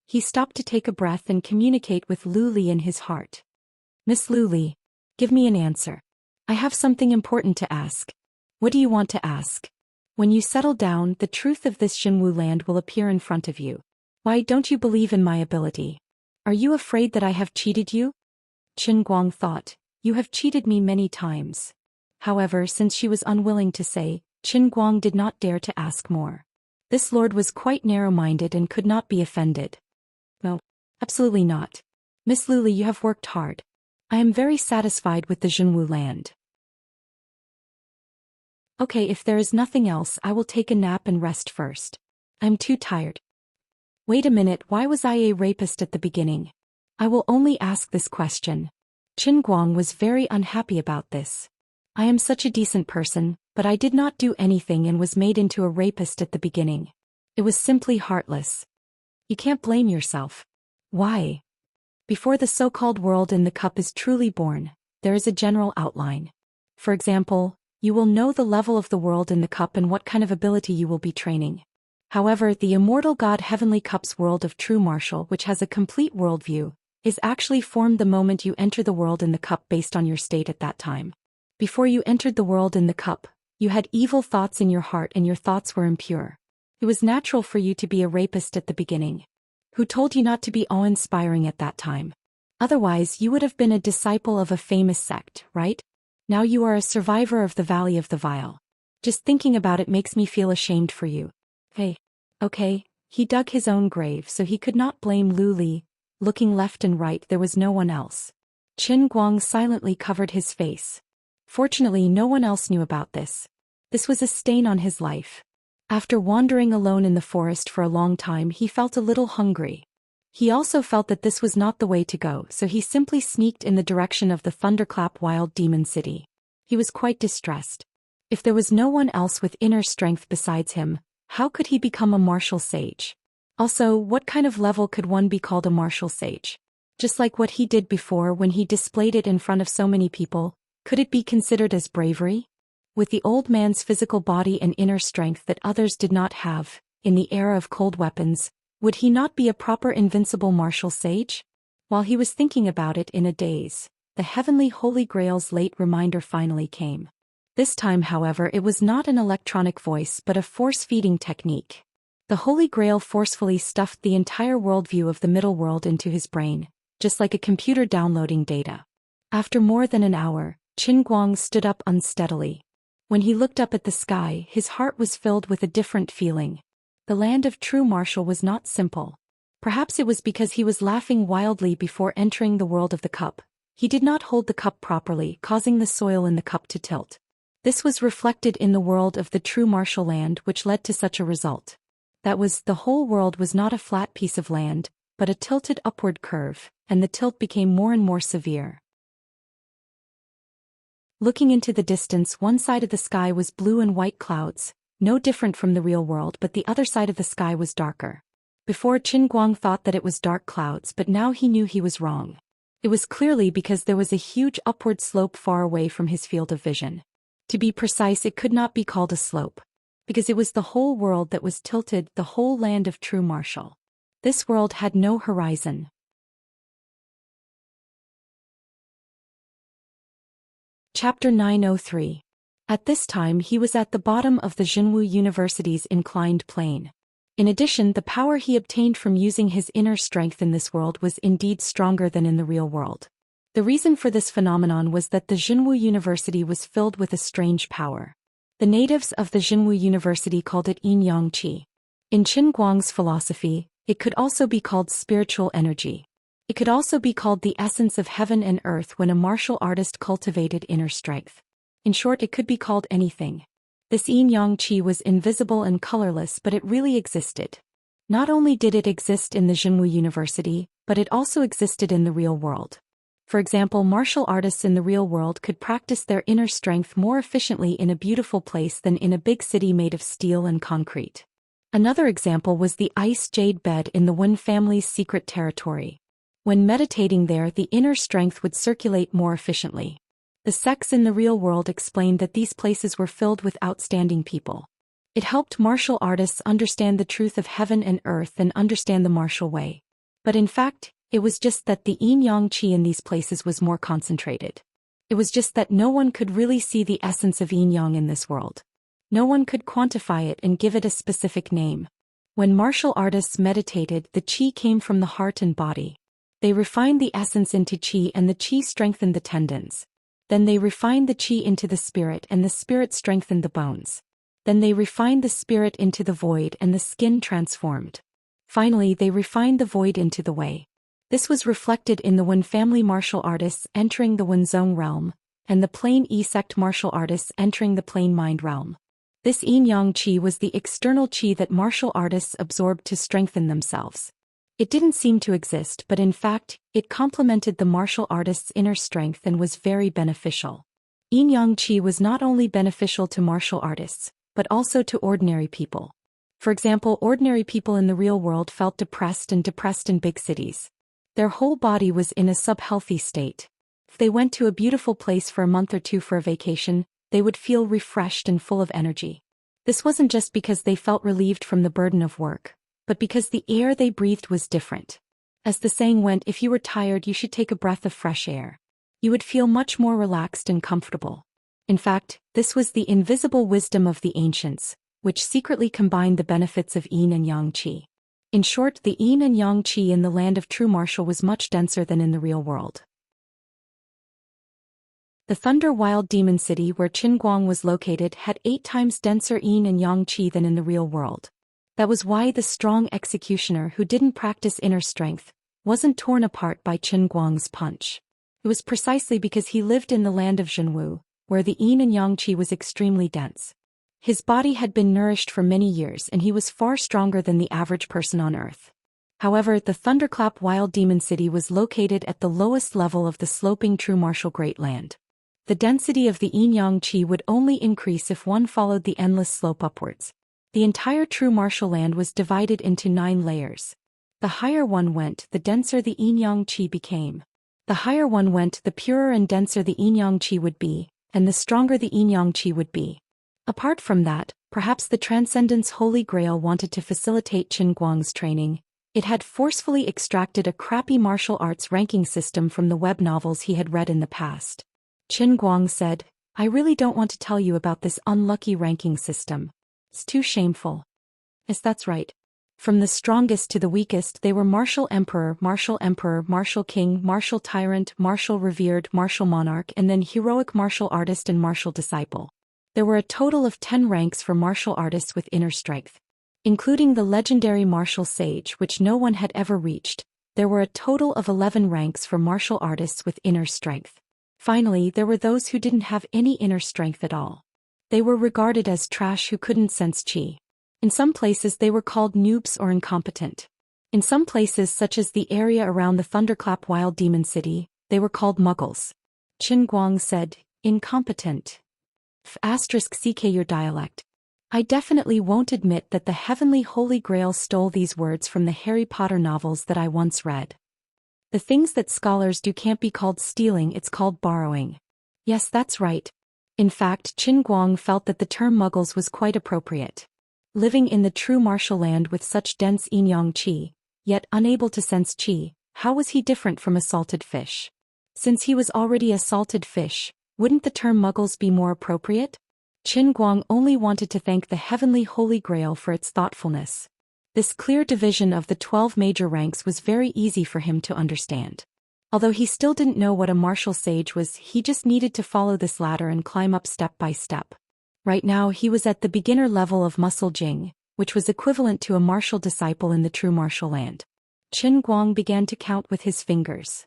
He stopped to take a breath and communicate with Lu Li in his heart. Miss Lu Li, give me an answer. I have something important to ask. What do you want to ask? When you settle down, the truth of this Xinwu land will appear in front of you. Why don't you believe in my ability? Are you afraid that I have cheated you? Qin Guang thought, you have cheated me many times. However, since she was unwilling to say, Qin Guang did not dare to ask more. This lord was quite narrow-minded and could not be offended. No, absolutely not. Miss Lu Li, you have worked hard. I am very satisfied with the Xinwu land. Okay, if there is nothing else, I will take a nap and rest first. I'm too tired. Wait a minute, why was I a rapist at the beginning? I will only ask this question. Qin Guang was very unhappy about this. I am such a decent person, but I did not do anything and was made into a rapist at the beginning. It was simply heartless. You can't blame yourself. Why? Before the so-called world in the cup is truly born, there is a general outline. For example, you will know the level of the world in the cup and what kind of ability you will be training. However, the immortal God Heavenly Cup's world of true martial, which has a complete worldview, is actually formed the moment you enter the world in the cup based on your state at that time. Before you entered the world in the cup, you had evil thoughts in your heart and your thoughts were impure. It was natural for you to be a rapist at the beginning. Who told you not to be awe-inspiring at that time? Otherwise, you would have been a disciple of a famous sect, right? Now you are a survivor of the Valley of the Vile. Just thinking about it makes me feel ashamed for you. Hey. Okay, he dug his own grave so he could not blame Lu Li. Looking left and right, there was no one else. Qin Guang silently covered his face. Fortunately, no one else knew about this. This was a stain on his life. After wandering alone in the forest for a long time, he felt a little hungry. He also felt that this was not the way to go, so he simply sneaked in the direction of the Thunderclap Wild Demon City. He was quite distressed. If there was no one else with inner strength besides him, how could he become a martial sage? Also, what kind of level could one be called a martial sage? Just like what he did before when he displayed it in front of so many people, could it be considered as bravery? With the old man's physical body and inner strength that others did not have, in the era of cold weapons, would he not be a proper invincible martial sage? While he was thinking about it in a daze, the heavenly Holy Grail's late reminder finally came. This time, however, it was not an electronic voice but a force-feeding technique. The Holy Grail forcefully stuffed the entire worldview of the middle world into his brain, just like a computer downloading data. After more than an hour, Qin Guang stood up unsteadily. When he looked up at the sky, his heart was filled with a different feeling. The land of true martial was not simple. Perhaps it was because he was laughing wildly before entering the world of the cup. He did not hold the cup properly, causing the soil in the cup to tilt. This was reflected in the world of the true martial land, which led to such a result. That was, the whole world was not a flat piece of land, but a tilted upward curve, and the tilt became more and more severe. Looking into the distance, one side of the sky was blue and white clouds, no different from the real world, but the other side of the sky was darker. Before, Qin Guang thought that it was dark clouds, but now he knew he was wrong. It was clearly because there was a huge upward slope far away from his field of vision. To be precise, it could not be called a slope, because it was the whole world that was tilted, the whole land of true martial. This world had no horizon. Chapter 903. At this time he was at the bottom of the Xinwu University's inclined plane. In addition, the power he obtained from using his inner strength in this world was indeed stronger than in the real world. The reason for this phenomenon was that the Xinwu University was filled with a strange power. The natives of the Xinwu University called it Yin Yang Qi. In Qin Guang's philosophy, it could also be called spiritual energy. It could also be called the essence of heaven and earth when a martial artist cultivated inner strength. In short, it could be called anything. This yin-yang qi was invisible and colorless, but it really existed. Not only did it exist in the Zhenwu University, but it also existed in the real world. For example, martial artists in the real world could practice their inner strength more efficiently in a beautiful place than in a big city made of steel and concrete. Another example was the ice jade bed in the Wen family's secret territory. When meditating there, the inner strength would circulate more efficiently. The sects in the real world explained that these places were filled with outstanding people. It helped martial artists understand the truth of heaven and earth and understand the martial way. But in fact, it was just that the yin-yang qi in these places was more concentrated. It was just that no one could really see the essence of yin-yang in this world. No one could quantify it and give it a specific name. When martial artists meditated, the qi came from the heart and body. They refined the essence into qi, and the qi strengthened the tendons. Then they refined the qi into the spirit, and the spirit strengthened the bones. Then they refined the spirit into the void, and the skin transformed. Finally, they refined the void into the way. This was reflected in the Wen family martial artists entering the Wenzhong realm, and the plain E sect martial artists entering the plain mind realm. This yin-yang qi was the external qi that martial artists absorbed to strengthen themselves. It didn't seem to exist, but in fact, it complemented the martial artist's inner strength and was very beneficial. Yin-yang qi was not only beneficial to martial artists, but also to ordinary people. For example, ordinary people in the real world felt depressed in big cities. Their whole body was in a sub-healthy state. If they went to a beautiful place for a month or two for a vacation, they would feel refreshed and full of energy. This wasn't just because they felt relieved from the burden of work, but because the air they breathed was different. As the saying went, if you were tired, you should take a breath of fresh air. You would feel much more relaxed and comfortable. In fact, this was the invisible wisdom of the ancients, which secretly combined the benefits of yin and yang qi. In short, the yin and yang qi in the land of true martial was much denser than in the real world. The Thunder Wild Demon City where Qinguang was located had 8 times denser yin and yang qi than in the real world. That was why the strong executioner who didn't practice inner strength wasn't torn apart by Qinguang's punch. It was precisely because he lived in the land of Zhenwu, where the yin and yang qi was extremely dense. His body had been nourished for many years and he was far stronger than the average person on earth. However, the Thunderclap Wild Demon City was located at the lowest level of the sloping true martial Great Land. The density of the yin-yang qi would only increase if one followed the endless slope upwards. The entire true martial land was divided into 9 layers. The higher one went, the denser the yin-yang qi became. The higher one went, the purer and denser the yin-yang qi would be, and the stronger the yin-yang qi would be. Apart from that, perhaps the Transcendence Holy Grail wanted to facilitate Qinguang's training. It had forcefully extracted a crappy martial arts ranking system from the web novels he had read in the past. Qinguang said, "I really don't want to tell you about this unlucky ranking system. It's too shameful." Yes, that's right. From the strongest to the weakest, they were martial emperor, martial king, martial tyrant, martial revered, martial monarch, and then heroic martial artist and martial disciple. There were a total of 10 ranks for martial artists with inner strength. Including the legendary martial sage, which no one had ever reached, there were a total of 11 ranks for martial artists with inner strength. Finally, there were those who didn't have any inner strength at all. They were regarded as trash who couldn't sense qi. In some places they were called noobs or incompetent. In some places, such as the area around the Thunderclap Wild Demon City, they were called muggles. Qinguang said, "Incompetent. *CK your dialect. I definitely won't admit that the Heavenly Holy Grail stole these words from the Harry Potter novels that I once read. The things that scholars do can't be called stealing, it's called borrowing." Yes, that's right. In fact, Qinguang felt that the term muggles was quite appropriate. Living in the true martial land with such dense yin-yang qi, yet unable to sense qi, how was he different from a salted fish? Since he was already a salted fish, wouldn't the term muggles be more appropriate? Qinguang only wanted to thank the Heavenly Holy Grail for its thoughtfulness. This clear division of the 12 major ranks was very easy for him to understand. Although he still didn't know what a martial sage was, he just needed to follow this ladder and climb up step by step. Right now he was at the beginner level of Muscle Jing, which was equivalent to a martial disciple in the true martial land. Qinguang began to count with his fingers.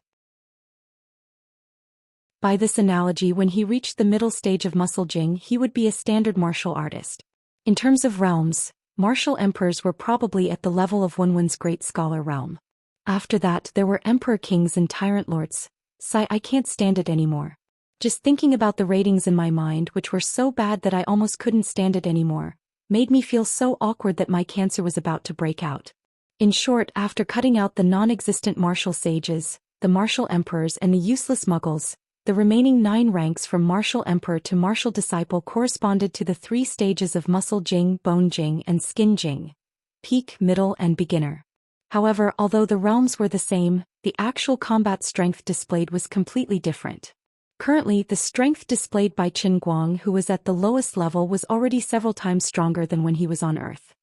By this analogy, when he reached the middle stage of Muscle Jing, he would be a standard martial artist. In terms of realms, martial emperors were probably at the level of Wenwen's great scholar realm. After that, there were emperor kings and tyrant lords. I can't stand it anymore. Just thinking about the ratings in my mind, which were so bad that I almost couldn't stand it anymore, made me feel so awkward that my cancer was about to break out. In short, after cutting out the non-existent martial sages, the martial emperors and the useless muggles, the remaining 9 ranks from martial emperor to martial disciple corresponded to the 3 stages of muscle jing, bone jing, and skin jing: peak, middle, and beginner. However, although the realms were the same, the actual combat strength displayed was completely different. Currently, the strength displayed by Qin Guang, who was at the lowest level, was already several times stronger than when he was on Earth.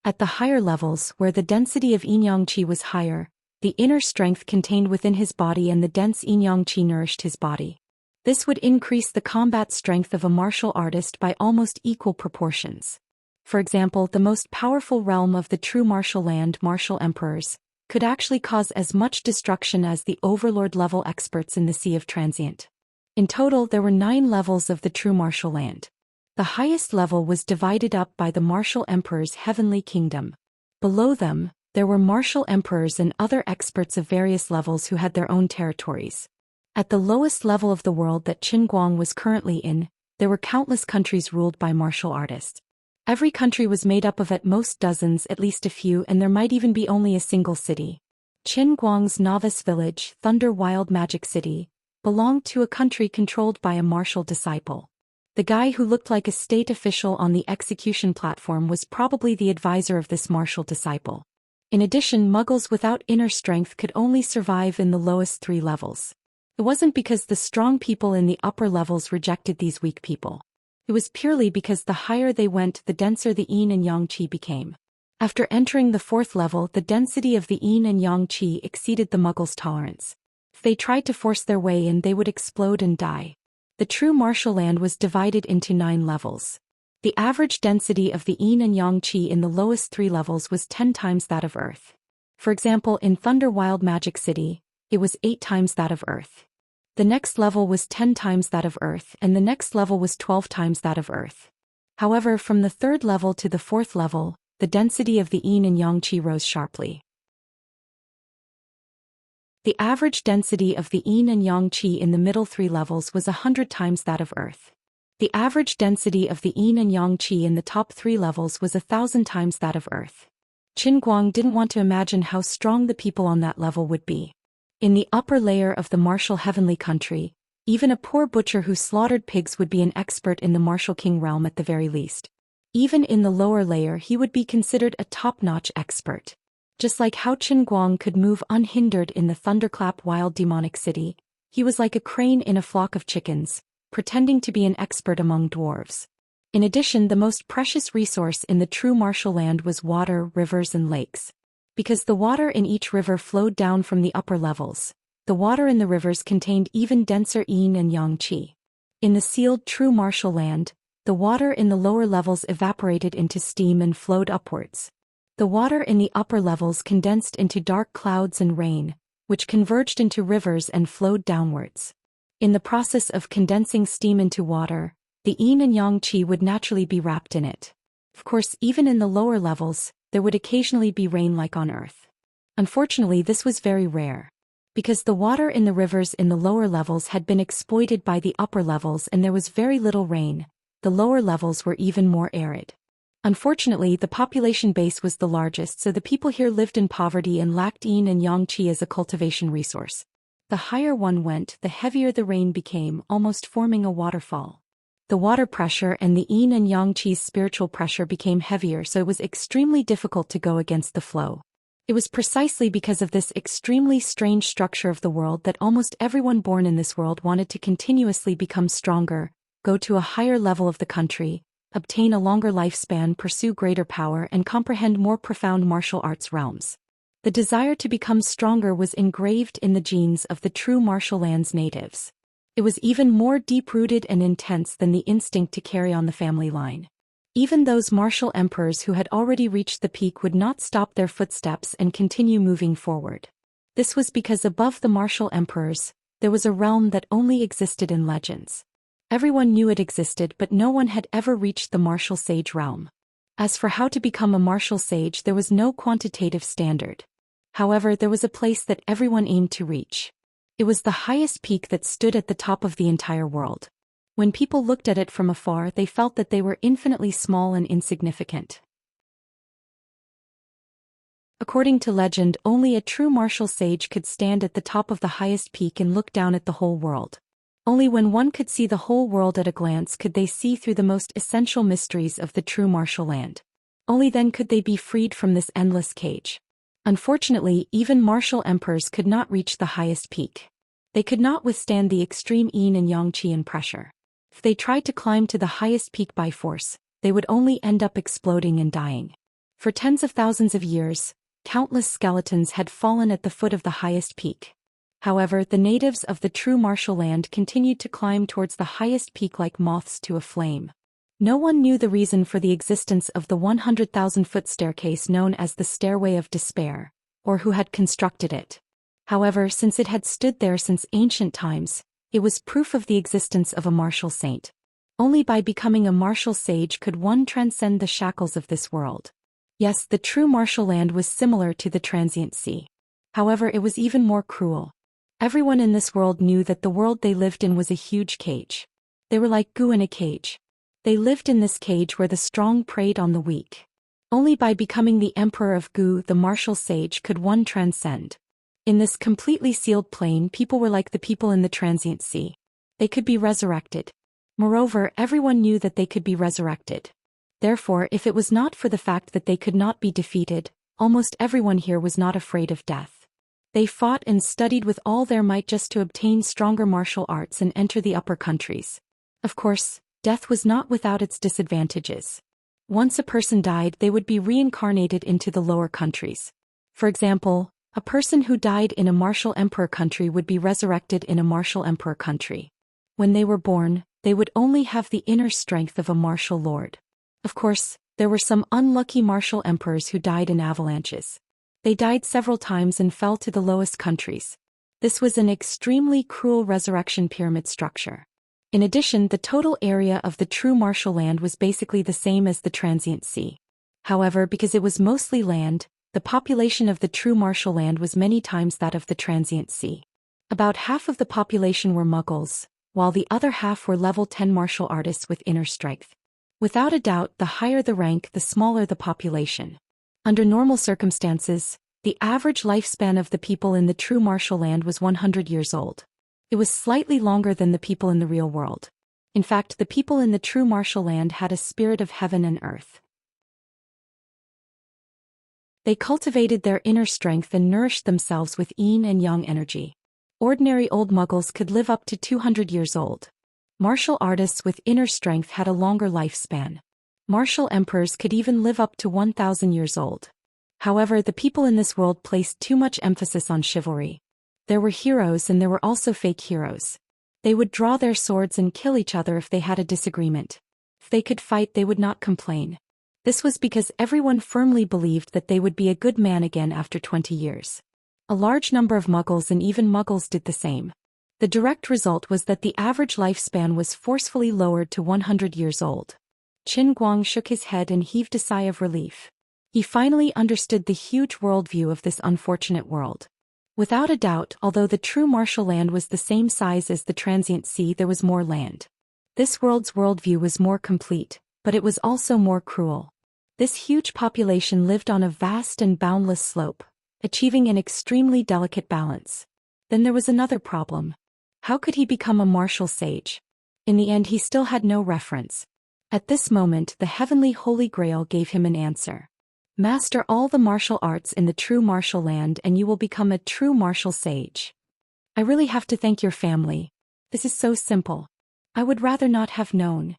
At the higher levels, where the density of yin-yang qi was higher, the inner strength contained within his body and the dense yin-yang qi nourished his body. This would increase the combat strength of a martial artist by almost equal proportions. For example, the most powerful realm of the true martial land, martial emperors, could actually cause as much destruction as the overlord-level experts in the Sea of Transient. In total, there were 9 levels of the true martial land. The highest level was divided up by the martial emperor's heavenly kingdom. Below them, there were martial emperors and other experts of various levels who had their own territories. At the lowest level of the world that Qin Guang was currently in, there were countless countries ruled by martial artists. Every country was made up of at most dozens, at least a few, and there might even be only a single city. Qin Guang's novice village, Thunder Wild Magic City, belonged to a country controlled by a martial disciple. The guy who looked like a state official on the execution platform was probably the advisor of this martial disciple. In addition, muggles without inner strength could only survive in the lowest 3 levels. It wasn't because the strong people in the upper levels rejected these weak people. It was purely because the higher they went, the denser the yin and yang qi became. After entering the 4th level, the density of the yin and yang qi exceeded the muggles' tolerance. If they tried to force their way in, they would explode and die. The true martial land was divided into 9 levels. The average density of the yin and yang qi in the lowest 3 levels was 10 times that of Earth. For example, in Thunder Wild Magic City, it was 8 times that of Earth. The next level was 10 times that of Earth, and the next level was 12 times that of Earth. However, from the 3rd level to the 4th level, the density of the yin and yang qi rose sharply. The average density of the yin and yang qi in the middle 3 levels was 100 times that of Earth. The average density of the yin and yang qi in the top 3 levels was 1,000 times that of Earth. Qin Guang didn't want to imagine how strong the people on that level would be. In the upper layer of the martial heavenly country, even a poor butcher who slaughtered pigs would be an expert in the martial king realm at the very least. Even in the lower layer, he would be considered a top-notch expert. Just like how Qin Guang could move unhindered in the Thunderclap Wild Demonic City, he was like a crane in a flock of chickens, pretending to be an expert among dwarves. In addition, the most precious resource in the true martial land was water, rivers, and lakes. Because the water in each river flowed down from the upper levels, the water in the rivers contained even denser yin and yang qi. In the sealed true martial land, the water in the lower levels evaporated into steam and flowed upwards. The water in the upper levels condensed into dark clouds and rain, which converged into rivers and flowed downwards. In the process of condensing steam into water, the yin and yang qi would naturally be wrapped in it. Of course, even in the lower levels, there would occasionally be rain like on Earth. Unfortunately, this was very rare. Because the water in the rivers in the lower levels had been exploited by the upper levels and there was very little rain, the lower levels were even more arid. Unfortunately, the population base was the largest, so the people here lived in poverty and lacked yin and yang qi as a cultivation resource. The higher one went, the heavier the rain became, almost forming a waterfall. The water pressure and the yin and yang qi's spiritual pressure became heavier, so it was extremely difficult to go against the flow. It was precisely because of this extremely strange structure of the world that almost everyone born in this world wanted to continuously become stronger, go to a higher level of the country, obtain a longer lifespan, pursue greater power, and comprehend more profound martial arts realms. The desire to become stronger was engraved in the genes of the true martial land's natives. It was even more deep-rooted and intense than the instinct to carry on the family line. Even those martial emperors who had already reached the peak would not stop their footsteps and continue moving forward. This was because above the martial emperors, There was a realm that only existed in legends. Everyone knew it existed, but no one had ever reached the martial sage realm. As for how to become a martial sage, there was no quantitative standard. However, there was a place that everyone aimed to reach. It was the highest peak that stood at the top of the entire world. When people looked at it from afar, they felt that they were infinitely small and insignificant. According to legend, only a true martial sage could stand at the top of the highest peak and look down at the whole world. Only when one could see the whole world at a glance could they see through the most essential mysteries of the true martial land. Only then could they be freed from this endless cage. Unfortunately, even martial emperors could not reach the highest peak. They could not withstand the extreme yin and yang qi and pressure. If they tried to climb to the highest peak by force, they would only end up exploding and dying. For tens of thousands of years, countless skeletons had fallen at the foot of the highest peak. However, the natives of the true martial land continued to climb towards the highest peak like moths to a flame. No one knew the reason for the existence of the 100,000-foot staircase known as the Stairway of Despair, or who had constructed it. However, since it had stood there since ancient times, it was proof of the existence of a martial saint. Only by becoming a martial sage could one transcend the shackles of this world. Yes, the true martial land was similar to the transient sea. However, it was even more cruel. Everyone in this world knew that the world they lived in was a huge cage. They were like goo in a cage. They lived in this cage where the strong preyed on the weak. Only by becoming the emperor of goo, the martial sage, could one transcend. In this completely sealed plane, people were like the people in the transient sea. They could be resurrected. Moreover, everyone knew that they could be resurrected. Therefore, if it was not for the fact that they could not be defeated, almost everyone here was not afraid of death. They fought and studied with all their might just to obtain stronger martial arts and enter the upper countries. Of course, death was not without its disadvantages. Once a person died, they would be reincarnated into the lower countries. For example, a person who died in a martial emperor country would be resurrected in a martial emperor country. When they were born, they would only have the inner strength of a martial lord. Of course, there were some unlucky martial emperors who died in avalanches. They died several times and fell to the lowest countries. This was an extremely cruel resurrection pyramid structure. In addition, the total area of the true martial land was basically the same as the transient sea. However, because it was mostly land, the population of the true martial land was many times that of the transient sea. About half of the population were Muggles, while the other half were level 10 martial artists with inner strength. Without a doubt, the higher the rank, the smaller the population. Under normal circumstances, the average lifespan of the people in the true martial land was 100 years old. It was slightly longer than the people in the real world. In fact, the people in the true martial land had a spirit of heaven and earth. They cultivated their inner strength and nourished themselves with yin and yang energy. Ordinary old Muggles could live up to 200 years old. Martial artists with inner strength had a longer lifespan. Martial emperors could even live up to 1,000 years old. However, the people in this world placed too much emphasis on chivalry. There were heroes and there were also fake heroes. They would draw their swords and kill each other if they had a disagreement. If they could fight, they would not complain. This was because everyone firmly believed that they would be a good man again after 20 years. A large number of Muggles and even Muggles did the same. The direct result was that the average lifespan was forcefully lowered to 100 years old. Qin Guang shook his head and heaved a sigh of relief. He finally understood the huge worldview of this unfortunate world. Without a doubt, although the true martial land was the same size as the transient sea, there was more land. This world's worldview was more complete, but it was also more cruel. This huge population lived on a vast and boundless slope, achieving an extremely delicate balance. Then there was another problem. How could he become a martial sage? In the end, he still had no reference. At this moment, the heavenly Holy Grail gave him an answer. Master all the martial arts in the true martial land and you will become a true martial sage. I really have to thank your family. This is so simple. I would rather not have known.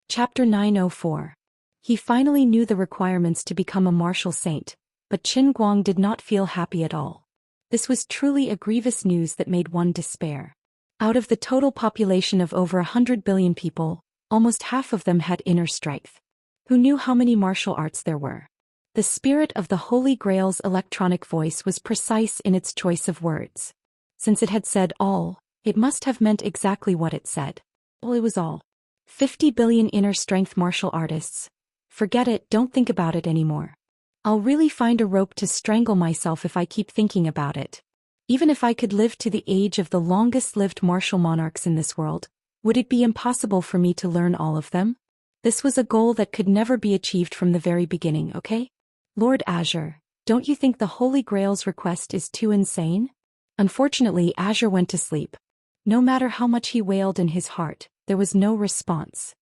Chapter 904. He finally knew the requirements to become a martial saint, but Qin Guang did not feel happy at all. This was truly a grievous news that made one despair. Out of the total population of over 100 billion people, almost half of them had inner strength. Who knew how many martial arts there were? The spirit of the Holy Grail's electronic voice was precise in its choice of words. Since it had said all, it must have meant exactly what it said. Well, it was all. 50 billion inner strength martial artists. Forget it, don't think about it anymore. I'll really find a rope to strangle myself if I keep thinking about it. Even if I could live to the age of the longest-lived martial monarchs in this world, would it be impossible for me to learn all of them? This was a goal that could never be achieved from the very beginning, okay? Lord Azure, don't you think the Holy Grail's request is too insane? Unfortunately, Azure went to sleep. No matter how much he wailed in his heart, there was no response.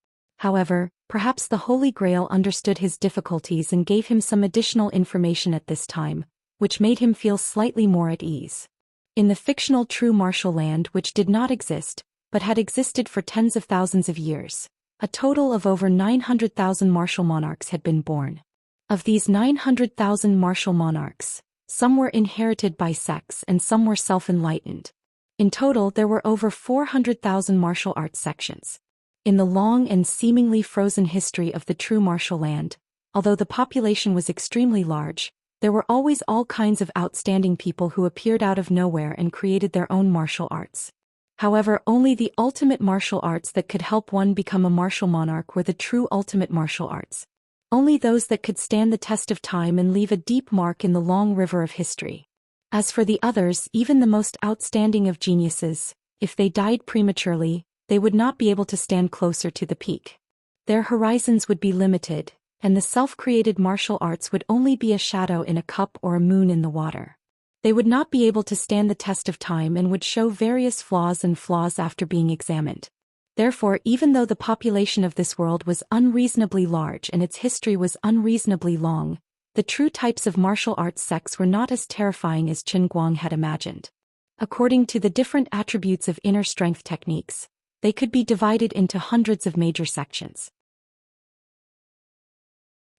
However, perhaps the Holy Grail understood his difficulties and gave him some additional information at this time, which made him feel slightly more at ease. In the fictional true martial land, which did not exist, but had existed for tens of thousands of years, a total of over 900,000 martial monarchs had been born. Of these 900,000 martial monarchs, some were inherited by sex and some were self-enlightened. In total, there were over 400,000 martial arts sections. In the long and seemingly frozen history of the true martial land, although the population was extremely large, there were always all kinds of outstanding people who appeared out of nowhere and created their own martial arts. However, only the ultimate martial arts that could help one become a martial monarch were the true ultimate martial arts. Only those that could stand the test of time and leave a deep mark in the long river of history. As for the others, even the most outstanding of geniuses, if they died prematurely, they would not be able to stand closer to the peak. Their horizons would be limited, and the self-created martial arts would only be a shadow in a cup or a moon in the water. They would not be able to stand the test of time and would show various flaws after being examined. Therefore, even though the population of this world was unreasonably large and its history was unreasonably long, the true types of martial arts sects were not as terrifying as Qin Guang had imagined. According to the different attributes of inner strength techniques, they could be divided into hundreds of major sections.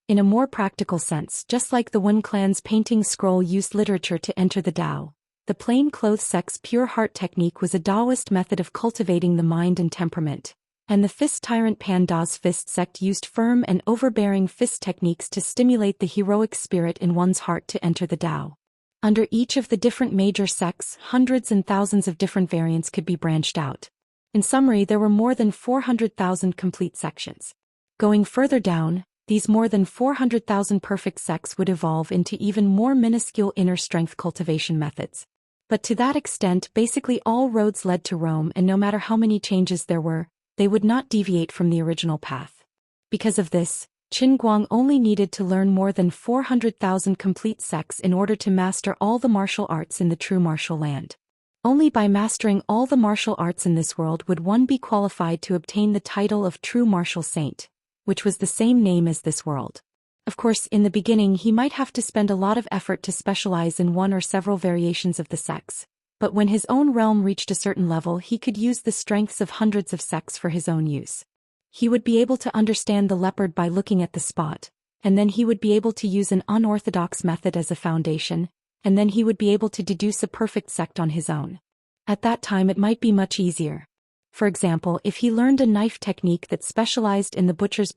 In a more practical sense, just like the Wen clan's painting scroll used literature to enter the Tao, the plain-clothes sect's pure heart technique was a Daoist method of cultivating the mind and temperament, and the fist tyrant Panda's fist sect used firm and overbearing fist techniques to stimulate the heroic spirit in one's heart to enter the Tao. Under each of the different major sects, hundreds and thousands of different variants could be branched out. In summary, there were more than 400,000 complete sections. Going further down, these more than 400,000 perfect sects would evolve into even more minuscule inner strength cultivation methods. But to that extent, basically all roads led to Rome, and no matter how many changes there were, they would not deviate from the original path. Because of this, Qin Guang only needed to learn more than 400,000 complete sects in order to master all the martial arts in the true martial land. Only by mastering all the martial arts in this world would one be qualified to obtain the title of true martial saint, which was the same name as this world. Of course, in the beginning he might have to spend a lot of effort to specialize in one or several variations of the sects, but when his own realm reached a certain level he could use the strengths of hundreds of sects for his own use. He would be able to understand the leopard by looking at the spot, and then he would be able to use an unorthodox method as a foundation, and then he would be able to deduce a perfect sect on his own. At that time it might be much easier. For example, if he learned a knife technique that specialized in the butcher's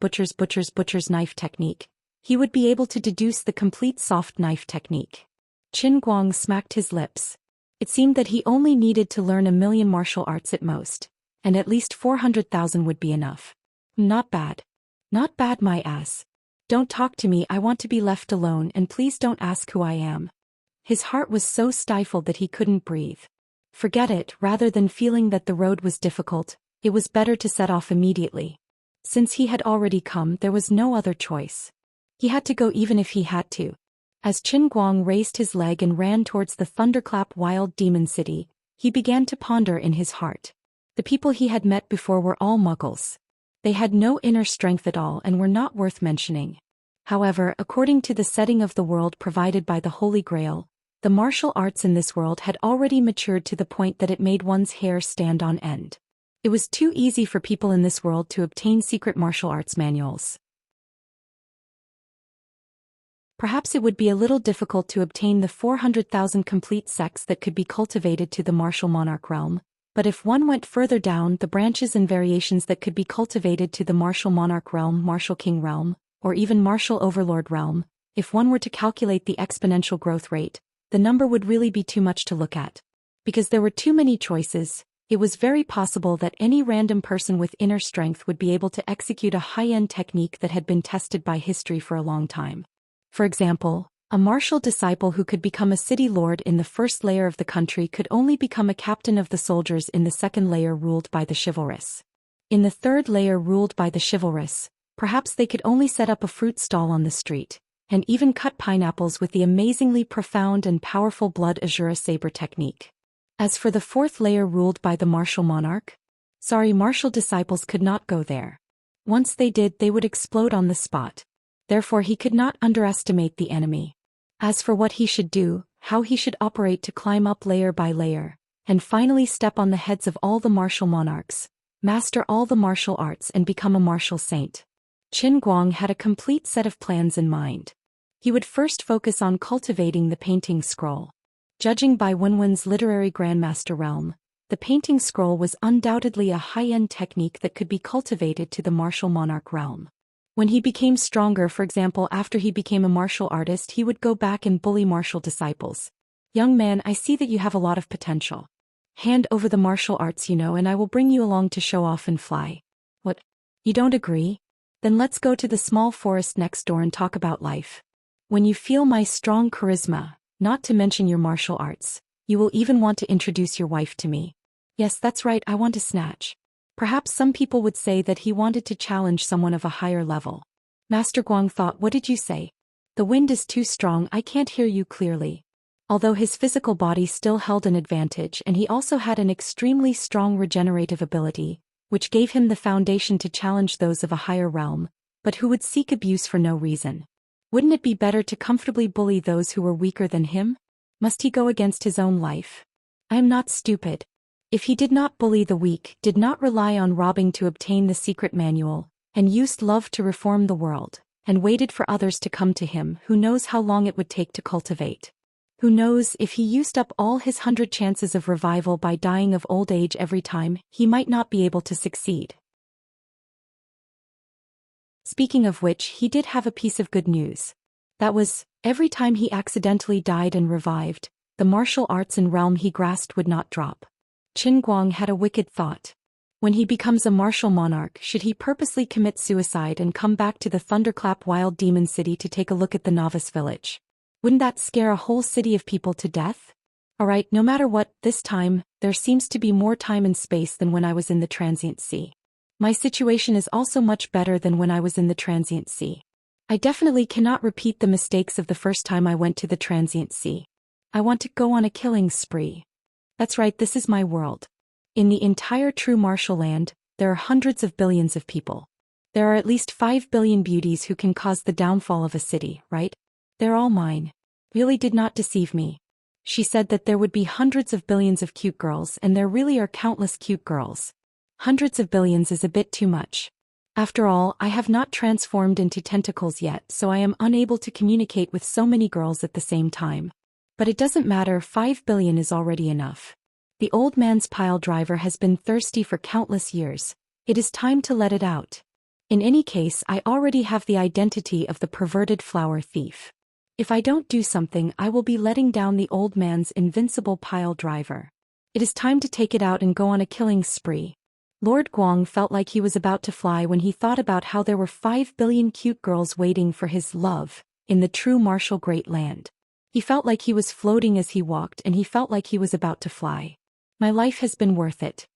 knife technique, he would be able to deduce the complete soft knife technique. Qin Guang smacked his lips. It seemed that he only needed to learn 1,000,000 martial arts at most, and at least 400,000 would be enough. Not bad. Not bad, my ass. Don't talk to me, I want to be left alone, and please don't ask who I am. His heart was so stifled that he couldn't breathe. Forget it, rather than feeling that the road was difficult, it was better to set off immediately. Since he had already come, there was no other choice. He had to go even if he had to. As Qin Guang raised his leg and ran towards the thunderclap wild demon city, he began to ponder in his heart. The people he had met before were all muggles. They had no inner strength at all and were not worth mentioning. However, according to the setting of the world provided by the Holy Grail, the martial arts in this world had already matured to the point that it made one's hair stand on end. It was too easy for people in this world to obtain secret martial arts manuals. Perhaps it would be a little difficult to obtain the 400,000 complete sects that could be cultivated to the martial monarch realm, but if one went further down, the branches and variations that could be cultivated to the martial monarch realm, martial king realm, or even martial overlord realm, If one were to calculate the exponential growth rate, the number would really be too much to look at. Because there were too many choices, it was very possible that any random person with inner strength would be able to execute a high-end technique that had been tested by history for a long time. For example, a martial disciple who could become a city lord in the first layer of the country could only become a captain of the soldiers in the second layer ruled by the chivalrous. In the third layer ruled by the chivalrous, perhaps they could only set up a fruit stall on the street, and even cut pineapples with the amazingly profound and powerful blood azure saber technique. As for the fourth layer ruled by the martial monarch, martial disciples could not go there. Once they did, they would explode on the spot. Therefore he could not underestimate the enemy. As for what he should do, how he should operate to climb up layer by layer, and finally step on the heads of all the martial monarchs, master all the martial arts and become a martial saint. Qin Guang had a complete set of plans in mind. He would first focus on cultivating the painting scroll. Judging by Wenwen's literary grandmaster realm, the painting scroll was undoubtedly a high-end technique that could be cultivated to the martial monarch realm. When he became stronger, for example after he became a martial artist, he would go back and bully martial disciples. "Young man, I see that you have a lot of potential. Hand over the martial arts and I will bring you along to show off and fly." "What? You don't agree? Then let's go to the small forest next door and talk about life. When you feel my strong charisma, not to mention your martial arts, you will even want to introduce your wife to me." "Yes, that's right, I want to snatch." Perhaps some people would say that he wanted to challenge someone of a higher level. Master Guang thought, "What did you say? The wind is too strong, I can't hear you clearly." Although his physical body still held an advantage and he also had an extremely strong regenerative ability, which gave him the foundation to challenge those of a higher realm, but who would seek abuse for no reason. Wouldn't it be better to comfortably bully those who were weaker than him? Must he go against his own life? I am not stupid. If he did not bully the weak, did not rely on robbing to obtain the secret manual, and used love to reform the world, and waited for others to come to him, who knows how long it would take to cultivate? Who knows, if he used up all his 100 chances of revival by dying of old age every time, he might not be able to succeed. Speaking of which, he did have a piece of good news. That was, every time he accidentally died and revived, the martial arts and realm he grasped would not drop. Qin Guang had a wicked thought. When he becomes a martial monarch, should he purposely commit suicide and come back to the Thunderclap Wild Demon City to take a look at the novice village? Wouldn't that scare a whole city of people to death? Alright, no matter what, this time, there seems to be more time and space than when I was in the transient sea. My situation is also much better than when I was in the transient sea. I definitely cannot repeat the mistakes of the first time I went to the transient sea. I want to go on a killing spree. That's right, this is my world. In the entire true martial land, there are hundreds of billions of people. There are at least 5 billion beauties who can cause the downfall of a city, right? They're all mine. Really did not deceive me. She said that there would be hundreds of billions of cute girls, and there really are countless cute girls. Hundreds of billions is a bit too much. After all, I have not transformed into tentacles yet, so I am unable to communicate with so many girls at the same time. But it doesn't matter, 5 billion is already enough. The old man's pile driver has been thirsty for countless years. It is time to let it out. In any case, I already have the identity of the perverted flower thief. If I don't do something, I will be letting down the old man's invincible pile driver. It is time to take it out and go on a killing spree. Lord Guang felt like he was about to fly when he thought about how there were 5 billion cute girls waiting for his love in the true martial great land. He felt like he was floating as he walked, and he felt like he was about to fly. My life has been worth it.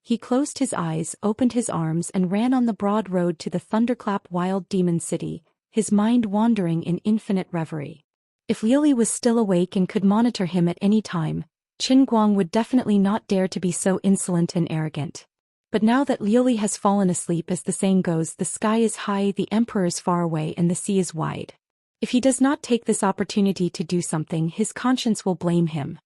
He closed his eyes, opened his arms, and ran on the broad road to the Thunderclap Wild Demon City, his mind wandering in infinite reverie. If Lily was still awake and could monitor him at any time, Qin Guang would definitely not dare to be so insolent and arrogant. But now that Lily has fallen asleep, as the saying goes, the sky is high, the emperor is far away, and the sea is wide. If he does not take this opportunity to do something, his conscience will blame him.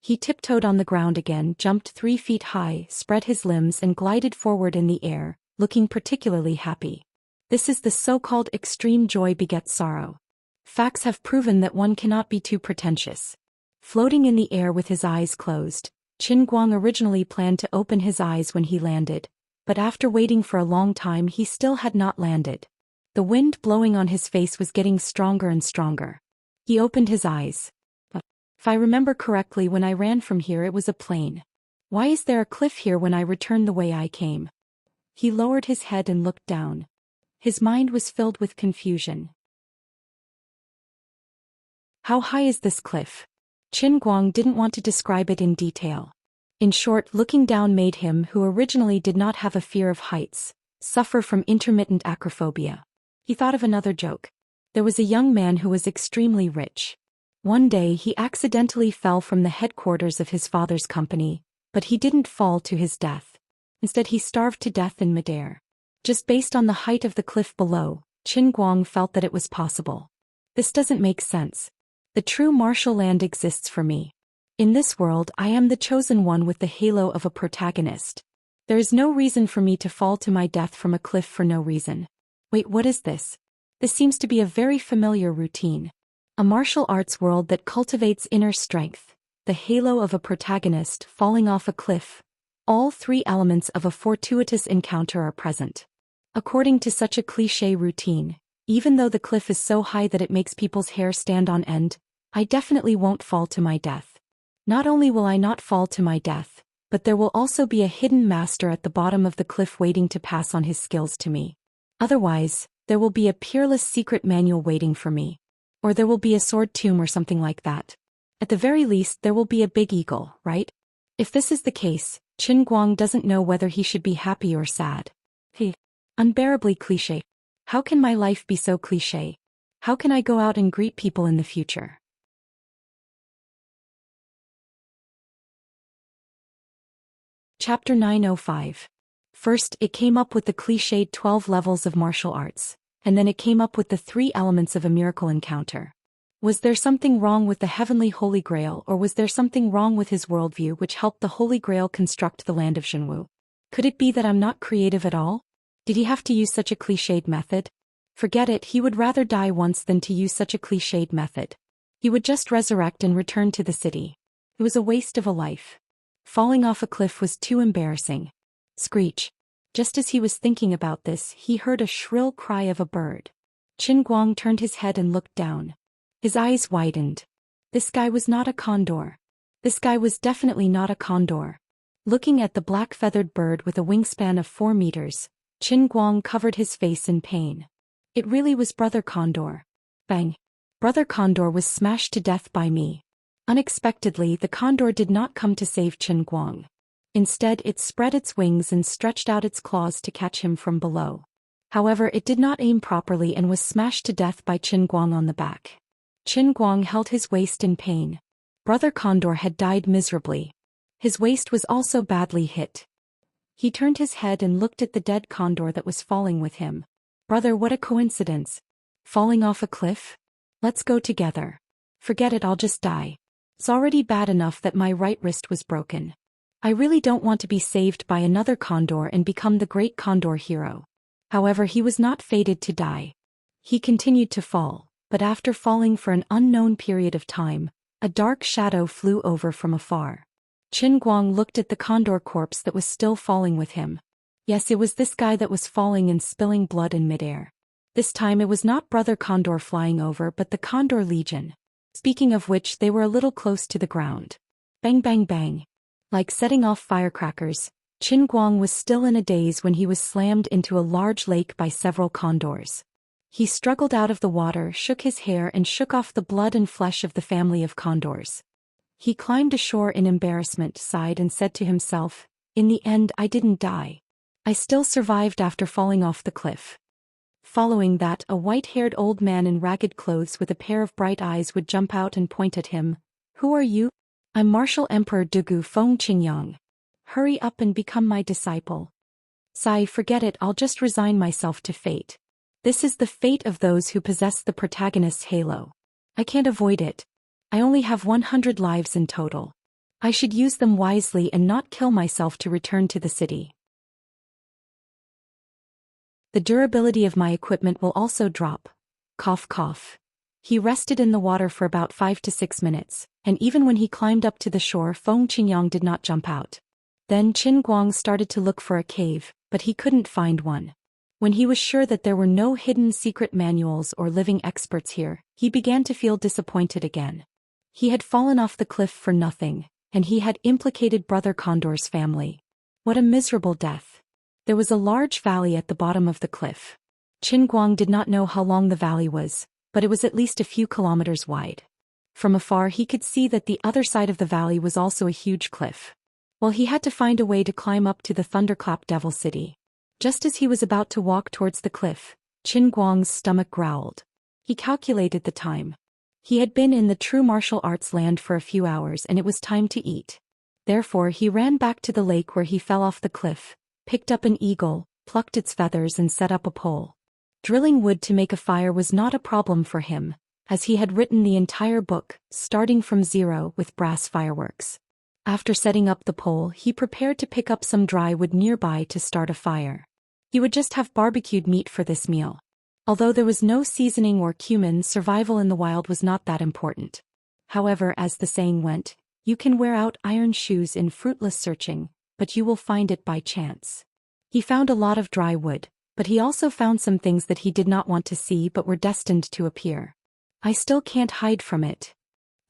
He tiptoed on the ground again, jumped 3 feet high, spread his limbs and glided forward in the air, looking particularly happy. This is the so-called extreme joy begets sorrow. Facts have proven that one cannot be too pretentious. Floating in the air with his eyes closed, Qin Guang originally planned to open his eyes when he landed, but after waiting for a long time he still had not landed. The wind blowing on his face was getting stronger and stronger. He opened his eyes. If I remember correctly, when I ran from here it was a plain. Why is there a cliff here when I returned the way I came? He lowered his head and looked down. His mind was filled with confusion. How high is this cliff? Qin Guang didn't want to describe it in detail. In short, looking down made him, who originally did not have a fear of heights, suffer from intermittent acrophobia. He thought of another joke. There was a young man who was extremely rich. One day he accidentally fell from the headquarters of his father's company, but he didn't fall to his death. Instead he starved to death in midair. Just based on the height of the cliff below, Qin Guang felt that it was possible. This doesn't make sense. The true martial land exists for me. In this world I am the chosen one with the halo of a protagonist. There is no reason for me to fall to my death from a cliff for no reason. Wait, what is this? This seems to be a very familiar routine. A martial arts world that cultivates inner strength, the halo of a protagonist falling off a cliff. All three elements of a fortuitous encounter are present. According to such a cliché routine, even though the cliff is so high that it makes people's hair stand on end, I definitely won't fall to my death. Not only will I not fall to my death, but there will also be a hidden master at the bottom of the cliff waiting to pass on his skills to me. Otherwise, there will be a peerless secret manual waiting for me. Or there will be a sword tomb or something like that. At the very least there will be a big eagle, right? If this is the case, Qin Guang doesn't know whether he should be happy or sad. Unbearably cliché. How can my life be so cliché? How can I go out and greet people in the future? Chapter 905. First, it came up with the cliched 12 levels of martial arts, and then it came up with the 3 elements of a miracle encounter. Was there something wrong with the heavenly Holy Grail, or was there something wrong with his worldview which helped the Holy Grail construct the land of Zhenwu? Could it be that I'm not creative at all? Did he have to use such a cliched method? Forget it, he would rather die once than to use such a cliched method. He would just resurrect and return to the city. It was a waste of a life. Falling off a cliff was too embarrassing. Screech. Just as he was thinking about this, he heard a shrill cry of a bird. Qin Guang turned his head and looked down. His eyes widened. This guy was not a condor. This guy was definitely not a condor. Looking at the black-feathered bird with a wingspan of 4 meters, Qin Guang covered his face in pain. It really was Brother Condor. Bang! Brother Condor was smashed to death by me. Unexpectedly, the condor did not come to save Qin Guang. Instead, it spread its wings and stretched out its claws to catch him from below. However, it did not aim properly and was smashed to death by Qin Guang on the back. Qin Guang held his waist in pain. Brother Condor had died miserably. His waist was also badly hit. He turned his head and looked at the dead condor that was falling with him. Brother, what a coincidence. Falling off a cliff? Let's go together. Forget it, I'll just die. It's already bad enough that my right wrist was broken. I really don't want to be saved by another condor and become the great condor hero. However, he was not fated to die. He continued to fall, but after falling for an unknown period of time, a dark shadow flew over from afar. Qin Guang looked at the condor corpse that was still falling with him. Yes, it was this guy that was falling and spilling blood in midair. This time it was not Brother Condor flying over but the Condor Legion. Speaking of which, they were a little close to the ground. Bang bang bang. Like setting off firecrackers, Qin Guang was still in a daze when he was slammed into a large lake by several condors. He struggled out of the water, shook his hair and shook off the blood and flesh of the family of condors. He climbed ashore in embarrassment, sighed and said to himself, "In the end I didn't die. I still survived after falling off the cliff." Following that, a white-haired old man in ragged clothes with a pair of bright eyes would jump out and point at him. "Who are you?" "I'm Martial Emperor Dugu Feng Qingyang. Hurry up and become my disciple." "Sai, forget it, I'll just resign myself to fate. This is the fate of those who possess the protagonist's halo. I can't avoid it. I only have 100 lives in total. I should use them wisely and not kill myself to return to the city. The durability of my equipment will also drop." Cough cough. He rested in the water for about 5 to 6 minutes, and even when he climbed up to the shore, Feng Qingyang did not jump out. Then Qin Guang started to look for a cave, but he couldn't find one. When he was sure that there were no hidden secret manuals or living experts here, he began to feel disappointed again. He had fallen off the cliff for nothing, and he had implicated Brother Condor's family. What a miserable death. There was a large valley at the bottom of the cliff. Qin Guang did not know how long the valley was, but it was at least a few kilometers wide. From afar he could see that the other side of the valley was also a huge cliff. Well, he had to find a way to climb up to the Thunderclap Devil City. Just as he was about to walk towards the cliff, Qin Guang's stomach growled. He calculated the time. He had been in the true martial arts land for a few hours and it was time to eat. Therefore he ran back to the lake where he fell off the cliff, picked up an eagle, plucked its feathers and set up a pole. Drilling wood to make a fire was not a problem for him, as he had written the entire book, starting from zero with brass fireworks. After setting up the pole, he prepared to pick up some dry wood nearby to start a fire. He would just have barbecued meat for this meal. Although there was no seasoning or cumin, survival in the wild was not that important. However, as the saying went, you can wear out iron shoes in fruitless searching, but you will find it by chance. He found a lot of dry wood, but he also found some things that he did not want to see but were destined to appear. I still can't hide from it.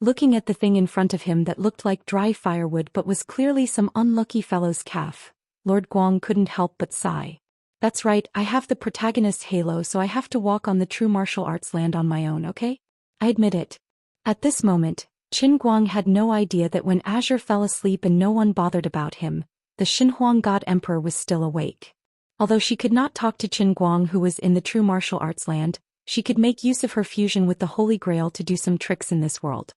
Looking at the thing in front of him that looked like dry firewood but was clearly some unlucky fellow's calf, Lord Guang couldn't help but sigh. That's right, I have the protagonist's halo, so I have to walk on the true martial arts land on my own, okay? I admit it. At this moment, Qin Guang had no idea that when Azure fell asleep and no one bothered about him, the Xinhuang God Emperor was still awake. Although she could not talk to Qin Guang, who was in the true martial arts land, she could make use of her fusion with the Holy Grail to do some tricks in this world.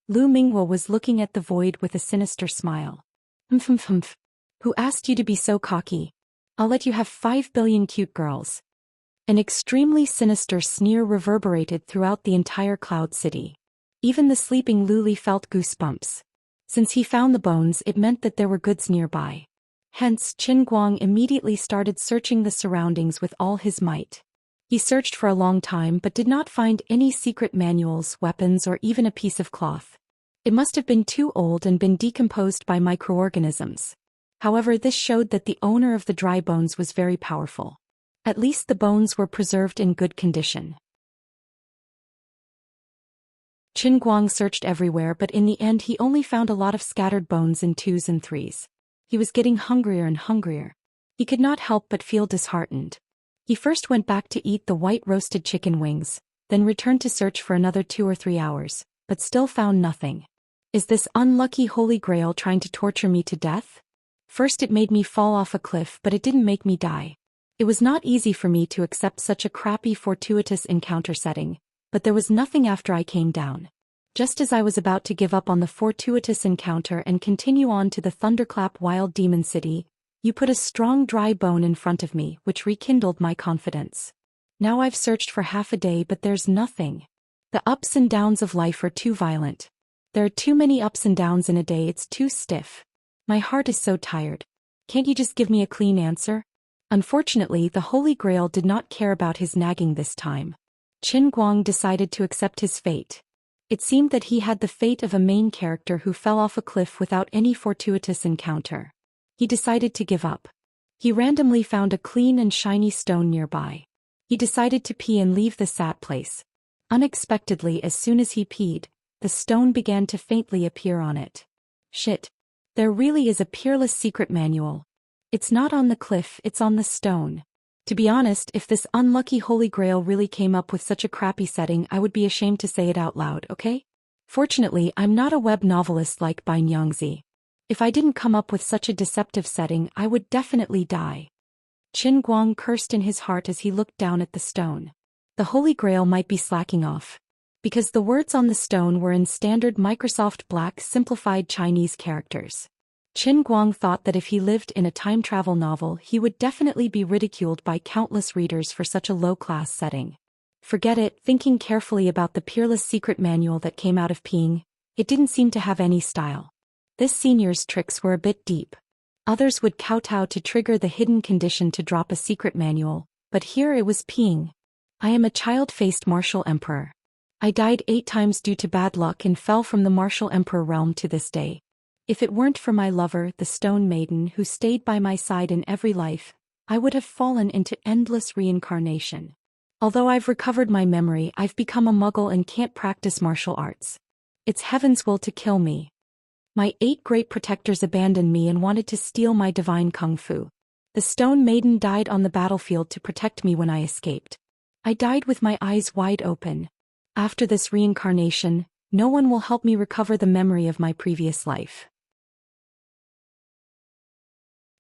Lu Mingwo was looking at the void with a sinister smile. Humph. Who asked you to be so cocky? I'll let you have 5 billion cute girls. An extremely sinister sneer reverberated throughout the entire Cloud City. Even the sleeping Luli felt goosebumps. Since he found the bones, it meant that there were goods nearby. Hence, Qin Guang immediately started searching the surroundings with all his might. He searched for a long time but did not find any secret manuals, weapons, or even a piece of cloth. It must have been too old and been decomposed by microorganisms. However, this showed that the owner of the dry bones was very powerful. At least the bones were preserved in good condition. Qin Guang searched everywhere, but in the end he only found a lot of scattered bones in 2s and 3s. He was getting hungrier and hungrier. He could not help but feel disheartened. He first went back to eat the white roasted chicken wings, then returned to search for another 2 or 3 hours, but still found nothing. Is this unlucky Holy Grail trying to torture me to death? First it made me fall off a cliff, but it didn't make me die. It was not easy for me to accept such a crappy fortuitous encounter setting, but there was nothing after I came down. Just as I was about to give up on the fortuitous encounter and continue on to the Thunderclap Wild Demon City, you put a strong dry bone in front of me, which rekindled my confidence. Now I've searched for half a day but there's nothing. The ups and downs of life are too violent. There are too many ups and downs in a day, it's too stiff. My heart is so tired. Can't you just give me a clean answer? Unfortunately, the Holy Grail did not care about his nagging this time. Qin Guang decided to accept his fate. It seemed that he had the fate of a main character who fell off a cliff without any fortuitous encounter. He decided to give up. He randomly found a clean and shiny stone nearby. He decided to pee and leave the sad place. Unexpectedly, as soon as he peed, the stone began to faintly appear on it. Shit. There really is a peerless secret manual. It's not on the cliff, it's on the stone. To be honest, if this unlucky Holy Grail really came up with such a crappy setting, I would be ashamed to say it out loud, okay? Fortunately, I'm not a web novelist like Bai Nyangzi. If I didn't come up with such a deceptive setting, I would definitely die. Qin Guang cursed in his heart as he looked down at the stone. The Holy Grail might be slacking off. Because the words on the stone were in standard Microsoft Black simplified Chinese characters. Qin Guang thought that if he lived in a time travel novel, he would definitely be ridiculed by countless readers for such a low-class setting. Forget it. Thinking carefully about the peerless secret manual that came out of peeing, it didn't seem to have any style. This senior's tricks were a bit deep. Others would kowtow to trigger the hidden condition to drop a secret manual, but here it was peeing. I am a child-faced martial emperor. I died 8 times due to bad luck and fell from the martial emperor realm to this day. If it weren't for my lover, the Stone Maiden, who stayed by my side in every life, I would have fallen into endless reincarnation. Although I've recovered my memory, I've become a muggle and can't practice martial arts. It's heaven's will to kill me. My 8 great protectors abandoned me and wanted to steal my divine kung fu. The stone maiden died on the battlefield to protect me when I escaped. I died with my eyes wide open. After this reincarnation, no one will help me recover the memory of my previous life.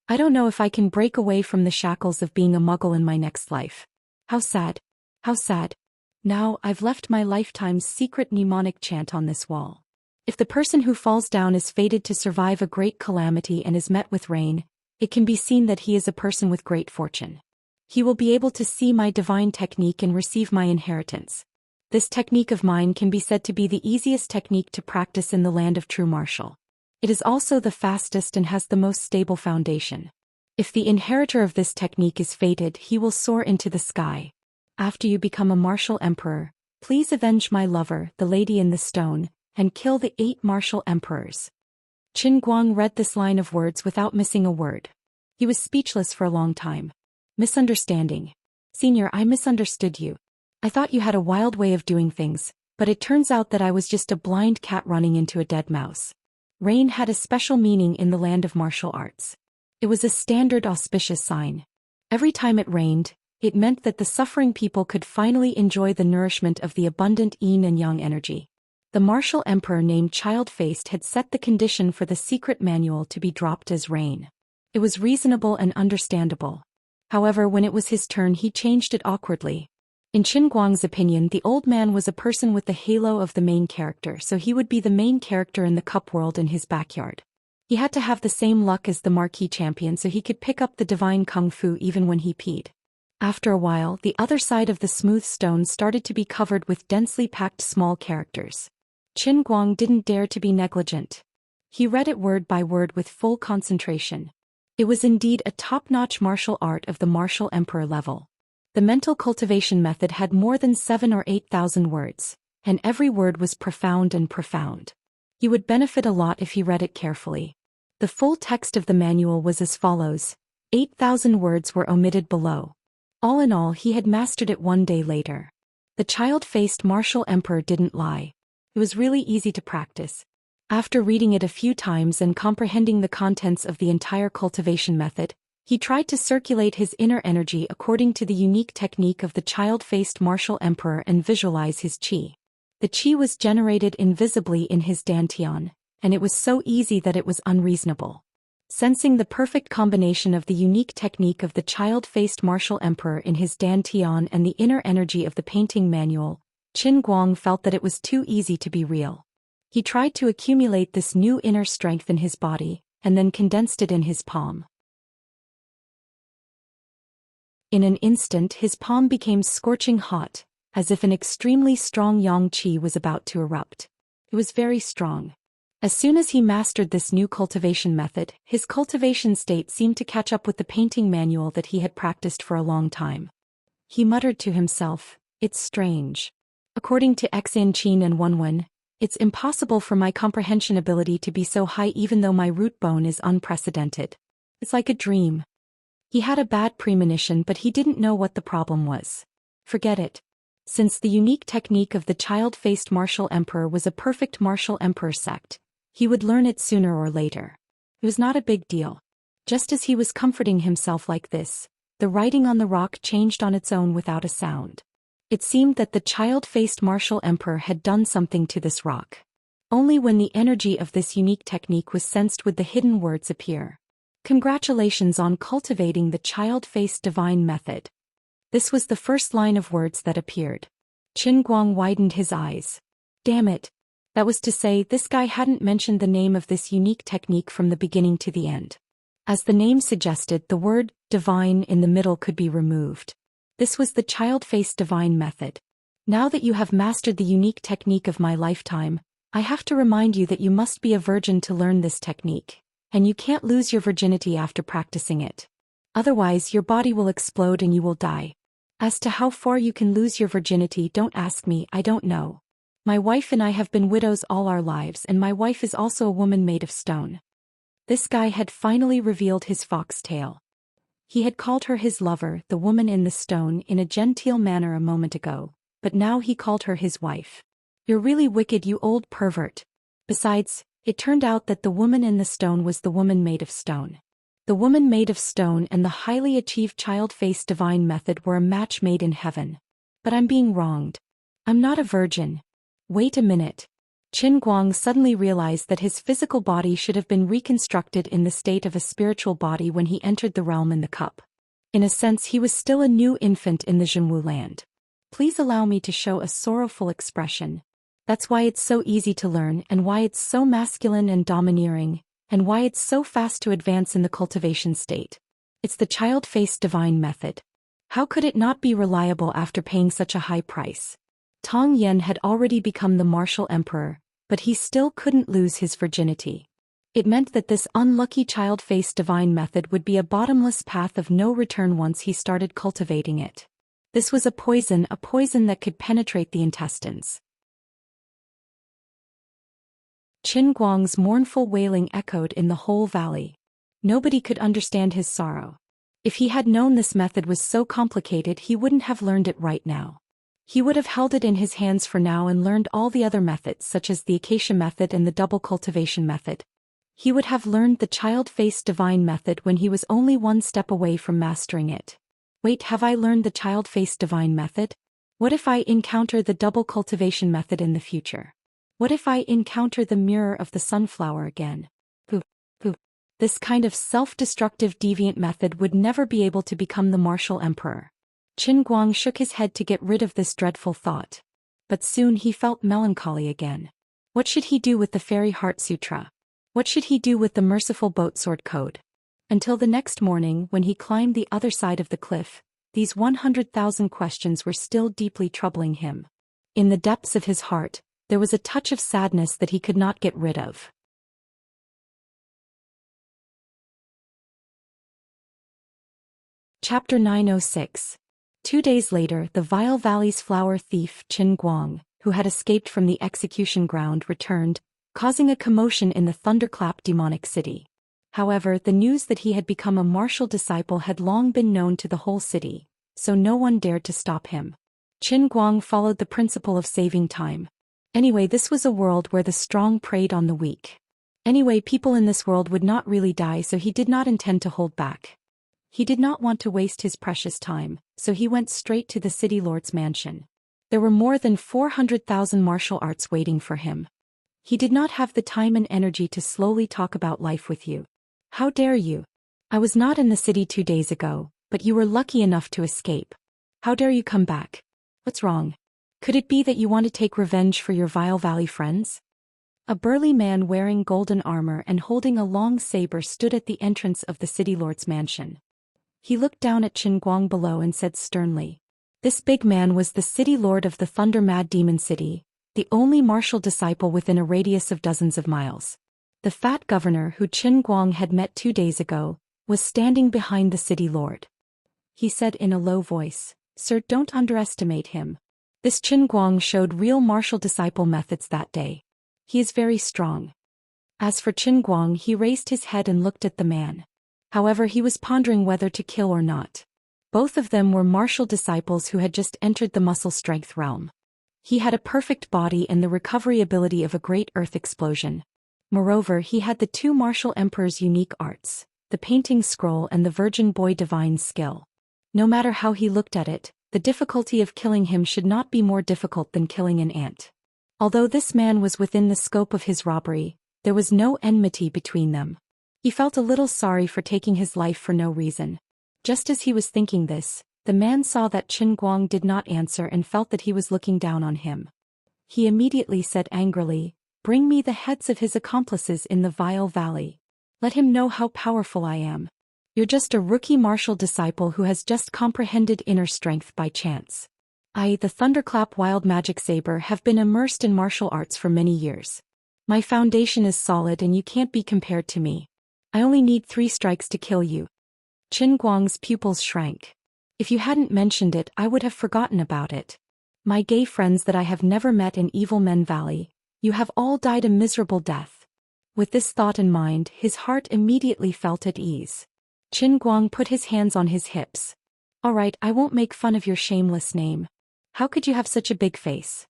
I don't know if I can break away from the shackles of being a muggle in my next life. How sad. How sad. Now, I've left my lifetime's secret mnemonic chant on this wall. If the person who falls down is fated to survive a great calamity and is met with rain, it can be seen that he is a person with great fortune. He will be able to see my divine technique and receive my inheritance. This technique of mine can be said to be the easiest technique to practice in the land of true martial. It is also the fastest and has the most stable foundation. If the inheritor of this technique is fated, he will soar into the sky. After you become a martial emperor, please avenge my lover, the lady in the stone, and kill the 8 martial emperors. Qin Guang read this line of words without missing a word. He was speechless for a long time. Misunderstanding. Senior, I misunderstood you. I thought you had a wild way of doing things, but it turns out that I was just a blind cat running into a dead mouse. Rain had a special meaning in the land of martial arts. It was a standard auspicious sign. Every time it rained, it meant that the suffering people could finally enjoy the nourishment of the abundant yin and yang energy. The martial emperor named Child-Faced had set the condition for the secret manual to be dropped as rain. It was reasonable and understandable. However, when it was his turn, he changed it awkwardly. In Qin Guang's opinion, the old man was a person with the halo of the main character, so he would be the main character in the cup world in his backyard. He had to have the same luck as the marquee champion so he could pick up the divine kung fu even when he peed. After a while, the other side of the smooth stone started to be covered with densely packed small characters. Qin Guang didn't dare to be negligent. He read it word by word with full concentration. It was indeed a top-notch martial art of the martial emperor level. The mental cultivation method had more than 7,000 or 8,000 words, and every word was profound and profound. He would benefit a lot if he read it carefully. The full text of the manual was as follows. 8,000 words were omitted below. All in all, he had mastered it one day later. The child-faced martial emperor didn't lie. It was really easy to practice. After reading it a few times and comprehending the contents of the entire cultivation method, he tried to circulate his inner energy according to the unique technique of the child-faced martial emperor and visualize his qi. The qi was generated invisibly in his dantian, and it was so easy that it was unreasonable. Sensing the perfect combination of the unique technique of the child-faced martial emperor in his dantian and the inner energy of the painting manual, Qin Guang felt that it was too easy to be real. He tried to accumulate this new inner strength in his body, and then condensed it in his palm. In an instant his palm became scorching hot, as if an extremely strong yang qi was about to erupt. It was very strong. As soon as he mastered this new cultivation method, his cultivation state seemed to catch up with the painting manual that he had practiced for a long time. He muttered to himself, "It's strange. According to Xin Qin and Wenwen, it's impossible for my comprehension ability to be so high even though my root bone is unprecedented. It's like a dream." He had a bad premonition, but he didn't know what the problem was. Forget it. Since the unique technique of the child-faced martial emperor was a perfect martial emperor sect, he would learn it sooner or later. It was not a big deal. Just as he was comforting himself like this, the writing on the rock changed on its own without a sound. It seemed that the child-faced martial emperor had done something to this rock. Only when the energy of this unique technique was sensed would the hidden words appear. Congratulations on cultivating the child-faced divine method. This was the first line of words that appeared. Qin Guang widened his eyes. Damn it. That was to say, this guy hadn't mentioned the name of this unique technique from the beginning to the end. As the name suggested, the word divine in the middle could be removed. This was the child-faced divine method. Now that you have mastered the unique technique of my lifetime, I have to remind you that you must be a virgin to learn this technique, and you can't lose your virginity after practicing it. Otherwise, your body will explode and you will die. As to how far you can lose your virginity, don't ask me, I don't know. My wife and I have been widows all our lives, and my wife is also a woman made of stone. This guy had finally revealed his fox tail. He had called her his lover, the woman in the stone, in a genteel manner a moment ago, but now he called her his wife. You're really wicked, you old pervert. Besides, it turned out that the woman in the stone was the woman made of stone. The woman made of stone and the highly achieved child-face divine method were a match made in heaven. But I'm being wronged. I'm not a virgin. Wait a minute. Qin Guang suddenly realized that his physical body should have been reconstructed in the state of a spiritual body when he entered the realm in the cup. In a sense, he was still a new infant in the Zhenwu land. Please allow me to show a sorrowful expression. That's why it's so easy to learn and why it's so masculine and domineering, and why it's so fast to advance in the cultivation state. It's the child-face divine method. How could it not be reliable after paying such a high price? Tong Yen had already become the martial emperor, but he still couldn't lose his virginity. It meant that this unlucky child-face divine method would be a bottomless path of no return once he started cultivating it. This was a poison that could penetrate the intestines. Qin Guang's mournful wailing echoed in the whole valley. Nobody could understand his sorrow. If he had known this method was so complicated, he wouldn't have learned it right now. He would have held it in his hands for now and learned all the other methods such as the acacia method and the double cultivation method. He would have learned the child-face divine method when he was only one step away from mastering it. Wait, have I learned the child-face divine method? What if I encounter the double cultivation method in the future? What if I encounter the mirror of the sunflower again? Pooh, pooh. This kind of self-destructive deviant method would never be able to become the martial emperor. Qin Guang shook his head to get rid of this dreadful thought. But soon he felt melancholy again. What should he do with the Fairy Heart Sutra? What should he do with the Merciful Boat Sword Code? Until the next morning when he climbed the other side of the cliff, these 100,000 questions were still deeply troubling him. In the depths of his heart, there was a touch of sadness that he could not get rid of. Chapter 906. 2 days later, the Vile Valley's flower thief Qin Guang, who had escaped from the execution ground, returned, causing a commotion in the thunderclap demonic city. However, the news that he had become a martial disciple had long been known to the whole city, so no one dared to stop him. Qin Guang followed the principle of saving time. Anyway, this was a world where the strong preyed on the weak. Anyway, people in this world would not really die, so he did not intend to hold back. He did not want to waste his precious time, so he went straight to the city lord's mansion. There were more than 400,000 martial arts waiting for him. He did not have the time and energy to slowly talk about life with you. How dare you? I was not in the city 2 days ago, but you were lucky enough to escape. How dare you come back? What's wrong? Could it be that you want to take revenge for your Vile Valley friends? A burly man wearing golden armor and holding a long saber stood at the entrance of the city lord's mansion. He looked down at Qin Guang below and said sternly. This big man was the city lord of the thunder-mad demon city, the only martial disciple within a radius of dozens of miles. The fat governor who Qin Guang had met 2 days ago was standing behind the city lord. He said in a low voice, "Sir, don't underestimate him. This Qin Guang showed real martial disciple methods that day. He is very strong." As for Qin Guang, he raised his head and looked at the man. However, he was pondering whether to kill or not. Both of them were martial disciples who had just entered the muscle strength realm. He had a perfect body and the recovery ability of a great earth explosion. Moreover, he had the 2 martial emperor's unique arts, the painting scroll and the virgin boy divine skill. No matter how he looked at it, the difficulty of killing him should not be more difficult than killing an ant. Although this man was within the scope of his robbery, there was no enmity between them. He felt a little sorry for taking his life for no reason. Just as he was thinking this, the man saw that Qin Guang did not answer and felt that he was looking down on him. He immediately said angrily, "Bring me the heads of his accomplices in the Vile Valley. Let him know how powerful I am. You're just a rookie martial disciple who has just comprehended inner strength by chance. I, the Thunderclap Wild Magic Saber, have been immersed in martial arts for many years. My foundation is solid and you can't be compared to me. I only need 3 strikes to kill you." Qin Guang's pupils shrank. If you hadn't mentioned it, I would have forgotten about it. My gay friends that I have never met in Evil Men Valley, you have all died a miserable death. With this thought in mind, his heart immediately felt at ease. Qin Guang put his hands on his hips. Alright, I won't make fun of your shameless name. How could you have such a big face?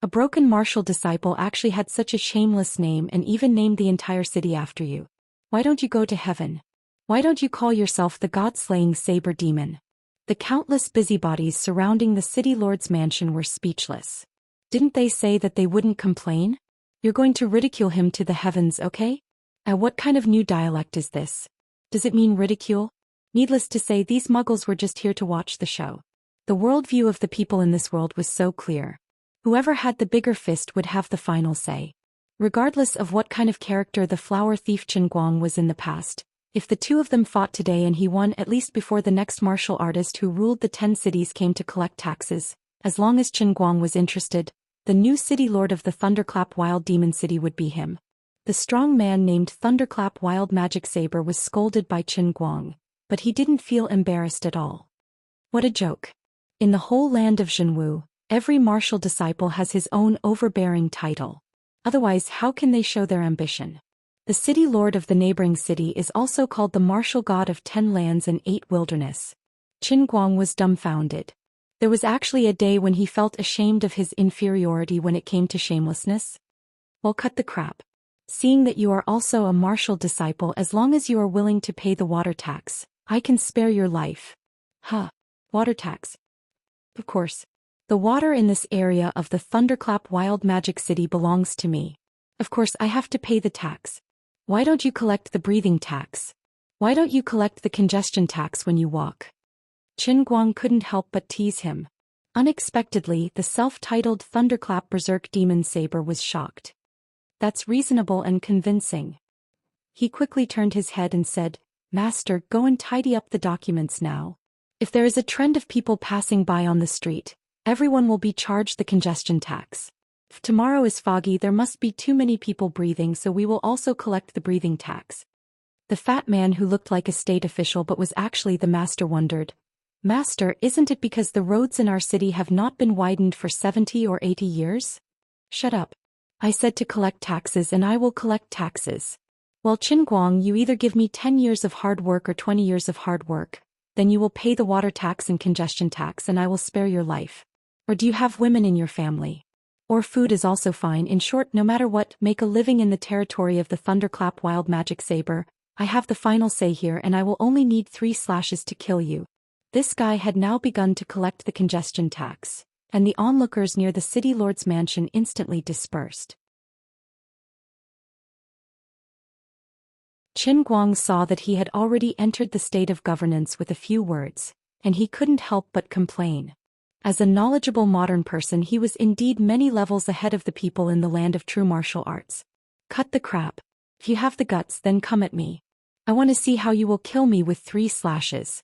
A broken martial disciple actually had such a shameless name and even named the entire city after you. Why don't you go to heaven? Why don't you call yourself the god-slaying saber demon? The countless busybodies surrounding the city lord's mansion were speechless. Didn't they say that they wouldn't complain? You're going to ridicule him to the heavens, okay? What kind of new dialect is this? Does it mean ridicule? Needless to say, these muggles were just here to watch the show. The worldview of the people in this world was so clear. Whoever had the bigger fist would have the final say. Regardless of what kind of character the flower thief Qin Guang was in the past, if the two of them fought today and he won at least before the next martial artist who ruled the 10 cities came to collect taxes, as long as Qin Guang was interested, the new city lord of the Thunderclap Wild Demon City would be him. The strong man named Thunderclap Wild Magic Saber was scolded by Qin Guang, but he didn't feel embarrassed at all. What a joke. In the whole land of Zhenwu, every martial disciple has his own overbearing title. Otherwise, how can they show their ambition? The city lord of the neighboring city is also called the martial god of 10 lands and 8 wilderness. Qin Guang was dumbfounded. There was actually a day when he felt ashamed of his inferiority when it came to shamelessness. Well, cut the crap. Seeing that you are also a martial disciple, as long as you are willing to pay the water tax, I can spare your life. Huh. Water tax. Of course. The water in this area of the Thunderclap Wild Magic City belongs to me. Of course I have to pay the tax. Why don't you collect the breathing tax? Why don't you collect the congestion tax when you walk? Qin Guang couldn't help but tease him. Unexpectedly, the self-titled Thunderclap Berserk Demon Saber was shocked. That's reasonable and convincing. He quickly turned his head and said, Master, go and tidy up the documents now. If there is a trend of people passing by on the street, everyone will be charged the congestion tax. If tomorrow is foggy, there must be too many people breathing, so we will also collect the breathing tax. The fat man who looked like a state official but was actually the master wondered, Master, isn't it because the roads in our city have not been widened for 70 or 80 years? Shut up. I said to collect taxes and I will collect taxes. Well, Qin Guang, you either give me 10 years of hard work or 20 years of hard work, then you will pay the water tax and congestion tax and I will spare your life. Or do you have women in your family? Or food is also fine. In short, no matter what, make a living in the territory of the Thunderclap Wild Magic Saber. I have the final say here and I will only need 3 slashes to kill you. This guy had now begun to collect the congestion tax, and the onlookers near the city lord's mansion instantly dispersed. Qin Guang saw that he had already entered the state of governance with a few words, and he couldn't help but complain. As a knowledgeable modern person, he was indeed many levels ahead of the people in the land of true martial arts. Cut the crap. If you have the guts, then come at me. I want to see how you will kill me with 3 slashes.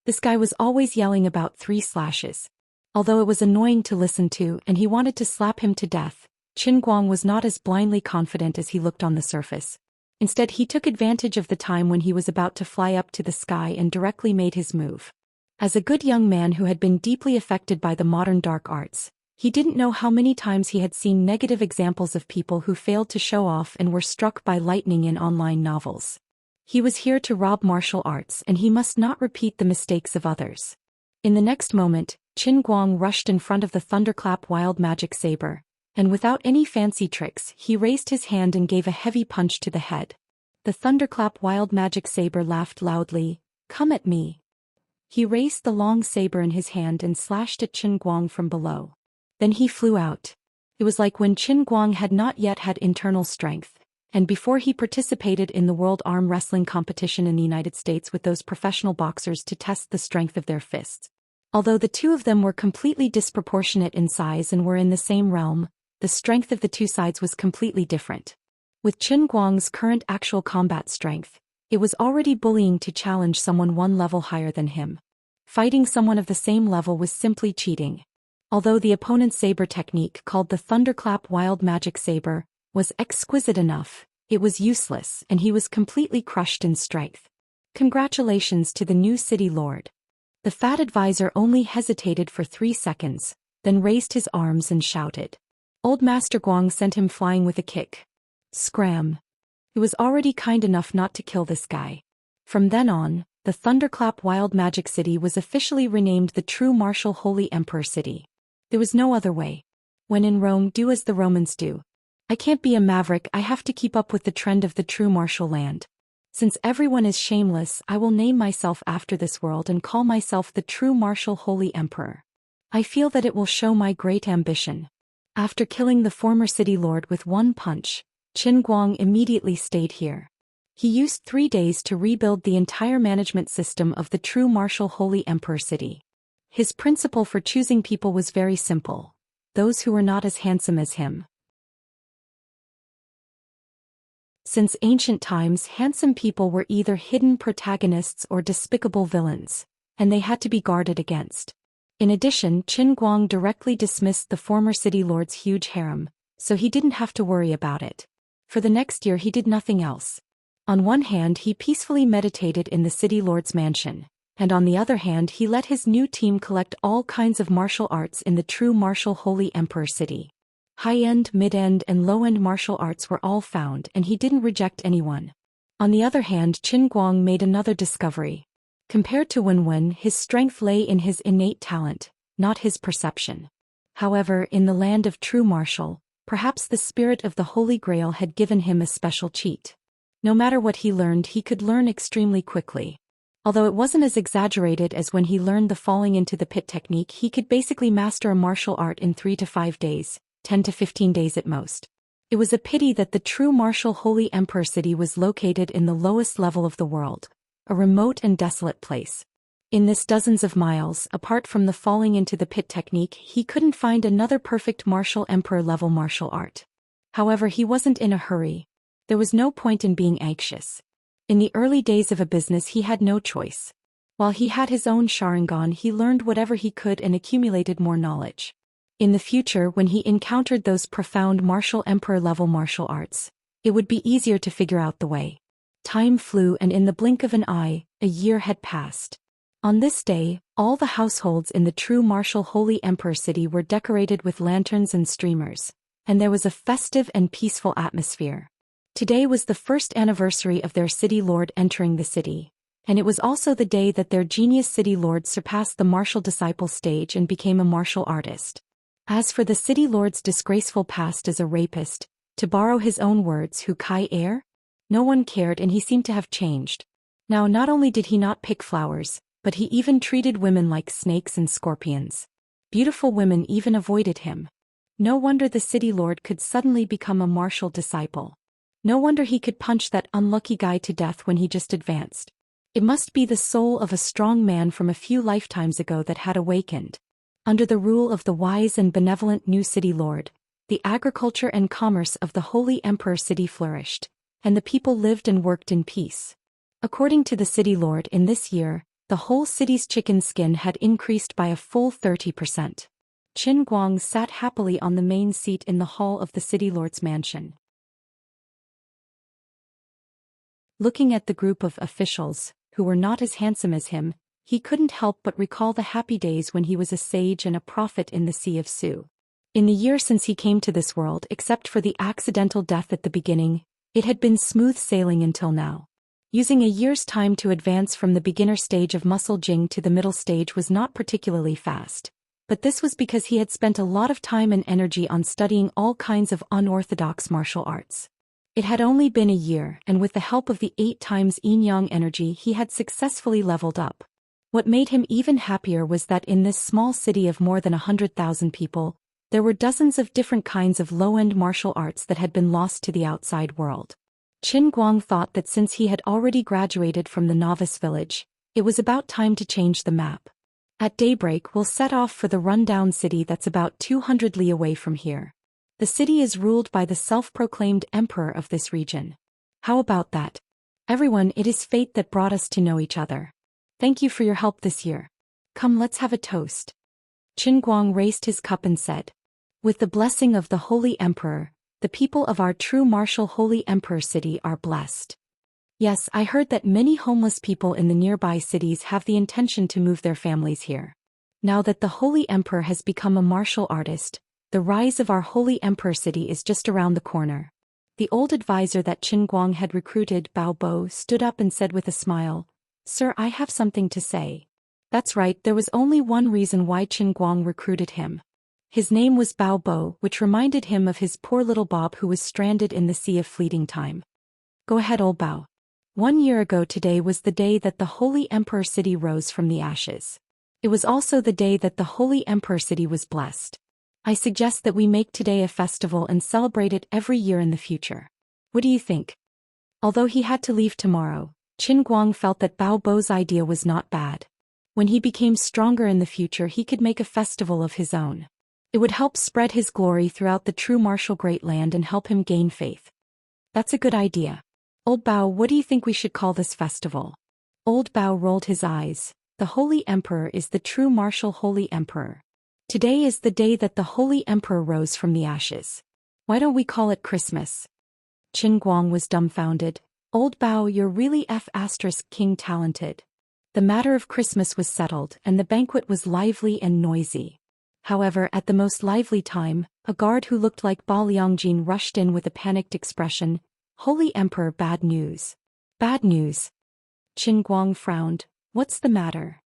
This guy was always yelling about 3 slashes. Although it was annoying to listen to and he wanted to slap him to death, Qin Guang was not as blindly confident as he looked on the surface. Instead, he took advantage of the time when he was about to fly up to the sky and directly made his move. As a good young man who had been deeply affected by the modern dark arts, he didn't know how many times he had seen negative examples of people who failed to show off and were struck by lightning in online novels. He was here to rob martial arts and he must not repeat the mistakes of others. In the next moment, Qin Guang rushed in front of the Thunderclap Wild Magic Saber, and without any fancy tricks, he raised his hand and gave a heavy punch to the head. The Thunderclap Wild Magic Saber laughed loudly, "Come at me." He raised the long saber in his hand and slashed at Qin Guang from below. Then he flew out. It was like when Qin Guang had not yet had internal strength, and before he participated in the World Arm Wrestling competition in the United States with those professional boxers to test the strength of their fists. Although the two of them were completely disproportionate in size and were in the same realm, the strength of the two sides was completely different. With Qin Guang's current actual combat strength, it was already bullying to challenge someone one level higher than him. Fighting someone of the same level was simply cheating. Although the opponent's saber technique, called the Thunderclap Wild Magic Saber, was exquisite enough, it was useless and he was completely crushed in strength. Congratulations to the new city lord. The fat advisor only hesitated for 3 seconds, then raised his arms and shouted. Old Master Guang sent him flying with a kick. Scram. He was already kind enough not to kill this guy. From then on, the Thunderclap Wild Magic City was officially renamed the True Martial Holy Emperor City. There was no other way. When in Rome, do as the Romans do. I can't be a maverick, I have to keep up with the trend of the true martial land. Since everyone is shameless, I will name myself after this world and call myself the True Martial Holy Emperor. I feel that it will show my great ambition. After killing the former city lord with one punch, Qin Guang immediately stayed here. He used 3 days to rebuild the entire management system of the True Martial Holy Emperor City. His principle for choosing people was very simple: those who were not as handsome as him. Since ancient times, handsome people were either hidden protagonists or despicable villains, and they had to be guarded against. In addition, Qin Guang directly dismissed the former city lord's huge harem, so he didn't have to worry about it. For the next year he did nothing else. On one hand, he peacefully meditated in the city lord's mansion, and on the other hand he let his new team collect all kinds of martial arts in the True Martial Holy Emperor City. High-end, mid-end and low-end martial arts were all found, and he didn't reject anyone. On the other hand, Qin Guang made another discovery. Compared to Wen, his strength lay in his innate talent, not his perception. However, in the land of true martial, perhaps the spirit of the Holy Grail had given him a special cheat. No matter what he learned, he could learn extremely quickly. Although it wasn't as exaggerated as when he learned the falling into the pit technique, he could basically master a martial art in 3 to 5 days, 10 to 15 days at most. It was a pity that the True Martial Holy Emperor City was located in the lowest level of the world, a remote and desolate place. In this dozens of miles, apart from the falling into the pit technique, he couldn't find another perfect martial emperor-level martial art. However, he wasn't in a hurry. There was no point in being anxious. In the early days of a business he had no choice. While he had his own Sharingan, he learned whatever he could and accumulated more knowledge. In the future, when he encountered those profound martial emperor-level martial arts, it would be easier to figure out the way. Time flew, and in the blink of an eye, a year had passed. On this day, all the households in the True Martial Holy Emperor City were decorated with lanterns and streamers, and there was a festive and peaceful atmosphere. Today was the first anniversary of their city lord entering the city, and it was also the day that their genius city lord surpassed the martial disciple stage and became a martial artist. As for the city lord's disgraceful past as a rapist, to borrow his own words, who kai air? No one cared, and he seemed to have changed. Now not only did he not pick flowers, but he even treated women like snakes and scorpions. Beautiful women even avoided him. No wonder the city lord could suddenly become a martial disciple. No wonder he could punch that unlucky guy to death when he just advanced. It must be the soul of a strong man from a few lifetimes ago that had awakened. Under the rule of the wise and benevolent new city lord, the agriculture and commerce of the Holy Emperor City flourished, and the people lived and worked in peace. According to the city lord, in this year, the whole city's chicken skin had increased by a full 30%. Qin Guang sat happily on the main seat in the hall of the city lord's mansion. Looking at the group of officials, who were not as handsome as him, he couldn't help but recall the happy days when he was a sage and a prophet in the Sea of Su. In the year since he came to this world, except for the accidental death at the beginning, it had been smooth sailing until now. Using a year's time to advance from the beginner stage of muscle jing to the middle stage was not particularly fast, but this was because he had spent a lot of time and energy on studying all kinds of unorthodox martial arts. It had only been a year, and with the help of the 8 times yin-yang energy he had successfully leveled up. What made him even happier was that in this small city of more than 100,000 people, there were dozens of different kinds of low-end martial arts that had been lost to the outside world. Qin Guang thought that since he had already graduated from the novice village, it was about time to change the map. At daybreak we'll set off for the rundown city that's about 200 li away from here. The city is ruled by the self-proclaimed emperor of this region. How about that? Everyone, it is fate that brought us to know each other. Thank you for your help this year. Come, let's have a toast. Qin Guang raised his cup and said, "With the blessing of the Holy Emperor, the people of our True Martial Holy Emperor City are blessed. Yes, I heard that many homeless people in the nearby cities have the intention to move their families here. Now that the Holy Emperor has become a martial artist, the rise of our Holy Emperor City is just around the corner. The old advisor that Qin Guang had recruited, Bao Bo, stood up and said with a smile, "Sir, I have something to say." That's right, there was only one reason why Qin Guang recruited him. His name was Bao Bo, which reminded him of his poor little Bob who was stranded in the sea of fleeting time. Go ahead, old Bao. 1 year ago today was the day that the Holy Emperor City rose from the ashes. It was also the day that the Holy Emperor City was blessed. I suggest that we make today a festival and celebrate it every year in the future. What do you think? Although he had to leave tomorrow, Qin Guang felt that Bao Bo's idea was not bad. When he became stronger in the future, he could make a festival of his own. It would help spread his glory throughout the true martial great land and help him gain faith. That's a good idea. Old Bao, what do you think we should call this festival? Old Bao rolled his eyes. The Holy Emperor is the true martial Holy Emperor. Today is the day that the Holy Emperor rose from the ashes. Why don't we call it Christmas? Qin Guang was dumbfounded. Old Bao, you're really King talented. The matter of Christmas was settled and the banquet was lively and noisy. However, at the most lively time, a guard who looked like Ba Liangjin rushed in with a panicked expression. Holy Emperor, bad news. Bad news. Qin Guang frowned. What's the matter?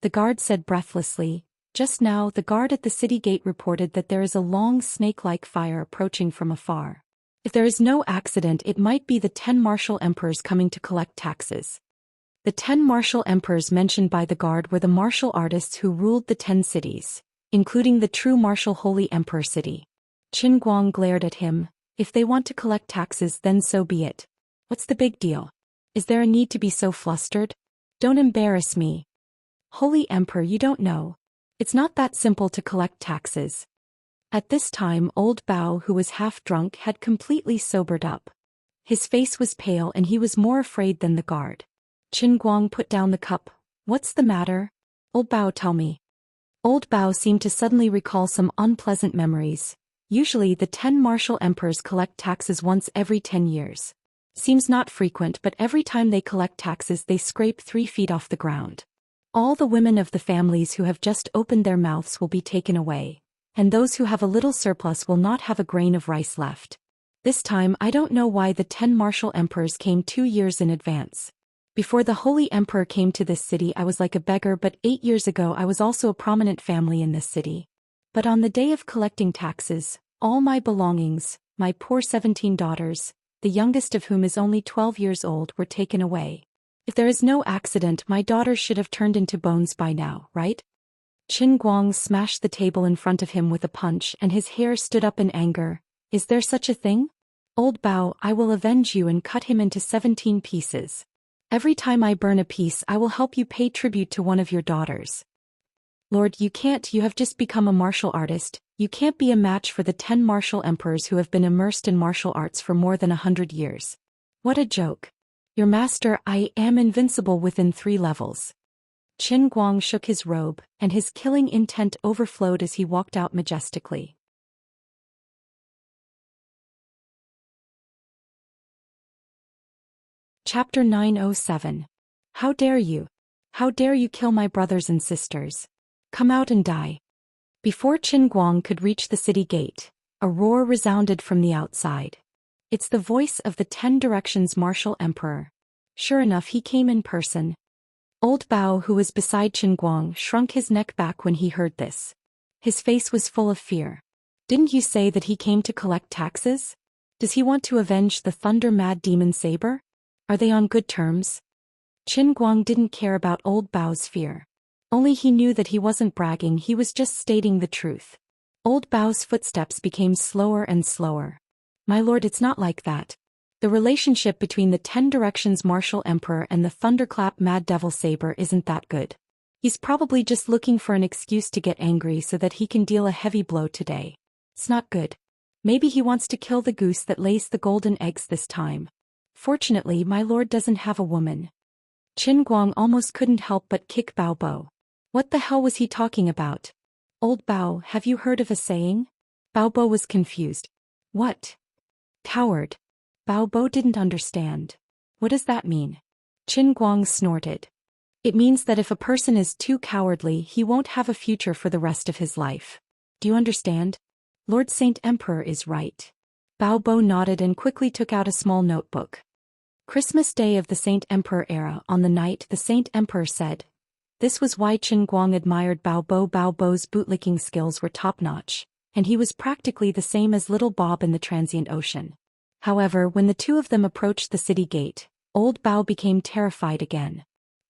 The guard said breathlessly. Just now, the guard at the city gate reported that there is a long snake-like fire approaching from afar. If there is no accident, it might be the 10 martial emperors coming to collect taxes. The 10 martial emperors mentioned by the guard were the martial artists who ruled the 10 cities, including the true martial Holy Emperor City. Qin Guang glared at him. If they want to collect taxes, then so be it. What's the big deal? Is there a need to be so flustered? Don't embarrass me. Holy Emperor, you don't know. It's not that simple to collect taxes. At this time, old Bao, who was half drunk, had completely sobered up. His face was pale and he was more afraid than the guard. Qin Guang put down the cup. What's the matter? Old Bao, tell me. Old Bao seemed to suddenly recall some unpleasant memories. Usually the 10 martial emperors collect taxes once every 10 years. Seems not frequent, but every time they collect taxes they scrape 3 feet off the ground. All the women of the families who have just opened their mouths will be taken away, and those who have a little surplus will not have a grain of rice left. This time I don't know why the 10 martial emperors came 2 years in advance. Before the Holy Emperor came to this city I was like a beggar, but 8 years ago I was also a prominent family in this city. But on the day of collecting taxes, all my belongings, my poor 17 daughters, the youngest of whom is only 12 years old, were taken away. If there is no accident, my daughters should have turned into bones by now, right? Qin Guang smashed the table in front of him with a punch and his hair stood up in anger. Is there such a thing? Old Bao, I will avenge you and cut him into 17 pieces. Every time I burn a piece I will help you pay tribute to one of your daughters. Lord, you can't, you have just become a martial artist, you can't be a match for the 10 martial emperors who have been immersed in martial arts for more than 100 years. What a joke. Your master, I am invincible within 3 levels. Qin Guang shook his robe, and his killing intent overflowed as he walked out majestically. Chapter 907. How dare you? How dare you kill my brothers and sisters? Come out and die. Before Qin Guang could reach the city gate, a roar resounded from the outside. It's the voice of the 10 Directions Martial Emperor. Sure enough, he came in person. Old Bao, who was beside Qin Guang, shrunk his neck back when he heard this. His face was full of fear. Didn't you say that he came to collect taxes? Does he want to avenge the thunder-mad demon saber? Are they on good terms? Qin Guang didn't care about old Bao's fear. Only he knew that he wasn't bragging, he was just stating the truth. Old Bao's footsteps became slower and slower. My lord, it's not like that. The relationship between the 10 Directions Martial Emperor and the Thunderclap Mad Devil Saber isn't that good. He's probably just looking for an excuse to get angry so that he can deal a heavy blow today. It's not good. Maybe he wants to kill the goose that lays the golden eggs this time. Fortunately, my lord doesn't have a woman. Qin Guang almost couldn't help but kick Bao Bo. What the hell was he talking about? Old Bao, have you heard of a saying? Bao Bo was confused. What? Coward. Bao Bo didn't understand. What does that mean? Qin Guang snorted. It means that if a person is too cowardly, he won't have a future for the rest of his life. Do you understand? Lord Saint Emperor is right. Bao Bo nodded and quickly took out a small notebook. Christmas Day of the Saint Emperor era. On the night the Saint Emperor said. This was why Qin Guang admired Bao Bo. Bao Bo's bootlicking skills were top-notch, and he was practically the same as Little Bob in the transient ocean. However, when the two of them approached the city gate, old Bao became terrified again.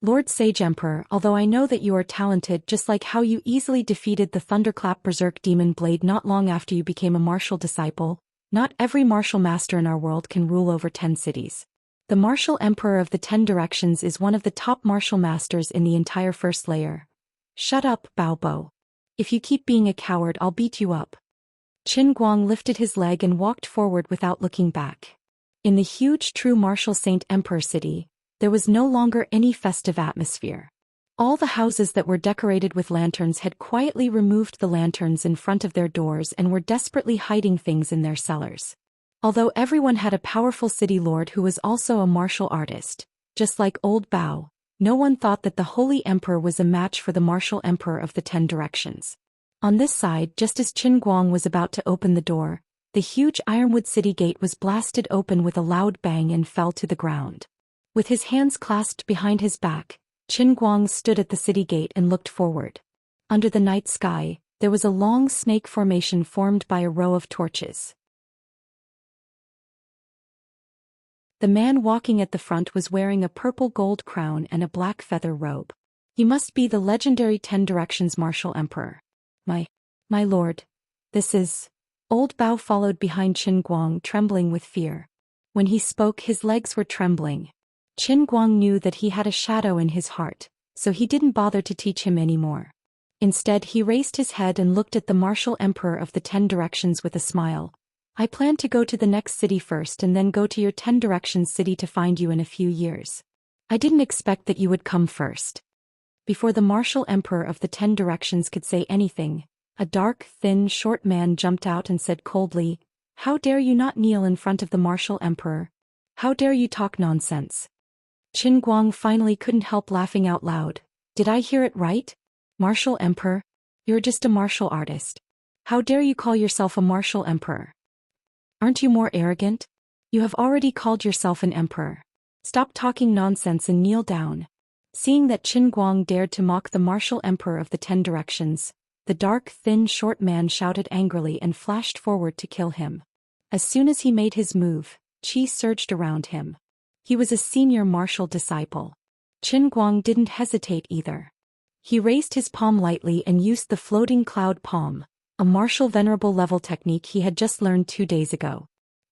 Lord Sage Emperor, although I know that you are talented just like how you easily defeated the Thunderclap Berserk Demon Blade not long after you became a martial disciple, not every martial master in our world can rule over 10 cities. The Martial Emperor of the 10 Directions is one of the top martial masters in the entire first layer. Shut up, Bao Bo. If you keep being a coward, I'll beat you up. Qin Guang lifted his leg and walked forward without looking back. In the huge true martial Saint Emperor city, there was no longer any festive atmosphere. All the houses that were decorated with lanterns had quietly removed the lanterns in front of their doors and were desperately hiding things in their cellars. Although everyone had a powerful city lord who was also a martial artist, just like old Bao, no one thought that the Holy Emperor was a match for the Martial Emperor of the 10 Directions. On this side, just as Qin Guang was about to open the door, the huge ironwood city gate was blasted open with a loud bang and fell to the ground. With his hands clasped behind his back, Qin Guang stood at the city gate and looked forward. Under the night sky, there was a long snake formation formed by a row of torches. The man walking at the front was wearing a purple gold crown and a black feather robe. He must be the legendary 10 Directions Martial Emperor. My lord, this is... Old Bao followed behind Qin Guang, trembling with fear. When he spoke, his legs were trembling. Qin Guang knew that he had a shadow in his heart, so he didn't bother to teach him anymore. Instead, he raised his head and looked at the Martial Emperor of the 10 Directions with a smile. I plan to go to the next city first and then go to your 10 Directions city to find you in a few years. I didn't expect that you would come first. Before the Martial Emperor of the 10 Directions could say anything, a dark, thin, short man jumped out and said coldly, How dare you not kneel in front of the Martial Emperor? How dare you talk nonsense? Qin Guang finally couldn't help laughing out loud. Did I hear it right? Martial Emperor? You're just a martial artist. How dare you call yourself a Martial Emperor? Aren't you more arrogant? You have already called yourself an emperor. Stop talking nonsense and kneel down. Seeing that Qin Guang dared to mock the Martial Emperor of the 10 Directions, the dark, thin, short man shouted angrily and flashed forward to kill him. As soon as he made his move, qi surged around him. He was a senior martial disciple. Qin Guang didn't hesitate either. He raised his palm lightly and used the floating cloud palm, a martial venerable level technique he had just learned 2 days ago.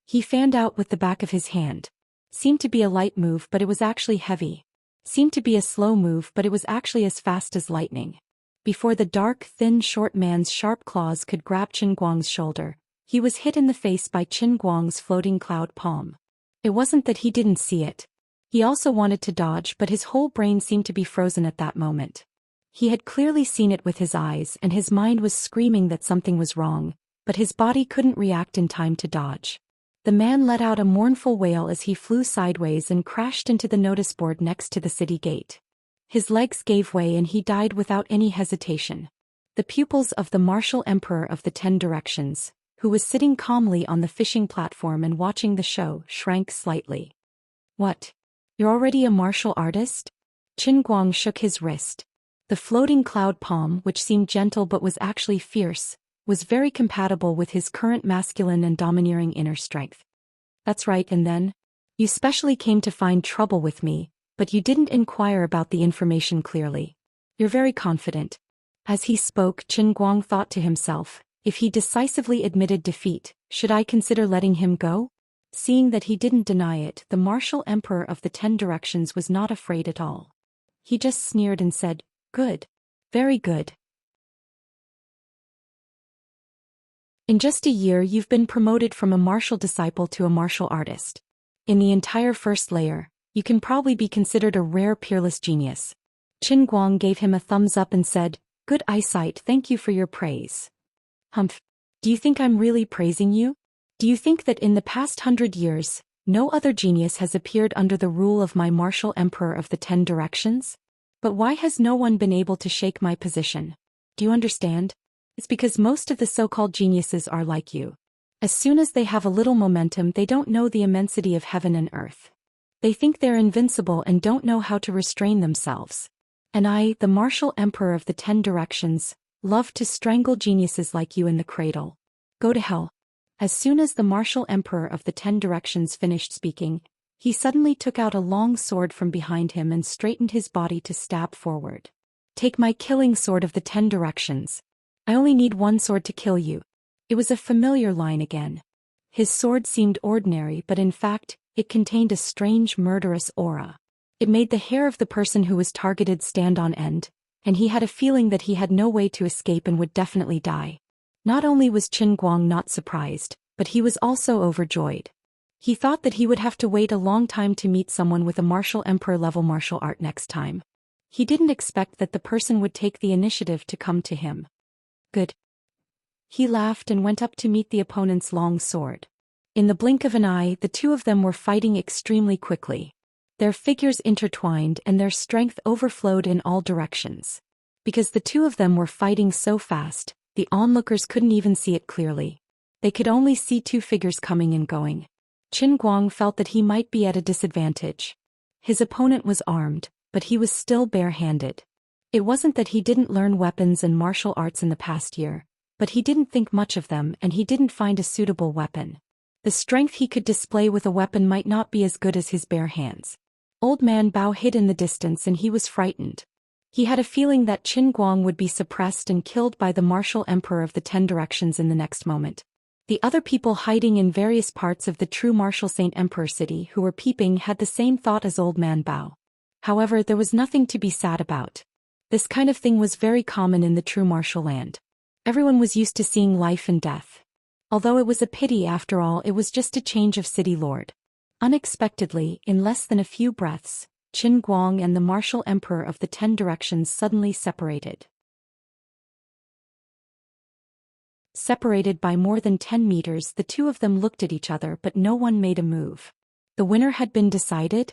He fanned out with the back of his hand. Seemed to be a light move, but it was actually heavy. Seemed to be a slow move, but it was actually as fast as lightning. Before the dark, thin, short man's sharp claws could grab Qin Guang's shoulder, he was hit in the face by Qin Guang's floating cloud palm. It wasn't that he didn't see it. He also wanted to dodge, but his whole brain seemed to be frozen at that moment. He had clearly seen it with his eyes and his mind was screaming that something was wrong, but his body couldn't react in time to dodge. The man let out a mournful wail as he flew sideways and crashed into the notice board next to the city gate. His legs gave way and he died without any hesitation. The pupils of the Martial Emperor of the 10 Directions, who was sitting calmly on the fishing platform and watching the show, shrank slightly. What? You're already a martial artist? Qin Guang shook his wrist. The floating cloud palm, which seemed gentle but was actually fierce, was very compatible with his current masculine and domineering inner strength. That's right, and then? You specially came to find trouble with me, but you didn't inquire about the information clearly. You're very confident. As he spoke, Qin Guang thought to himself, if he decisively admitted defeat, should I consider letting him go? Seeing that he didn't deny it, the Martial Emperor of the 10 Directions was not afraid at all. He just sneered and said, Good. Very good. In just a year you've been promoted from a martial disciple to a martial artist. In the entire first layer, you can probably be considered a rare peerless genius. Qin Guang gave him a thumbs up and said, Good eyesight, thank you for your praise. Humph. Do you think I'm really praising you? Do you think that in the past 100 years, no other genius has appeared under the rule of my Martial Emperor of the 10 Directions? But why has no one been able to shake my position? Do you understand? It's because most of the so-called geniuses are like you. As soon as they have a little momentum, they don't know the immensity of heaven and earth. They think they're invincible and don't know how to restrain themselves. And I, the martial emperor of the 10 directions, love to strangle geniuses like you in the cradle. Go to hell. As soon as the martial emperor of the 10 directions finished speaking, he suddenly took out a long sword from behind him and straightened his body to stab forward. Take my killing sword of the 10 directions. I only need one sword to kill you. It was a familiar line again. His sword seemed ordinary, but in fact, it contained a strange murderous aura. It made the hair of the person who was targeted stand on end, and he had a feeling that he had no way to escape and would definitely die. Not only was Qin Guang not surprised, but he was also overjoyed. He thought that he would have to wait a long time to meet someone with a martial emperor level martial art next time. He didn't expect that the person would take the initiative to come to him. Good. He laughed and went up to meet the opponent's long sword. In the blink of an eye, the two of them were fighting extremely quickly. Their figures intertwined and their strength overflowed in all directions. Because the two of them were fighting so fast, the onlookers couldn't even see it clearly. They could only see two figures coming and going. Qin Guang felt that he might be at a disadvantage. His opponent was armed, but he was still bare-handed. It wasn't that he didn't learn weapons and martial arts in the past year, but he didn't think much of them and he didn't find a suitable weapon. The strength he could display with a weapon might not be as good as his bare hands. Old Man Bao hid in the distance and he was frightened. He had a feeling that Qin Guang would be suppressed and killed by the martial emperor of the 10 directions in the next moment. The other people hiding in various parts of the true martial Saint Emperor city who were peeping had the same thought as Old Man Bao. However, there was nothing to be sad about. This kind of thing was very common in the true martial land. Everyone was used to seeing life and death. Although it was a pity after all, it was just a change of city lord. Unexpectedly, in less than a few breaths, Qin Guang and the martial emperor of the 10 directions suddenly separated. Separated by more than 10 meters, the two of them looked at each other, but no one made a move. The winner had been decided?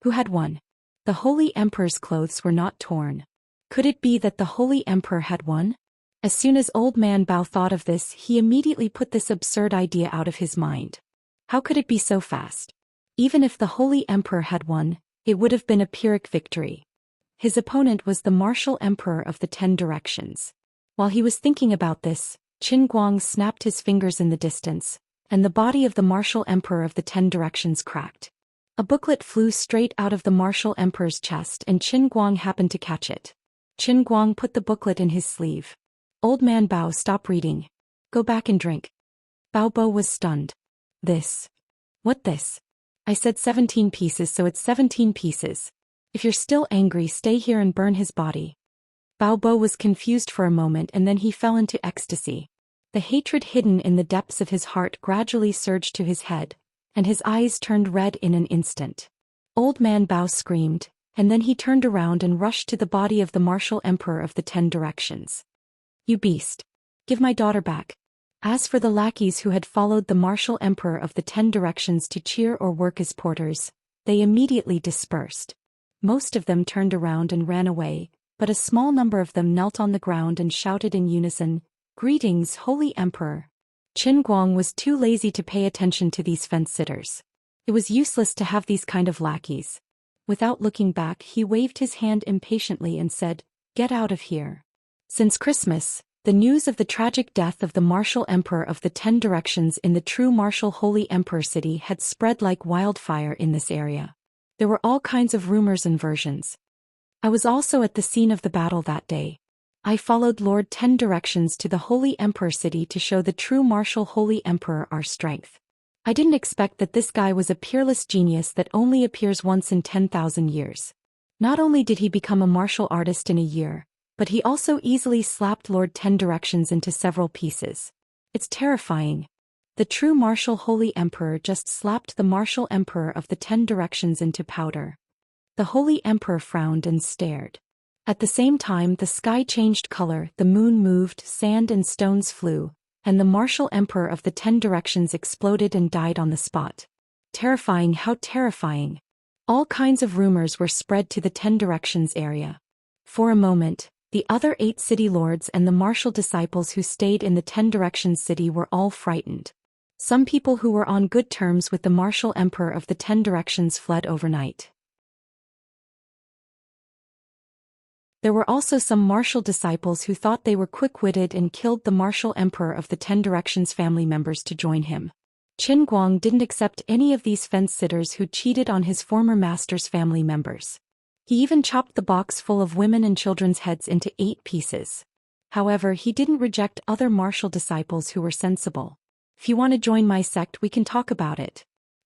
Who had won? The Holy Emperor's clothes were not torn. Could it be that the Holy Emperor had won? As soon as Old Man Bao thought of this, he immediately put this absurd idea out of his mind. How could it be so fast? Even if the Holy Emperor had won, it would have been a Pyrrhic victory. His opponent was the martial emperor of the 10 directions. While he was thinking about this, Qin Guang snapped his fingers in the distance, and the body of the martial emperor of the 10 directions cracked. A booklet flew straight out of the martial emperor's chest and Qin Guang happened to catch it. Qin Guang put the booklet in his sleeve. Old Man Bao, stop reading. Go back and drink. Bao Bo was stunned. This. What this? I said 17 pieces, so it's 17 pieces. If you're still angry, stay here and burn his body. Bao Bo was confused for a moment and then he fell into ecstasy. The hatred hidden in the depths of his heart gradually surged to his head, and his eyes turned red in an instant. Old Man Bao screamed, and then he turned around and rushed to the body of the martial emperor of the 10 directions. You beast! Give my daughter back. As for the lackeys who had followed the martial emperor of the 10 directions to cheer or work as porters, they immediately dispersed. Most of them turned around and ran away, but a small number of them knelt on the ground and shouted in unison, "Greetings, Holy Emperor." Qin Guang was too lazy to pay attention to these fence-sitters. It was useless to have these kind of lackeys. Without looking back, he waved his hand impatiently and said, "Get out of here." Since Christmas, the news of the tragic death of the martial emperor of the 10 directions in the true martial Holy Emperor city had spread like wildfire in this area. There were all kinds of rumors and versions. I was also at the scene of the battle that day. I followed Lord 10 directions to the Holy Emperor city to show the true martial Holy Emperor our strength. I didn't expect that this guy was a peerless genius that only appears once in 10,000 years. Not only did he become a martial artist in a year, but he also easily slapped Lord 10 directions into several pieces. It's terrifying. The true martial Holy Emperor just slapped the martial emperor of the 10 directions into powder. The Holy Emperor frowned and stared. At the same time, the sky changed color, the moon moved, sand and stones flew, and the martial emperor of the 10 directions exploded and died on the spot. Terrifying, how terrifying. All kinds of rumors were spread to the 10 directions area. For a moment, The other 8 city lords and the martial disciples who stayed in the 10 Directions city were all frightened. Some people who were on good terms with the martial emperor of the 10 Directions fled overnight. There were also some martial disciples who thought they were quick-witted and killed the martial emperor of the 10 Directions family members to join him. Qin Guang didn't accept any of these fence-sitters who cheated on his former master's family members. He even chopped the box full of women and children's heads into 8 pieces. However, he didn't reject other martial disciples who were sensible. If you want to join my sect, we can talk about it.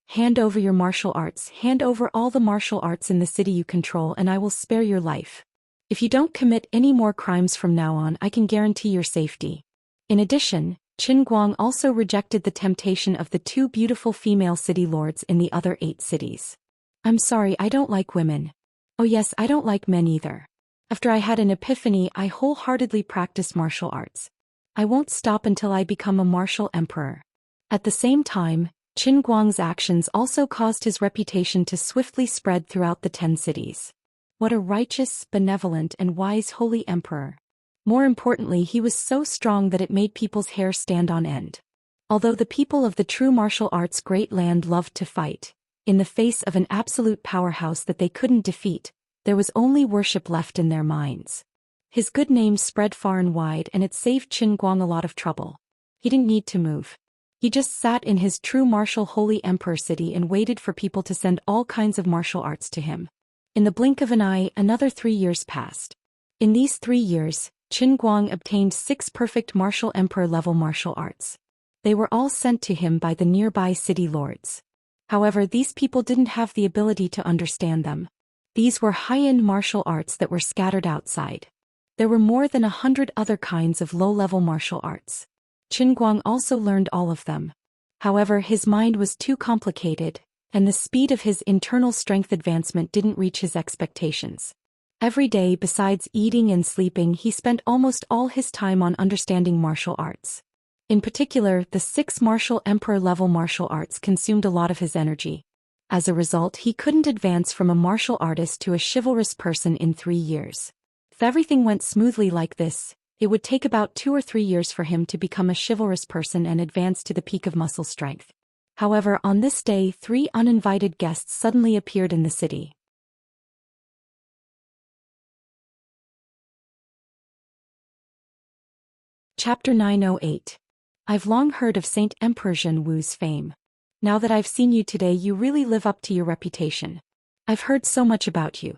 Hand over your martial arts, hand over all the martial arts in the city you control, and I will spare your life. If you don't commit any more crimes from now on, I can guarantee your safety. In addition, Qin Guang also rejected the temptation of the 2 beautiful female city lords in the other 8 cities. I'm sorry, I don't like women. Oh yes, I don't like men either. After I had an epiphany, I wholeheartedly practiced martial arts. I won't stop until I become a martial emperor. At the same time, Qin Guang's actions also caused his reputation to swiftly spread throughout the 10 cities. What a righteous, benevolent, and wise holy emperor. More importantly, he was so strong that it made people's hair stand on end. Although the people of the true martial arts' great land loved to fight, in the face of an absolute powerhouse that they couldn't defeat, there was only worship left in their minds. His good name spread far and wide, and it saved Qin Guang a lot of trouble. He didn't need to move. He just sat in his true martial holy emperor city and waited for people to send all kinds of martial arts to him. In the blink of an eye, another 3 years passed. In these 3 years, Qin Guang obtained 6 perfect martial emperor-level martial arts. They were all sent to him by the nearby city lords. However, these people didn't have the ability to understand them. These were high-end martial arts that were scattered outside. There were more than 100 other kinds of low-level martial arts. Qin Guang also learned all of them. However, his mind was too complicated, and the speed of his internal strength advancement didn't reach his expectations. Every day, besides eating and sleeping, he spent almost all his time on understanding martial arts. In particular, the 6 martial emperor-level martial arts consumed a lot of his energy. As a result, he couldn't advance from a martial artist to a chivalrous person in 3 years. If everything went smoothly like this, it would take about 2 or 3 years for him to become a chivalrous person and advance to the peak of muscle strength. However, on this day, 3 uninvited guests suddenly appeared in the city. Chapter 908. I've long heard of Saint Emperor Zhen Wu's fame. Now that I've seen you today, you really live up to your reputation. I've heard so much about you.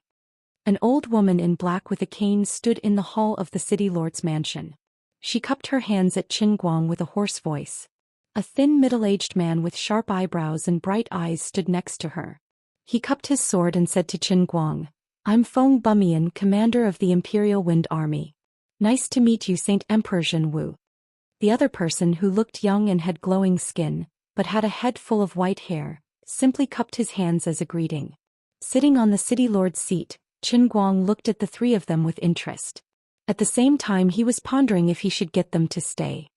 An old woman in black with a cane stood in the hall of the city lord's mansion. She cupped her hands at Qin Guang with a hoarse voice. A thin middle-aged man with sharp eyebrows and bright eyes stood next to her. He cupped his sword and said to Qin Guang, I'm Feng Bumian, commander of the Imperial Wind Army. Nice to meet you, Saint Emperor Zhen Wu. The other person, who looked young and had glowing skin, but had a head full of white hair, simply cupped his hands as a greeting. Sitting on the city lord's seat, Qin Guang looked at the 3 of them with interest. At the same time, he was pondering if he should get them to stay.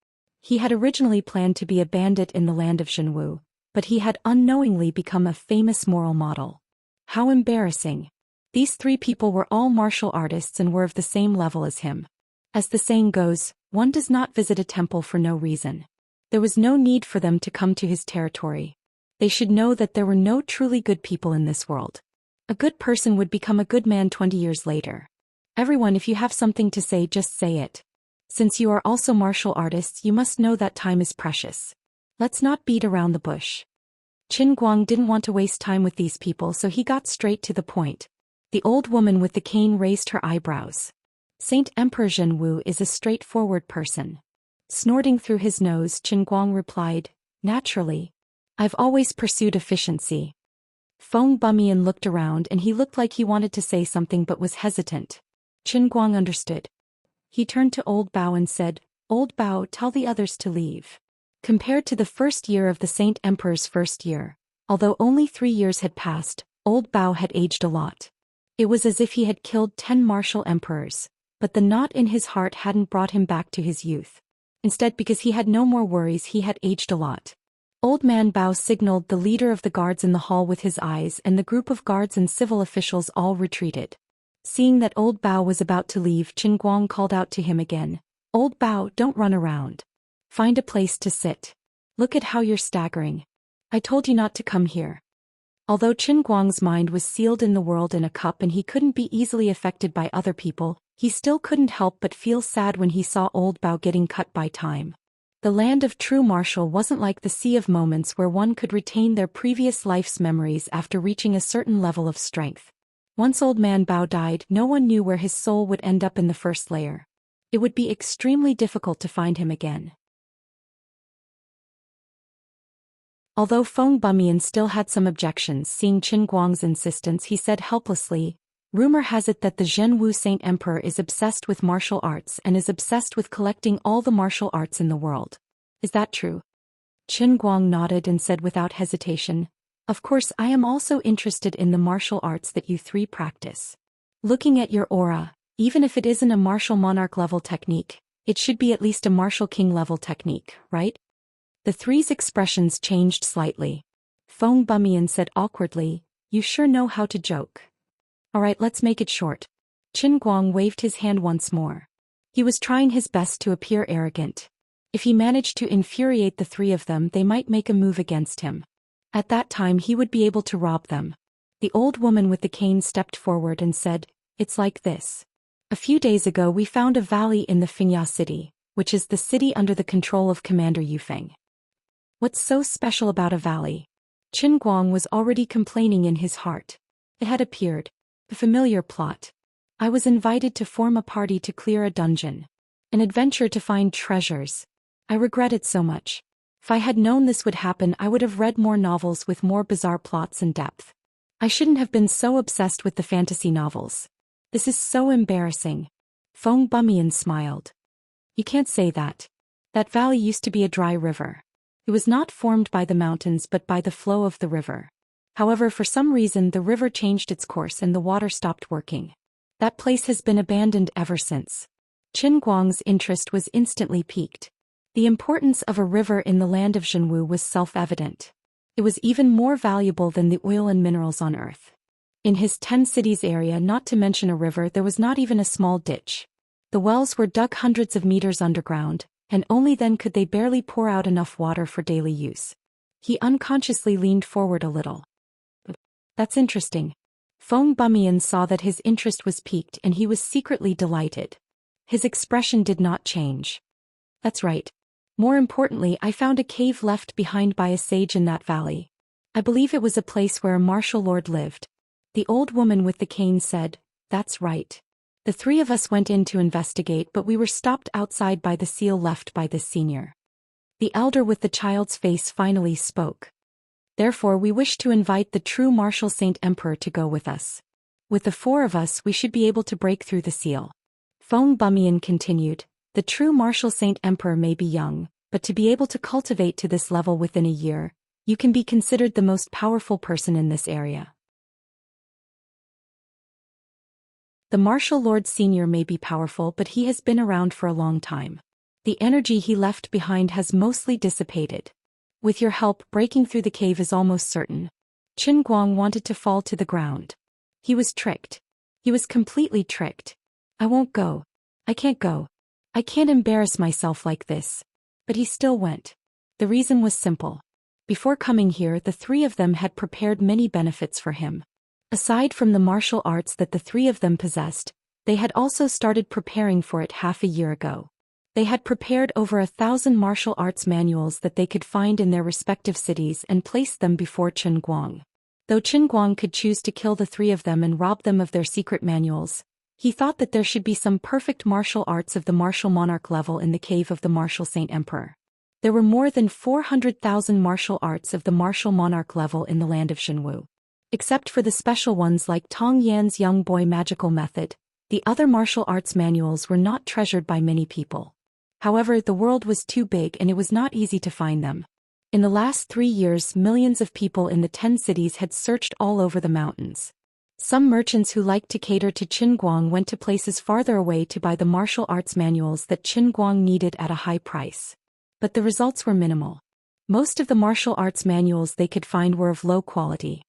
He had originally planned to be a bandit in the land of Zhen Wu, but he had unknowingly become a famous moral model. How embarrassing. These 3 people were all martial artists and were of the same level as him. As the saying goes, one does not visit a temple for no reason. There was no need for them to come to his territory. They should know that there were no truly good people in this world. A good person would become a good man 20 years later. Everyone, if you have something to say, just say it. Since you are also martial artists, you must know that time is precious. Let's not beat around the bush. Qin Guang didn't want to waste time with these people, so he got straight to the point. The old woman with the cane raised her eyebrows. Saint Emperor Zhen Wu is a straightforward person. Snorting through his nose, Qin Guang replied, Naturally. I've always pursued efficiency. Feng Bumian looked around and he looked like he wanted to say something but was hesitant. Qin Guang understood. He turned to Old Bao and said, Old Bao, tell the others to leave. Compared to the first year of the Saint Emperor's first year, although only 3 years had passed, Old Bao had aged a lot. It was as if he had killed 10 martial emperors. But the knot in his heart hadn't brought him back to his youth. Instead, because he had no more worries, he had aged a lot. Old Man Bao signaled the leader of the guards in the hall with his eyes, and the group of guards and civil officials all retreated. Seeing that Old Bao was about to leave, Qin Guang called out to him again. Old Bao, don't run around. Find a place to sit. Look at how you're staggering. I told you not to come here. Although Qin Guang's mind was sealed in the world in a cup and he couldn't be easily affected by other people, he still couldn't help but feel sad when he saw Old Bao getting cut by time. The land of true martial wasn't like the sea of moments where one could retain their previous life's memories after reaching a certain level of strength. Once Old Man Bao died, no one knew where his soul would end up in the first layer. It would be extremely difficult to find him again. Although Feng Bumian still had some objections, seeing Qin Guang's insistence, he said helplessly, "Rumor has it that the Zhenwu Saint Emperor is obsessed with martial arts and is obsessed with collecting all the martial arts in the world. Is that true?" Qin Guang nodded and said without hesitation, "Of course, I am also interested in the martial arts that you three practice. Looking at your aura, even if it isn't a martial monarch level technique, it should be at least a martial king level technique, right?" The three's expressions changed slightly. Feng Bumian said awkwardly, "You sure know how to joke. Alright, let's make it short." Qin Guang waved his hand once more. He was trying his best to appear arrogant. If he managed to infuriate the three of them, they might make a move against him. At that time he would be able to rob them. The old woman with the cane stepped forward and said, "It's like this. A few days ago we found a valley in the Fengya city, which is the city under the control of Commander Yufeng. What's so special about a valley?" Qin Guang was already complaining in his heart. It had appeared. A familiar plot. I was invited to form a party to clear a dungeon. An adventure to find treasures. I regret it so much. If I had known this would happen, I would have read more novels with more bizarre plots and depth. I shouldn't have been so obsessed with the fantasy novels. This is so embarrassing. Feng Bumian smiled. You can't say that. That valley used to be a dry river. It was not formed by the mountains but by the flow of the river. However, for some reason the river changed its course and the water stopped working. That place has been abandoned ever since. Qin Guang's interest was instantly piqued. The importance of a river in the land of Zhenwu was self-evident. It was even more valuable than the oil and minerals on Earth. In his 10 cities area, not to mention a river, there was not even a small ditch. The wells were dug hundreds of meters underground, and only then could they barely pour out enough water for daily use. He unconsciously leaned forward a little. "That's interesting." Feng Bumian saw that his interest was piqued and he was secretly delighted. His expression did not change. "That's right. More importantly, I found a cave left behind by a sage in that valley. I believe it was a place where a martial lord lived." The old woman with the cane said, "That's right. The three of us went in to investigate, but we were stopped outside by the seal left by this senior." The elder with the child's face finally spoke. "Therefore we wish to invite the true martial Saint Emperor to go with us. With the 4 of us we should be able to break through the seal." Feng Bumian continued, "The true martial Saint Emperor may be young, but to be able to cultivate to this level within a year, you can be considered the most powerful person in this area. The martial lord senior may be powerful, but he has been around for a long time. The energy he left behind has mostly dissipated. With your help, breaking through the cave is almost certain." Qin Guang wanted to fall to the ground. He was tricked. He was completely tricked. "I won't go. I can't go. I can't embarrass myself like this." But he still went. The reason was simple. Before coming here, the 3 of them had prepared many benefits for him. Aside from the martial arts that the 3 of them possessed, they had also started preparing for it half a year ago. They had prepared over 1,000 martial arts manuals that they could find in their respective cities and placed them before Qin Guang. Though Qin Guang could choose to kill the 3 of them and rob them of their secret manuals, he thought that there should be some perfect martial arts of the martial monarch level in the cave of the martial Saint Emperor. There were more than 400,000 martial arts of the martial monarch level in the land of Zhenwu. Except for the special ones like Tong Yan's young boy magical method, the other martial arts manuals were not treasured by many people. However, the world was too big and it was not easy to find them. In the last 3 years, millions of people in the 10 cities had searched all over the mountains. Some merchants who liked to cater to Qin Guang went to places farther away to buy the martial arts manuals that Qin Guang needed at a high price. But the results were minimal. Most of the martial arts manuals they could find were of low quality.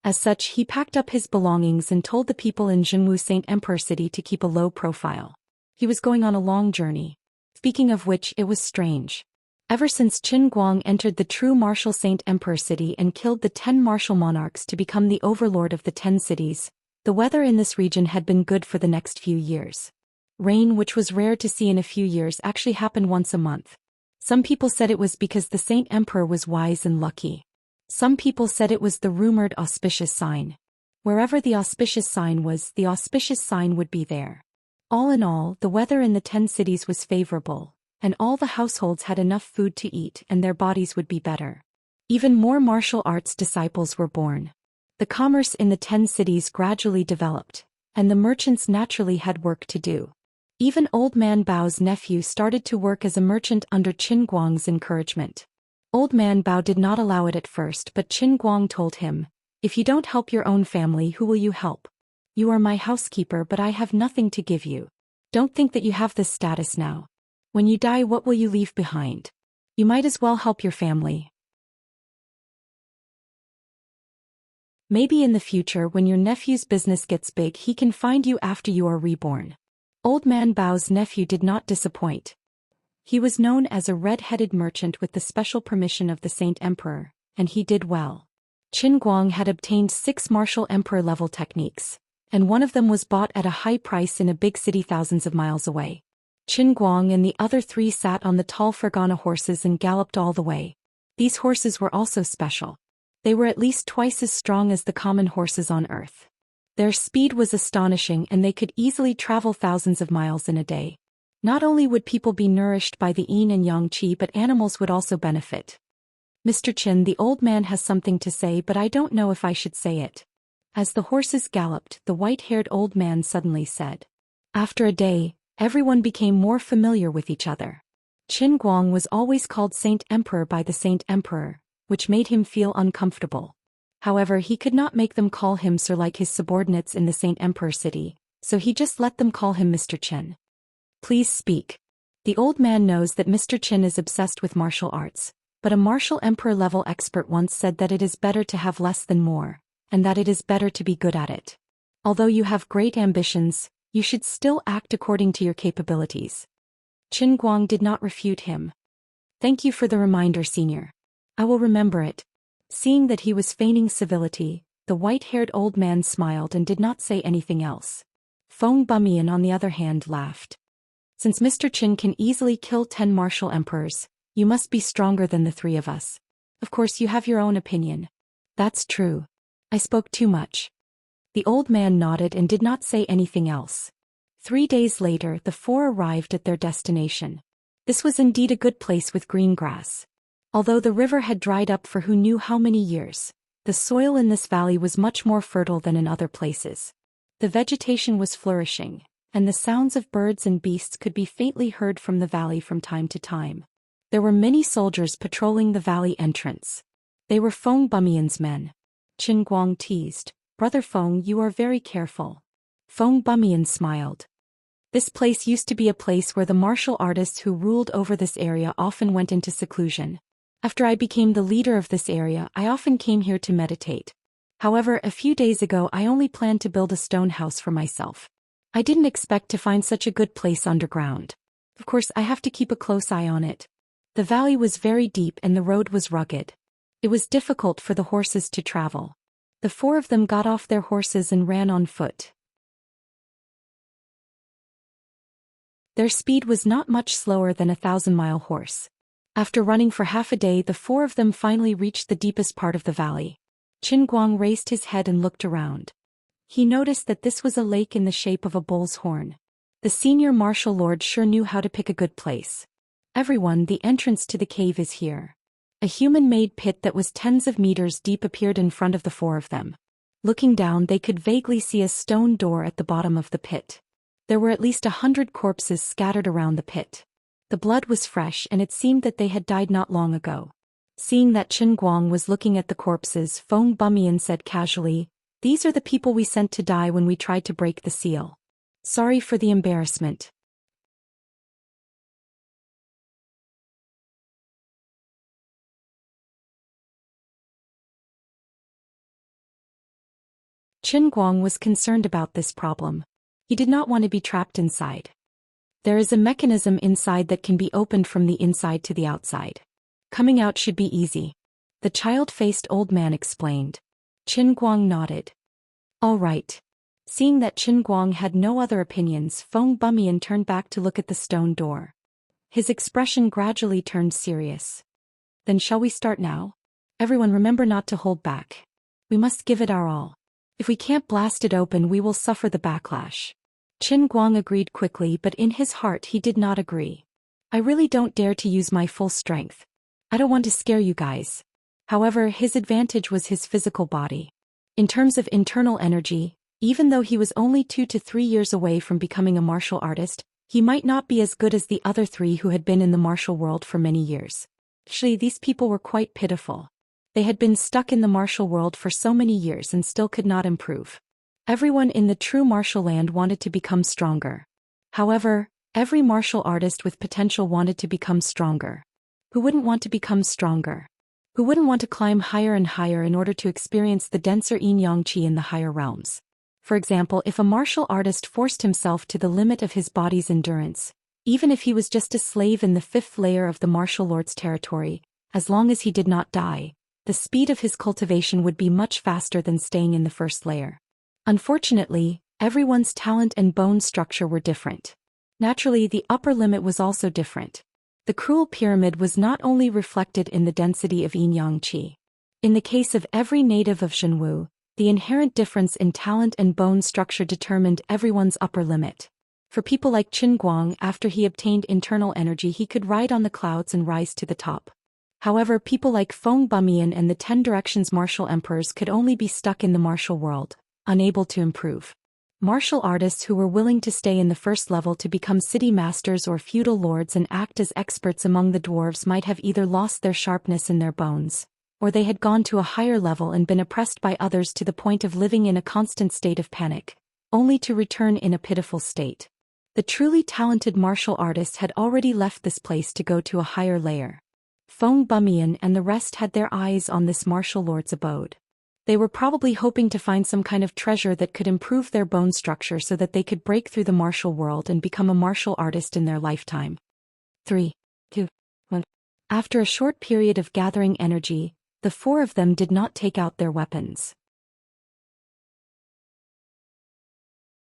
As such, he packed up his belongings and told the people in Jinwu Saint Emperor City to keep a low profile. He was going on a long journey. Speaking of which, it was strange. Ever since Qin Guang entered the true martial Saint Emperor City and killed the 10 martial monarchs to become the overlord of the 10 cities, the weather in this region had been good for the next few years. Rain, which was rare to see in a few years, actually happened once a month. Some people said it was because the Saint Emperor was wise and lucky. Some people said it was the rumored auspicious sign. Wherever the auspicious sign was, the auspicious sign would be there. All in all, the weather in the 10 cities was favorable, and all the households had enough food to eat and their bodies would be better. Even more martial arts disciples were born. The commerce in the 10 cities gradually developed, and the merchants naturally had work to do. Even Old Man Bao's nephew started to work as a merchant under Qin Guang's encouragement. Old Man Bao did not allow it at first, but Qin Guang told him, "If you don't help your own family, who will you help? You are my housekeeper, but I have nothing to give you. Don't think that you have this status now. When you die, what will you leave behind? You might as well help your family. Maybe in the future, when your nephew's business gets big, he can find you after you are reborn." Old Man Bao's nephew did not disappoint. He was known as a red-headed merchant with the special permission of the Saint Emperor, and he did well. Qin Guang had obtained 6 martial emperor-level techniques, and one of them was bought at a high price in a big city thousands of miles away. Qin Guang and the other 3 sat on the tall Fergana horses and galloped all the way. These horses were also special. They were at least twice as strong as the common horses on Earth. Their speed was astonishing and they could easily travel thousands of miles in a day. Not only would people be nourished by the yin and yang qi, but animals would also benefit. "Mr. Qin, the old man has something to say, but I don't know if I should say it." As the horses galloped, the white-haired old man suddenly said. After a day, everyone became more familiar with each other. Qin Guang was always called Saint Emperor by the Saint Emperor, which made him feel uncomfortable. However, he could not make them call him sir like his subordinates in the Saint Emperor City, so he just let them call him Mr. Qin. "Please speak." The old man knows that Mr. Qin is obsessed with martial arts, but a martial emperor-level expert once said that it is better to have less than more, and that it is better to be good at it. Although you have great ambitions, you should still act according to your capabilities. Qin Guang did not refute him. "Thank you for the reminder, senior. I will remember it." Seeing that he was feigning civility, the white-haired old man smiled and did not say anything else. Feng Bumian, on the other hand, laughed. "Since Mr. Qin can easily kill 10 martial emperors, you must be stronger than the 3 of us. Of course you have your own opinion." "That's true. I spoke too much." The old man nodded and did not say anything else. 3 days later, the 4 arrived at their destination. This was indeed a good place with green grass. Although the river had dried up for who knew how many years, the soil in this valley was much more fertile than in other places. The vegetation was flourishing, and the sounds of birds and beasts could be faintly heard from the valley from time to time. There were many soldiers patrolling the valley entrance. They were Feng Bumian's men. Qin Guang teased, "Brother Feng, you are very careful." Feng Bumian smiled. This place used to be a place where the martial artists who ruled over this area often went into seclusion. After I became the leader of this area, I often came here to meditate. However, a few days ago I only planned to build a stone house for myself. I didn't expect to find such a good place underground. Of course, I have to keep a close eye on it. The valley was very deep and the road was rugged. It was difficult for the horses to travel. The 4 of them got off their horses and ran on foot. Their speed was not much slower than a 1,000-mile horse. After running for half a day, the 4 of them finally reached the deepest part of the valley. Qin Guang raised his head and looked around. He noticed that this was a lake in the shape of a bull's horn. The senior martial lord sure knew how to pick a good place. "Everyone, the entrance to the cave is here." A human-made pit that was tens of meters deep appeared in front of the 4 of them. Looking down, they could vaguely see a stone door at the bottom of the pit. There were at least 100 corpses scattered around the pit. The blood was fresh and it seemed that they had died not long ago. Seeing that Qin Guang was looking at the corpses, Feng Bumian said casually, "These are the people we sent to die when we tried to break the seal. Sorry for the embarrassment." Qin Guang was concerned about this problem. He did not want to be trapped inside. There is a mechanism inside that can be opened from the inside to the outside. Coming out should be easy. The child-faced old man explained. Qin Guang nodded. All right. Seeing that Qin Guang had no other opinions, Feng Bumian turned back to look at the stone door. His expression gradually turned serious. Then shall we start now? Everyone remember not to hold back. We must give it our all. If we can't blast it open, we will suffer the backlash. Qin Guang agreed quickly, but in his heart he did not agree. I really don't dare to use my full strength. I don't want to scare you guys. However, his advantage was his physical body. In terms of internal energy, even though he was only 2 to 3 years away from becoming a martial artist, he might not be as good as the other 3 who had been in the martial world for many years. Actually, these people were quite pitiful. They had been stuck in the martial world for so many years and still could not improve. Everyone in the true martial land wanted to become stronger. However, every martial artist with potential wanted to become stronger. Who wouldn't want to become stronger? Who wouldn't want to climb higher and higher in order to experience the denser yin-yang qi in the higher realms? For example, if a martial artist forced himself to the limit of his body's endurance, even if he was just a slave in the 5th layer of the martial lord's territory, as long as he did not die, the speed of his cultivation would be much faster than staying in the 1st layer. Unfortunately, everyone's talent and bone structure were different. Naturally, the upper limit was also different. The cruel pyramid was not only reflected in the density of yin-yang qi. In the case of every native of Zhenwu, the inherent difference in talent and bone structure determined everyone's upper limit. For people like Qin Guang, after he obtained internal energy, he could ride on the clouds and rise to the top. However, people like Feng Bumian and the 10 Directions martial emperors could only be stuck in the martial world, unable to improve. Martial artists who were willing to stay in the 1st level to become city masters or feudal lords and act as experts among the dwarves might have either lost their sharpness in their bones, or they had gone to a higher level and been oppressed by others to the point of living in a constant state of panic, only to return in a pitiful state. The truly talented martial artists had already left this place to go to a higher layer. Feng Bumian and the rest had their eyes on this martial lord's abode. They were probably hoping to find some kind of treasure that could improve their bone structure so that they could break through the martial world and become a martial artist in their lifetime. 3, 2, 1. After a short period of gathering energy, the 4 of them did not take out their weapons.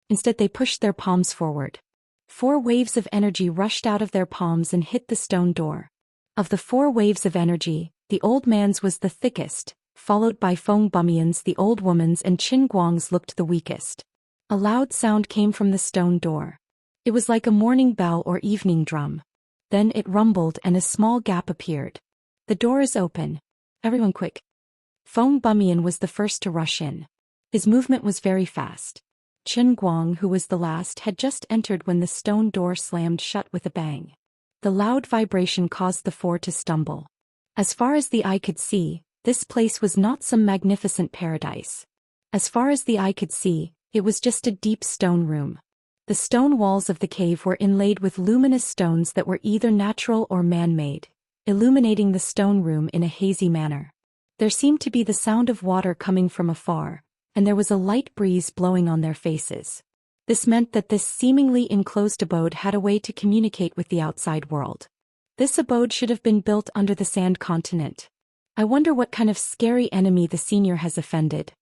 Instead, they pushed their palms forward. 4 waves of energy rushed out of their palms and hit the stone door. Of the 4 waves of energy, the old man's was the thickest, followed by Feng Bumian's, the old woman's, and Qin Guang's looked the weakest. A loud sound came from the stone door. It was like a morning bell or evening drum. Then it rumbled and a small gap appeared. The door is open. Everyone quick. Feng Bumian was the first to rush in. His movement was very fast. Qin Guang, who was the last, had just entered when the stone door slammed shut with a bang. The loud vibration caused the 4 to stumble. As far as the eye could see, this place was not some magnificent paradise. As far as the eye could see, it was just a deep stone room. The stone walls of the cave were inlaid with luminous stones that were either natural or man-made, illuminating the stone room in a hazy manner. There seemed to be the sound of water coming from afar, and there was a light breeze blowing on their faces. This meant that this seemingly enclosed abode had a way to communicate with the outside world. This abode should have been built under the sand continent. I wonder what kind of scary enemy the senior has offended.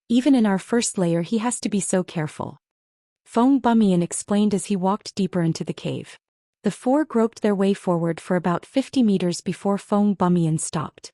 Even in our 1st layer he has to be so careful. Feng Bumian explained as he walked deeper into the cave. The 4 groped their way forward for about 50 meters before Feng Bumian stopped.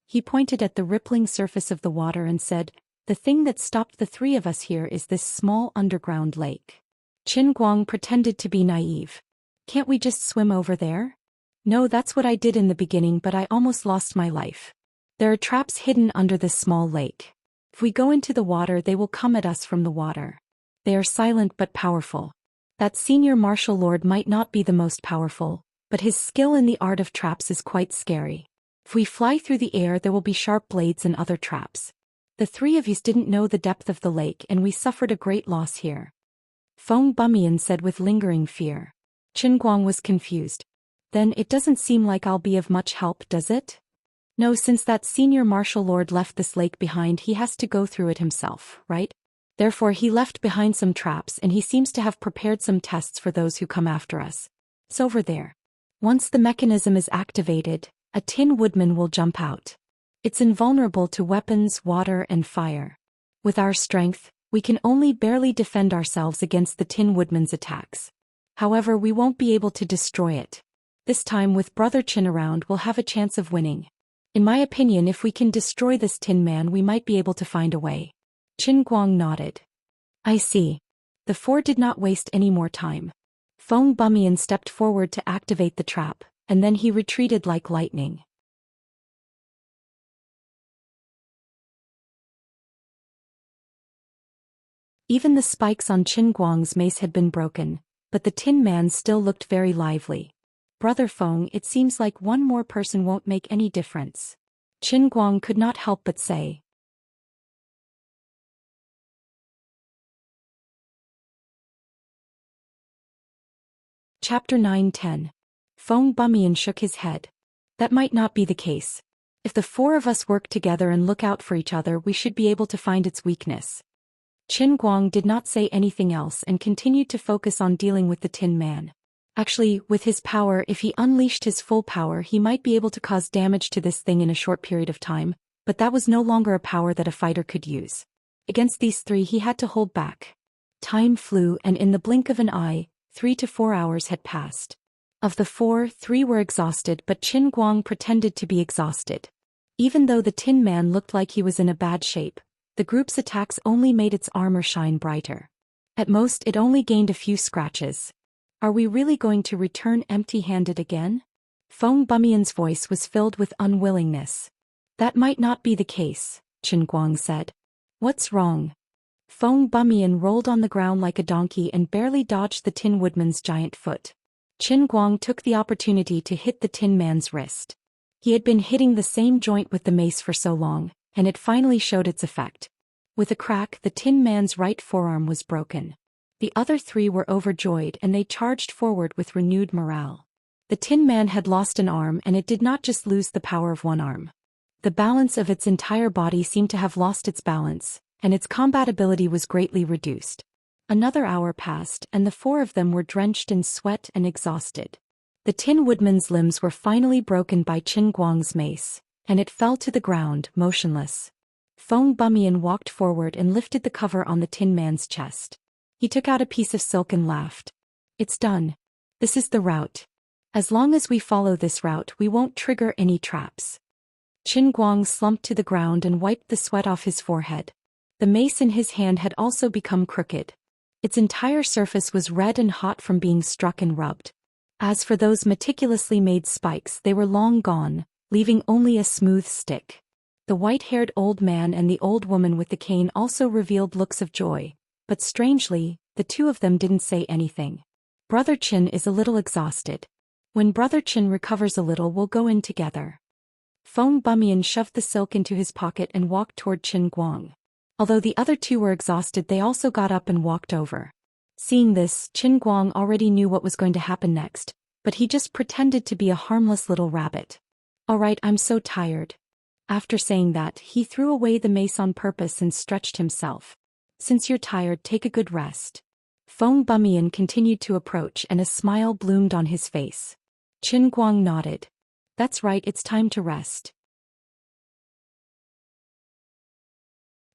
He pointed at the rippling surface of the water and said, "The thing that stopped the 3 of us here is this small underground lake." Qin Guang pretended to be naive. "Can't we just swim over there?" "No, that's what I did in the beginning, but I almost lost my life. There are traps hidden under this small lake. If we go into the water, they will come at us from the water. They are silent but powerful. That senior martial lord might not be the most powerful, but his skill in the art of traps is quite scary. If we fly through the air, there will be sharp blades and other traps. The 3 of us didn't know the depth of the lake and we suffered a great loss here." Feng Bumian said with lingering fear. Qin Guang was confused. "Then it doesn't seem like I'll be of much help, does it?" "No, since that senior martial lord left this lake behind, he has to go through it himself, right?" Therefore he left behind some traps and he seems to have prepared some tests for those who come after us. It's over there. Once the mechanism is activated, a Tin Woodman will jump out. It's invulnerable to weapons, water, and fire. With our strength, we can only barely defend ourselves against the Tin Woodman's attacks. However, we won't be able to destroy it. This time with Brother Qin around we'll have a chance of winning. In my opinion, if we can destroy this Tin Man we might be able to find a way. Qin Guang nodded. I see. The four did not waste any more time. Feng Bumian stepped forward to activate the trap, and then he retreated like lightning. Even the spikes on Qin Guang's mace had been broken, but the Tin Man still looked very lively. Brother Feng, it seems like one more person won't make any difference. Qin Guang could not help but say. Chapter 9-10. Feng Bumian shook his head. That might not be the case. If the four of us work together and look out for each other we should be able to find its weakness. Qin Guang did not say anything else and continued to focus on dealing with the Tin Man. Actually, with his power, if he unleashed his full power he might be able to cause damage to this thing in a short period of time, but that was no longer a power that a fighter could use. Against these three he had to hold back. Time flew and in the blink of an eye, 3 to 4 hours had passed. Of the four, 3 were exhausted but Qin Guang pretended to be exhausted. Even though the Tin Man looked like he was in a bad shape, the group's attacks only made its armor shine brighter. At most it only gained a few scratches. Are we really going to return empty-handed again? Feng Bumian's voice was filled with unwillingness. That might not be the case, Qin Guang said. What's wrong? Feng Bumian rolled on the ground like a donkey and barely dodged the Tin Woodman's giant foot. Qin Guang took the opportunity to hit the Tin Man's wrist. He had been hitting the same joint with the mace for so long, and it finally showed its effect. With a crack, the Tin Man's right forearm was broken. The other 3 were overjoyed and they charged forward with renewed morale. The Tin Man had lost an arm and it did not just lose the power of one arm. The balance of its entire body seemed to have lost its balance, and its combat ability was greatly reduced. Another hour passed and the 4 of them were drenched in sweat and exhausted. The Tin Woodman's limbs were finally broken by Qin Guang's mace, and it fell to the ground, motionless. Feng Bumian walked forward and lifted the cover on the Tin Man's chest. He took out a piece of silk and laughed. It's done. This is the route. As long as we follow this route we won't trigger any traps. Qin Guang slumped to the ground and wiped the sweat off his forehead. The mace in his hand had also become crooked. Its entire surface was red and hot from being struck and rubbed. As for those meticulously made spikes they were long gone, leaving only a smooth stick. The white-haired old man and the old woman with the cane also revealed looks of joy. But strangely, the 2 of them didn't say anything. Brother Qin is a little exhausted. When Brother Qin recovers a little we'll go in together. Feng Bumian shoved the silk into his pocket and walked toward Qin Guang. Although the other 2 were exhausted they also got up and walked over. Seeing this, Qin Guang already knew what was going to happen next, but he just pretended to be a harmless little rabbit. Alright, I'm so tired. After saying that, he threw away the mace on purpose and stretched himself. Since you're tired, take a good rest. Feng Bumian continued to approach and a smile bloomed on his face. Qin Guang nodded. That's right, it's time to rest.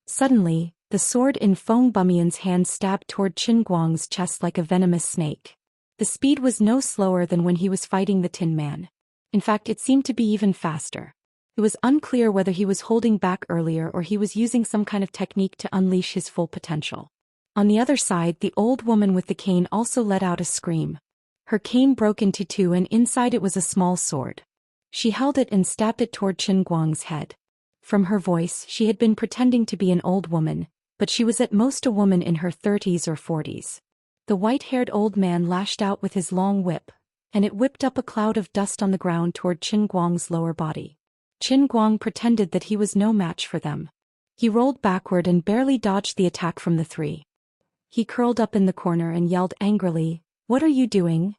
Suddenly, the sword in Feng Bumian's hand stabbed toward Qin Guang's chest like a venomous snake. The speed was no slower than when he was fighting the Tin Man. In fact, it seemed to be even faster. It was unclear whether he was holding back earlier or he was using some kind of technique to unleash his full potential. On the other side, the old woman with the cane also let out a scream. Her cane broke into 2 and inside it was a small sword. She held it and stabbed it toward Qin Guang's head. From her voice, she had been pretending to be an old woman, but she was at most a woman in her 30s or 40s. The white-haired old man lashed out with his long whip, and it whipped up a cloud of dust on the ground toward Qin Guang's lower body. Qin Guang pretended that he was no match for them. He rolled backward and barely dodged the attack from the 3. He curled up in the corner and yelled angrily, "What are you doing?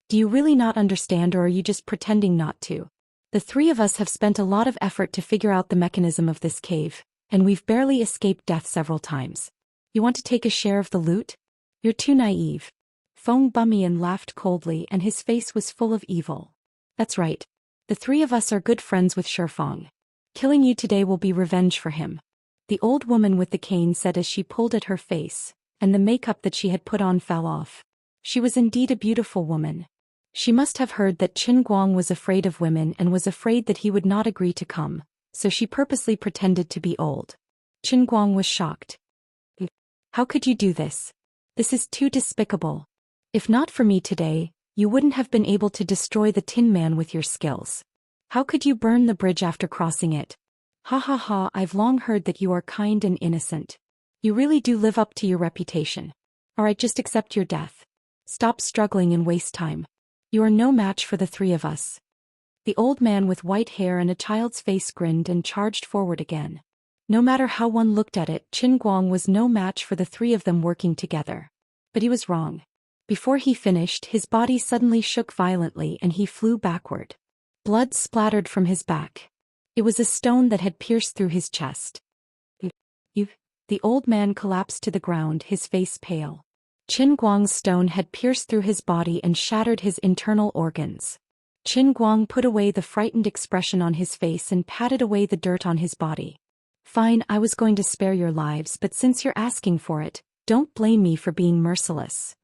Do you really not understand or are you just pretending not to? The 3 of us have spent a lot of effort to figure out the mechanism of this cave, and we've barely escaped death several times. You want to take a share of the loot? You're too naive. Feng Bumian laughed coldly and his face was full of evil. That's right. The three of us are good friends with Shifeng. Killing you today will be revenge for him. The old woman with the cane said as she pulled at her face, and the makeup that she had put on fell off. She was indeed a beautiful woman. She must have heard that Qin Guang was afraid of women and was afraid that he would not agree to come, so she purposely pretended to be old. Qin Guang was shocked. How could you do this? This is too despicable. If not for me today, you wouldn't have been able to destroy the Tin Man with your skills. How could you burn the bridge after crossing it? Ha ha ha, I've long heard that you are kind and innocent. You really do live up to your reputation. Alright, just accept your death. Stop struggling and waste time. You are no match for the three of us. The old man with white hair and a child's face grinned and charged forward again. No matter how one looked at it, Qin Guang was no match for the three of them working together. But he was wrong. Before he finished, his body suddenly shook violently and he flew backward. Blood splattered from his back. It was a stone that had pierced through his chest. The old man collapsed to the ground, his face pale. Qin Guang's stone had pierced through his body and shattered his internal organs. Qin Guang put away the frightened expression on his face and patted away the dirt on his body. Fine, I was going to spare your lives, but since you're asking for it, don't blame me for being merciless.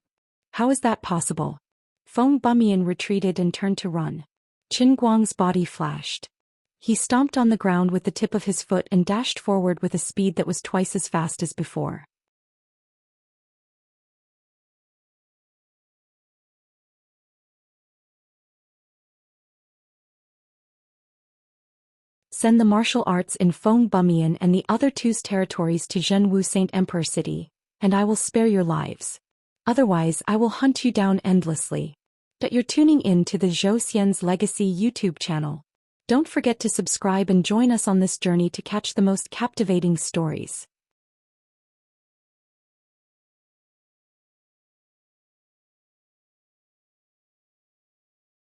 How is that possible? Feng Bumian retreated and turned to run. Qin Guang's body flashed. He stomped on the ground with the tip of his foot and dashed forward with a speed that was twice as fast as before. Send the martial arts in Feng Bumian and the other two's territories to Zhenwu Saint Emperor City, and I will spare your lives. Otherwise I will hunt you down endlessly. But you're tuning in to the Zhou Xian's Legacy YouTube channel. Don't forget to subscribe and join us on this journey to catch the most captivating stories.